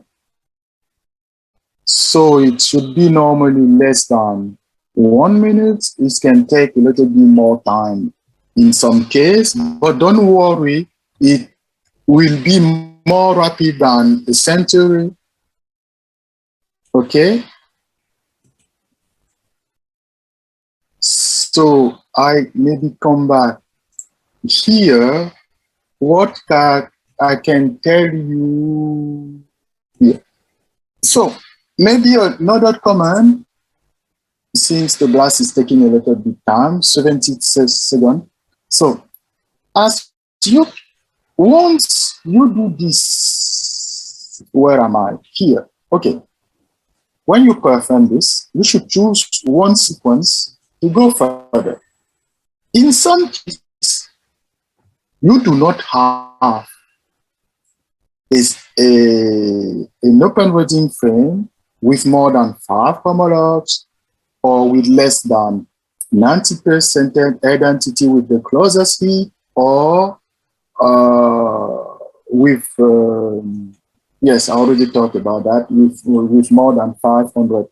S3: So it should be normally less than 1 minute. It can take a little bit more time in some case, but don't worry, it will be more rapid than a century. Okay? So I maybe come back here. What I can tell you here. So maybe another command, since the blast is taking a little bit time, 70 seconds. So as you, once you do this, where am I? Here. Okay. When you perform this, you should choose one sequence to go further. In some cases, you do not have an open reading frame with more than 5 homologs or with less than 90% identity with the closest fit, or with, yes, I already talked about that, with more than 500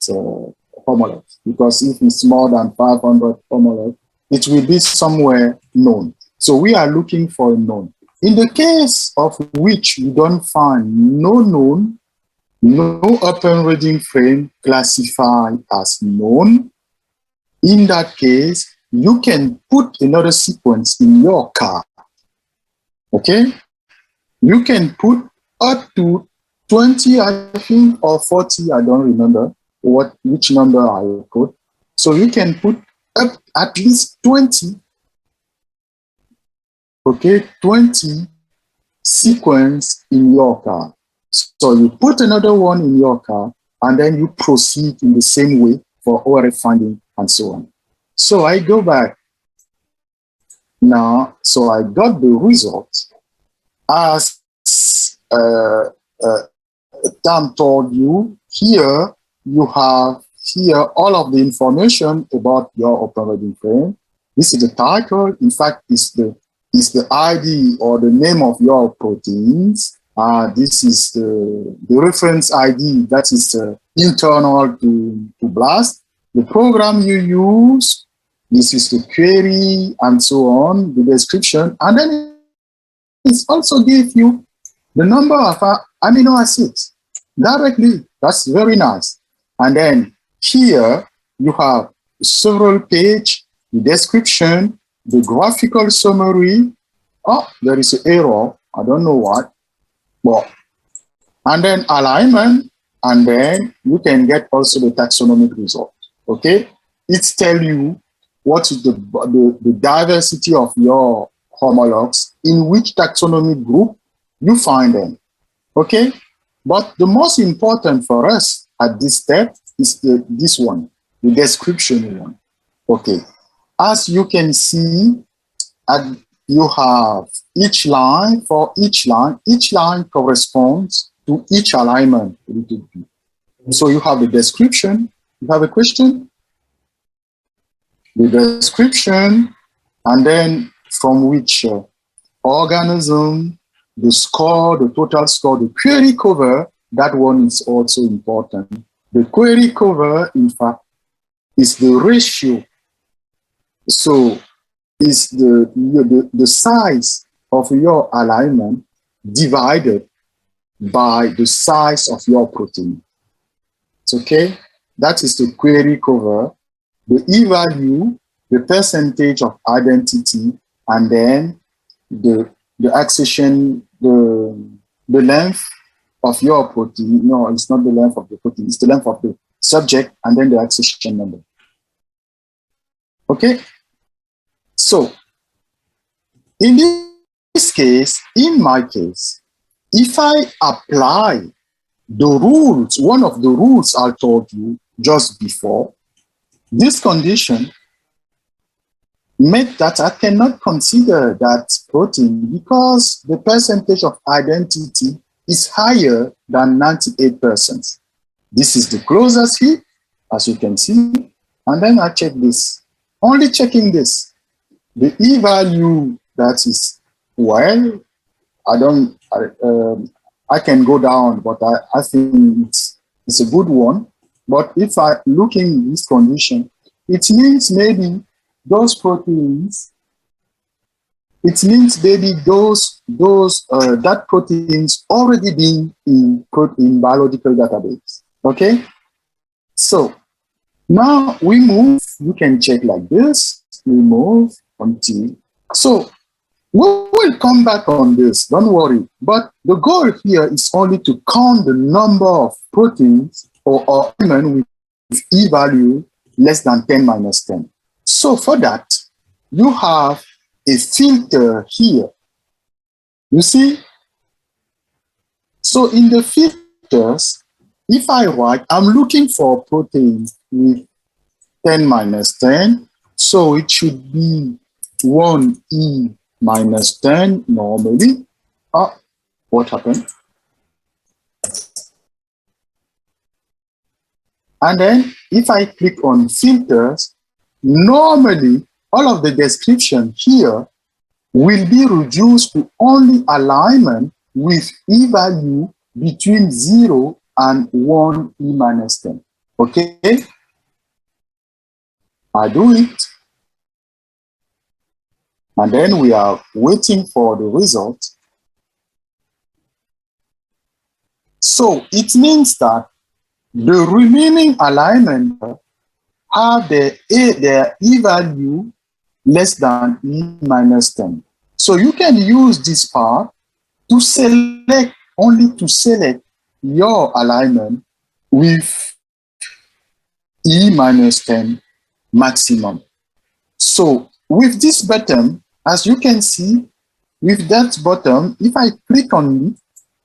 S3: homologs. Because if it's more than 500 homologs, it will be somewhere known. So we are looking for a known. In the case of which we don't find no known, no open reading frame classified as known, in that case, you can put another sequence in your card. Okay? You can put up to 20, I think, or 40, I don't remember which number I will put. So you can put up at least 20, okay, 20 sequence in your card. So you put another one in your card, and then you proceed in the same way for ORF finding and so on. So I go back now. So I got the result as Tam told you. Here you have here all of the information about your open reading frame. This is the title. In fact, it's the ID or the name of your proteins. This is the reference ID that is internal to BLAST. The program you use, this is the query and so on, the description, and then it also gives you the number of amino acids directly. That's very nice. And then here you have several pages, the description, the graphical summary. Oh, there is an error. I don't know what. Well, and then alignment, and then you can get also the taxonomic result. Okay, it's tell you what is the diversity of your homologs, in which taxonomic group you find them. Okay, but the most important for us at this step is this one, the description one. Okay, as you can see, you have each line. For each line corresponds to each alignment. So you have the description. You have a question, the description, and then from which organism, the score, the total score, the query cover. That one is also important. The query cover, in fact, is the ratio. So is the size of your alignment divided by the size of your protein. It's okay? That is the query cover, the e-value, the percentage of identity, and then the accession, the length of your protein. No, it's not the length of the protein, it's the length of the subject, and then the accession number. Okay? So, in this case, in my case, if I apply the rules, one of the rules I told you just before, this condition meant that I cannot consider that protein because the percentage of identity is higher than 98%. This is the closest fit, as you can see. And then I check this. Only checking this. The E value that is, well, I can go down, but I think it's a good one. But if I look in this condition, it means maybe those proteins, that proteins already been in biological database. Okay? So now we move, you can check like this, we move until, so we will come back on this, don't worry. But the goal here is only to count the number of proteins or element with E value less than 10 minus 10. So for that, you have a filter here. You see? So in the filters, if I write, I'm looking for proteins with 10 minus 10, so it should be 1E minus 10 normally. What happened? And then if I click on filters, normally all of the description here will be reduced to only alignment with E value between 0 and 1 E minus 10. Okay? I do it. And then we are waiting for the result. So it means that the remaining alignment have their E value less than E minus 10. So you can use this part to select, only to select your alignment with E minus 10 maximum. So with this button, as you can see, with that button, if I click on it,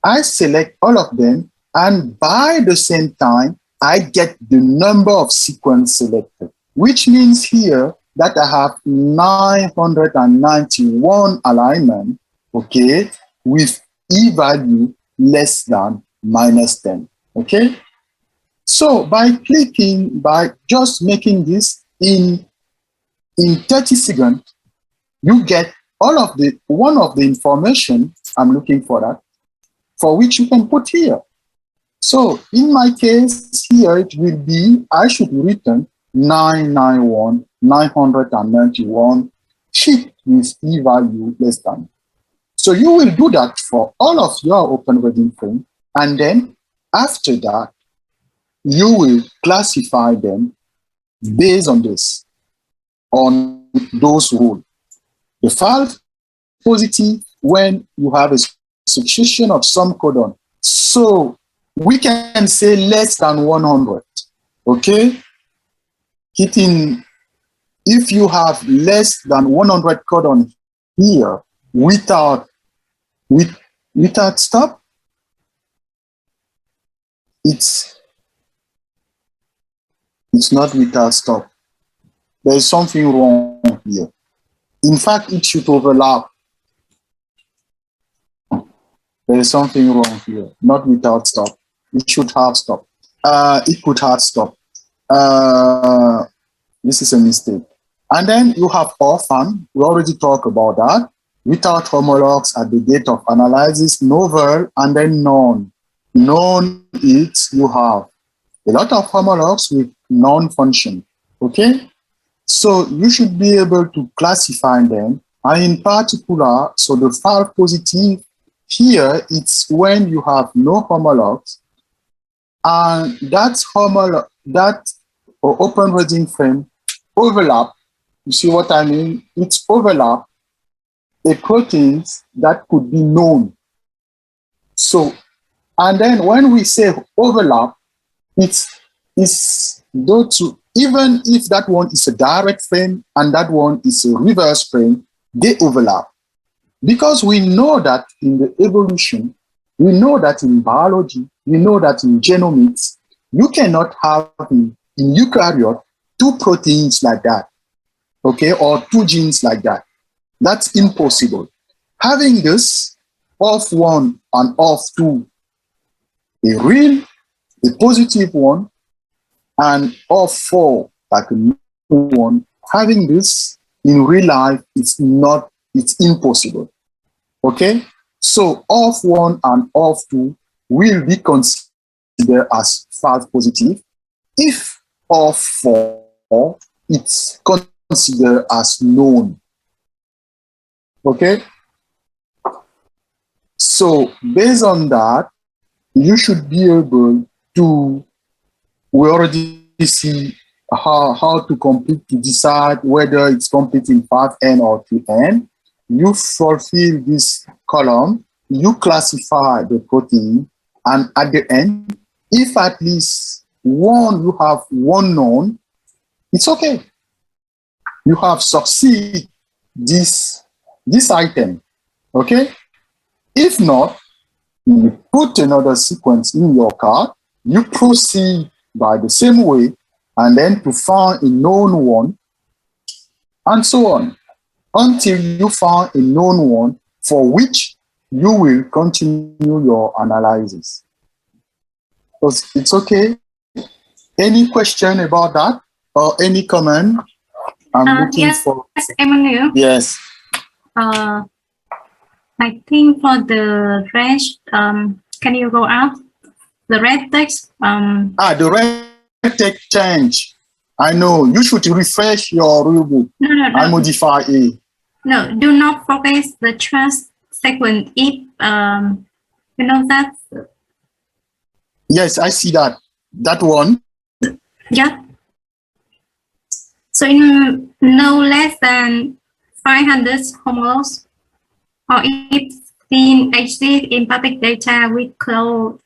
S3: I select all of them, and by the same time, I get the number of sequence selected, which means here that I have 991 alignment, okay, with E value less than minus 10, okay? So by just making this in 30 seconds, you get one of the information I'm looking for that, for which you can put here. So in my case here, it will be, I should return 991 sheet with E value less than. So you will do that for all of your open reading frame. And then after that, you will classify them based on this, on those rules. The false positive when you have a succession of some codon. So we can say less than 100, okay? Hitting, if you have less than 100 codon here without stop, it's not without stop. There is something wrong here. In fact, it should overlap. There is something wrong here, not without stop. It should have stop. It could have stop. This is a mistake. And then you have orphan. We already talked about that. Without homologs at the date of analysis, novel, and then known. Known is you have a lot of homologs with non-function. Okay? So you should be able to classify them. And in particular, so the false positive here, it's when you have no homologs, and that open reading frame overlap. You see what I mean? It's overlap the proteins that could be known. So, and then when we say overlap, it's those two, even if that one is a direct frame and that one is a reverse frame, they overlap. Because we know that in the evolution, we know that in biology, we know that in genomics, you cannot have in eukaryote two proteins like that, okay, or two genes like that. That's impossible. Having this off one and off two, a positive one, and of 4, like a new one, having this in real life, it's impossible. Okay? So of 1 and of 2 will be considered as false positive. If of 4, it's considered as known. Okay? So based on that, you should be able to, we already see how to complete, to decide whether it's complete in 5N or 2N. You fulfill this column, you classify the protein, and at the end, if at least you have one known, it's okay. You have succeed this item, okay? If not, you put another sequence in your card, you proceed by the same way, and then to find a known one, and so on, until you find a known one for which you will continue your analysis. It's okay. Any question about that or any comment? I'm looking
S2: yes,
S3: for.
S2: Emmanuel.
S3: Yes.
S2: I think for the rest, can you go out? The red text.
S3: The red text change. I know. You should refresh your rule book.
S2: No.
S3: I modify it.
S2: No, do not forget the trust sequence. If you know that.
S3: Yes, I see that. That one.
S2: Yeah. So in no less than 500 homologs, or if seen exist empathic data with close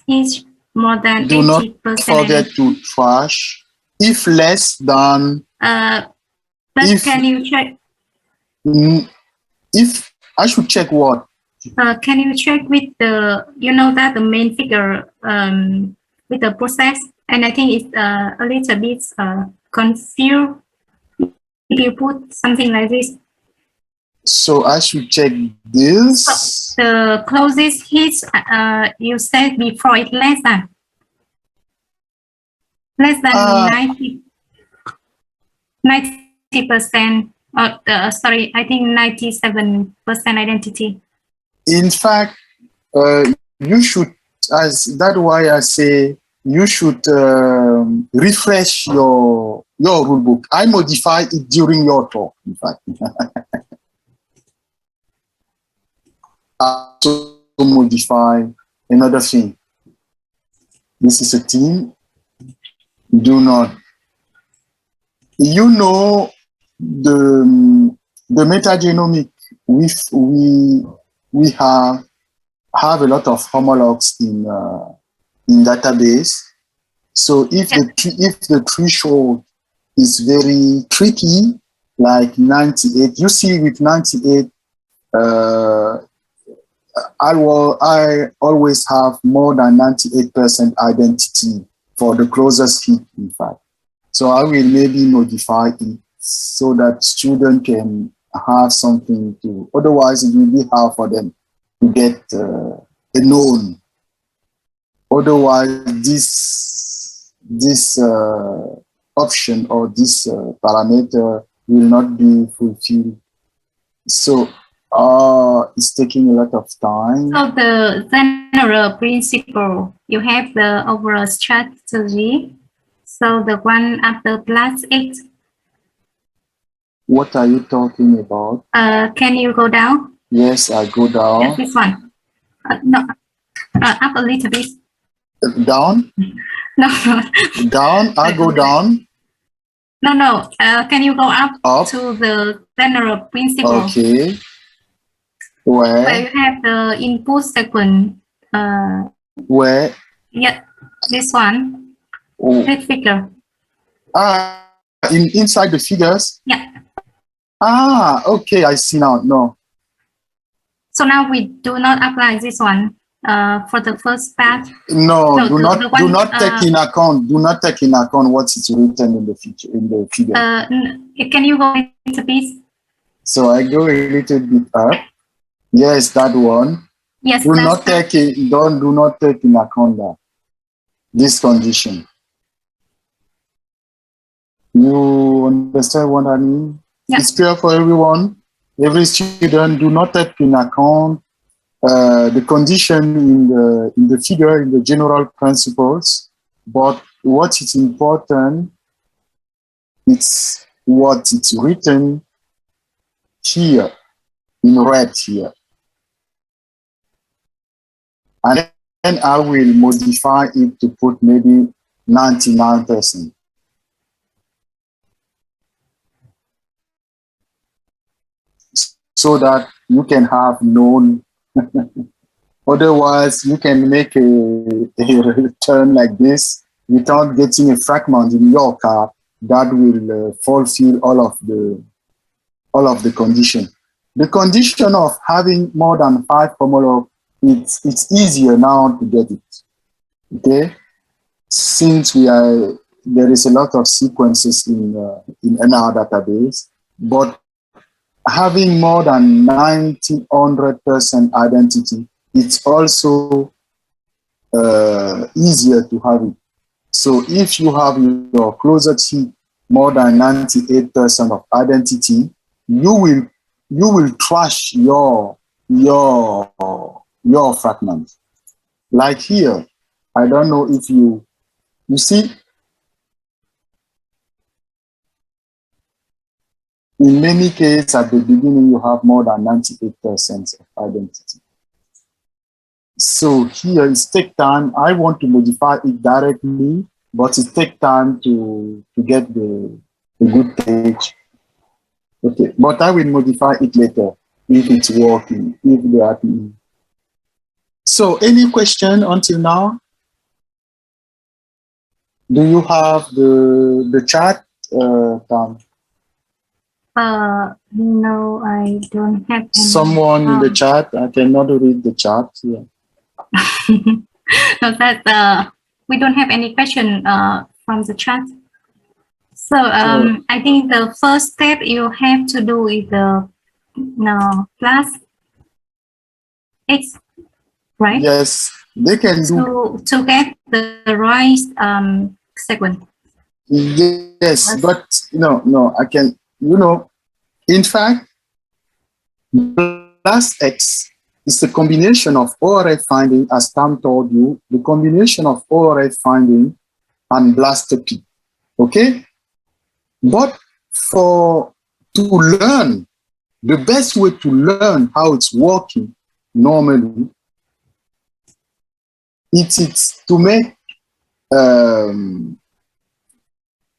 S2: is more than 80%.
S3: Do not forget to trash. If less than.
S2: But can you check?
S3: If I should check what?
S2: Can you check with the, that the main figure with the process? And I think it's a little bit confused if you put something like this.
S3: So I should check this.
S2: So the closest hit you said before it's less than 90%. Sorry, I think 97% identity.
S3: In fact, you should, that's why I say you should refresh your rule book. I modify it during your talk, in fact. I also modify another thing. This is a team. Do not. You know the metagenomic. We have a lot of homologs in database. So if the threshold is very tricky, like 98, you see with 98, I always have more than 98% identity for the closest fit, in fact. So I will maybe modify it so that students can have something to, otherwise it will be hard for them to get a known. Otherwise, this option or this parameter will not be fulfilled. So it's taking a lot of time.
S2: So the general principle, you have the overall strategy. So the one after plus X.
S3: What are you talking about?
S2: Can you go down?
S3: Yes, I go down.
S2: Yes, this one. No, up a little bit.
S3: Down?
S2: No.
S3: Down? I go down?
S2: No. Can you go up to the general principle?
S3: Okay. Where
S2: you have the input sequence.
S3: Where?
S2: Yeah, this one.
S3: Oh.
S2: This figure.
S3: Inside the figures?
S2: Yeah.
S3: Okay, I see now. No.
S2: So now we do not apply this one for the first part.
S3: No, do not take in account. Do not take in account what is written in the figure.
S2: Can you go a little bit?
S3: So I go a little bit up. Yes, that one.
S2: Yes.
S3: Do not take in account that this condition. You understand what I mean?
S2: Yeah.
S3: It's clear for everyone. Every student do not take in account the condition in the figure, in the general principles, but what is important, it's what it's written here, in red here. And then I will modify it to put maybe 99%. So that you can have known. Otherwise, you can make a return like this without getting a fragment in your car that will fulfill all of the condition. The condition of having more than 5 homolog, it's easier now to get it. Okay, since there is a lot of sequences in our database, but having more than 100% identity, it's also easier to have it. So if you have your closet heap more than 98% of identity, you will trash your fragment. Like here, I don't know if you see, in many cases at the beginning you have more than 98% of identity. So here it takes time. I want to modify it directly, but it takes time to get the good page. Okay, but I will modify it later if it's working, if they are happy. So any question until now? Do you have the chat, Tom?
S2: No, I don't have any.
S3: Someone in the chat? I cannot read the chat here.
S2: No, that we don't have any question from the chat. So I think the first step you have to do is the plus x, right?
S3: Yes, they can do.
S2: To get the right sequence.
S3: Yes, but no, I can. In fact, plus x is the combination of ORF finding, as Tom told you, the combination of ORF finding and blast P. Okay? But to learn, the best way to learn how it's working normally, it's to make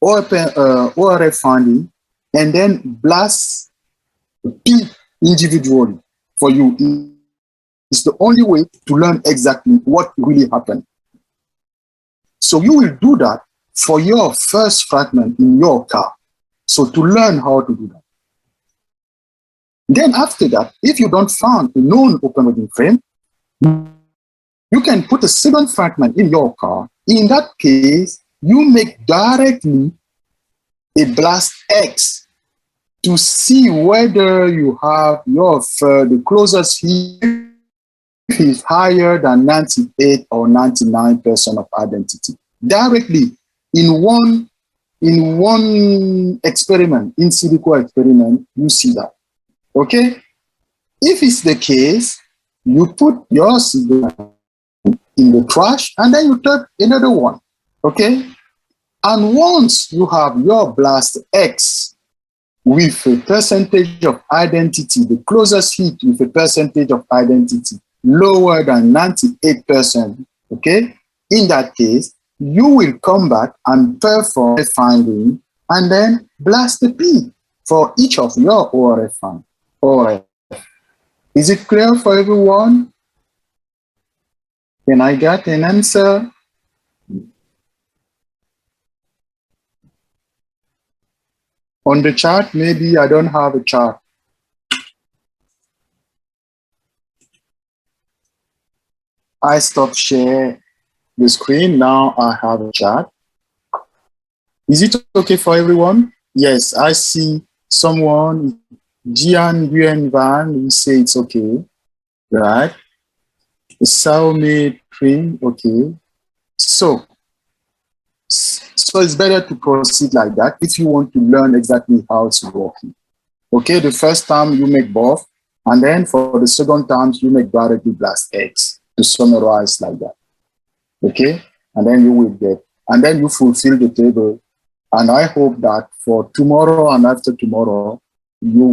S3: ORF finding and then blast P individually for you. It's the only way to learn exactly what really happened. So you will do that for your first fragment in your car. So to learn how to do that. Then after that, if you don't find a known open reading frame, you can put a second fragment in your car. In that case, you make directly a blast X to see whether you have the closest heap is higher than 98 or 99% of identity. Directly in one experiment, in silico experiment, you see that. Okay? If it's the case, you put your signal in the trash and then you take another one. Okay? And once you have your blast X with a percentage of identity, the closest hit with a percentage of identity lower than 98%, okay? In that case, you will come back and perform a finding and then blast the P for each of your ORF findings. Is it clear for everyone? Can I get an answer? On the chart, maybe I don't have a chart. I stopped share the screen. Now I have a chart. Is it okay for everyone? Yes, I see someone, Jian Yuan Van, we say it's okay, right? Xiaomi Trim, okay. So So it's better to proceed like that if you want to learn exactly how it's working. Okay, the first time you make both, and then for the second time you make directly blast X to summarize like that. Okay, and then you will get, and then you fulfill the table. And I hope that for tomorrow and after tomorrow, you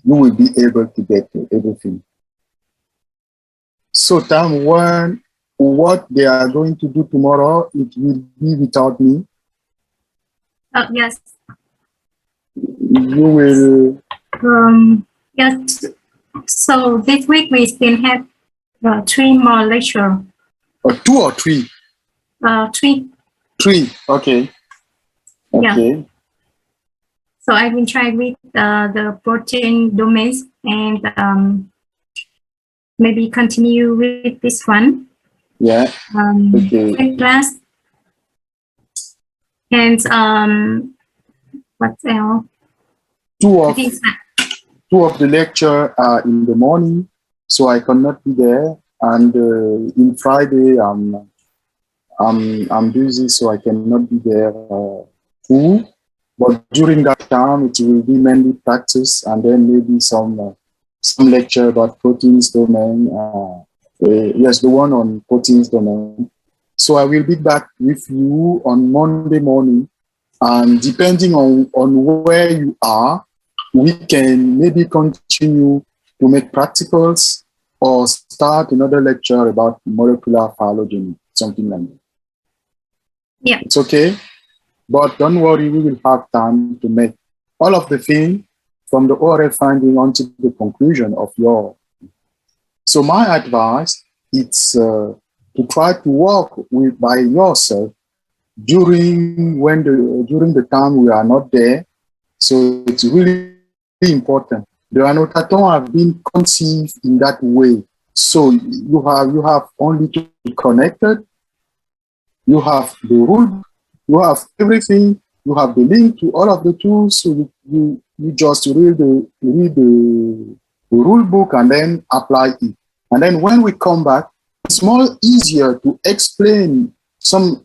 S3: will be able to get everything. So time one, what they are going to do tomorrow, it will be without me.
S2: Yes.
S3: You will.
S2: Yes. So this week we still have 3 more lecture.
S3: 2 or 3?
S2: 3.
S3: 3. Okay. Okay.
S2: Yeah. So I will try with the protein domains and maybe continue with this one.
S3: Yeah. Okay.
S2: Class. And what else?
S3: Two of the lecture are in the morning, so I cannot be there. And in Friday, I'm busy, so I cannot be there too. But during that time, it will be mainly practice, and then maybe some lecture about proteins domain. Yes, the one on proteins domain. So I will be back with you on Monday morning, and depending on where you are, we can maybe continue to make practicals or start another lecture about molecular phylogeny, something like that.
S2: Yeah.
S3: It's okay, but don't worry, we will have time to make all of the things from the oral finding until the conclusion of your. So my advice is to try to work by yourself during the time we are not there. So it's really important. The annotatons have been conceived in that way. So you have only to be connected. You have the rule. You have everything. You have the link to all of the tools. So you just read the rule book and then apply it. And then when we come back, it's more easier to explain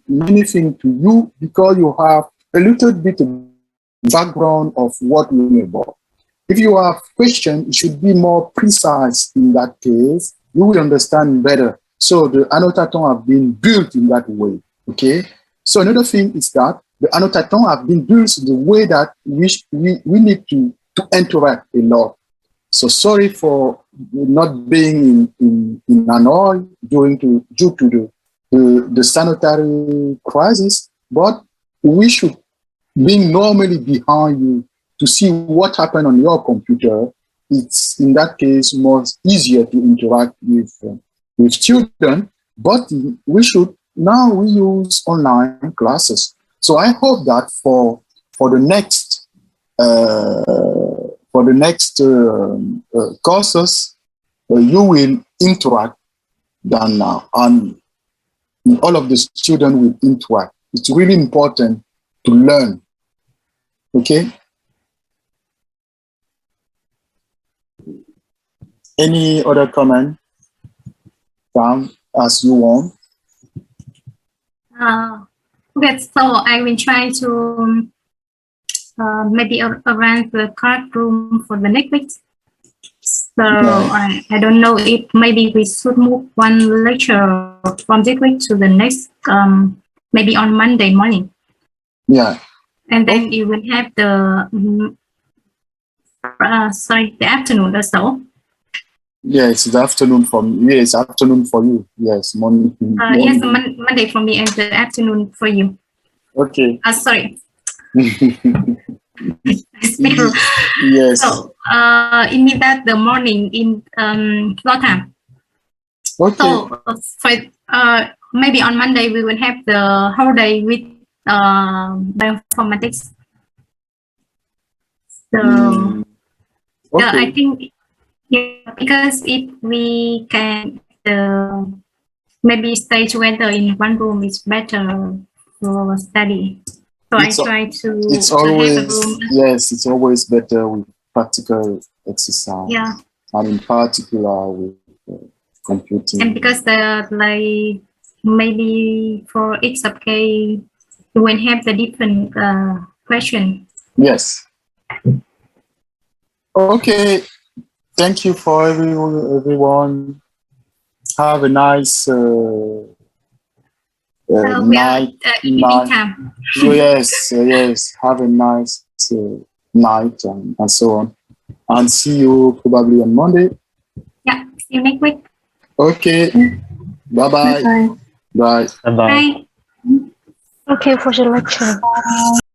S3: many things to you because you have a little bit of background of what we know about. If you have questions, it should be more precise in that case. You will understand better. So the annotatons have been built in that way. Okay. So another thing is that the annotatons have been built the way that we need to interact a lot. So sorry for not being in Hanoi due to the sanitary crisis, but we should be normally behind you to see what happened on your computer. It's in that case more easier to interact with children, but we use online classes. So I hope that for the next courses, you will interact than now, and all of the students will interact. It's really important to learn. Okay. Any other comment, Sam, as you want?
S2: Okay, so I will try to maybe arrange the classroom for the next week. So I don't know if maybe we should move one lecture from this week to the next, maybe on Monday morning.
S3: Yeah.
S2: And then you will have the the afternoon also.
S3: Yes, the afternoon for me. Yes, afternoon for you. Yes, morning.
S2: Yes, Monday for me and the afternoon for you.
S3: Okay.
S2: Sorry.
S3: Yes.
S2: So it means that the morning in Lotham.
S3: Okay.
S2: So for maybe on Monday we will have the whole day with bioinformatics. So
S3: okay.
S2: I think because if we can maybe stay together in one room is better for study. So I try to.
S3: It's always it's always better with practical exercise.
S2: Yeah.
S3: And in particular with computing.
S2: And because maybe for each subject you will have the different question.
S3: Yes. Okay. Thank you for everyone. Have a nice
S2: We are
S3: night.
S2: evening time.
S3: Yes, yes. Have a nice night and so on. And see you probably on Monday.
S2: Yeah, see you next week.
S3: Okay. Bye-bye.
S1: Bye.
S3: Bye.
S6: Bye bye.
S2: Bye.
S5: Okay for the lecture.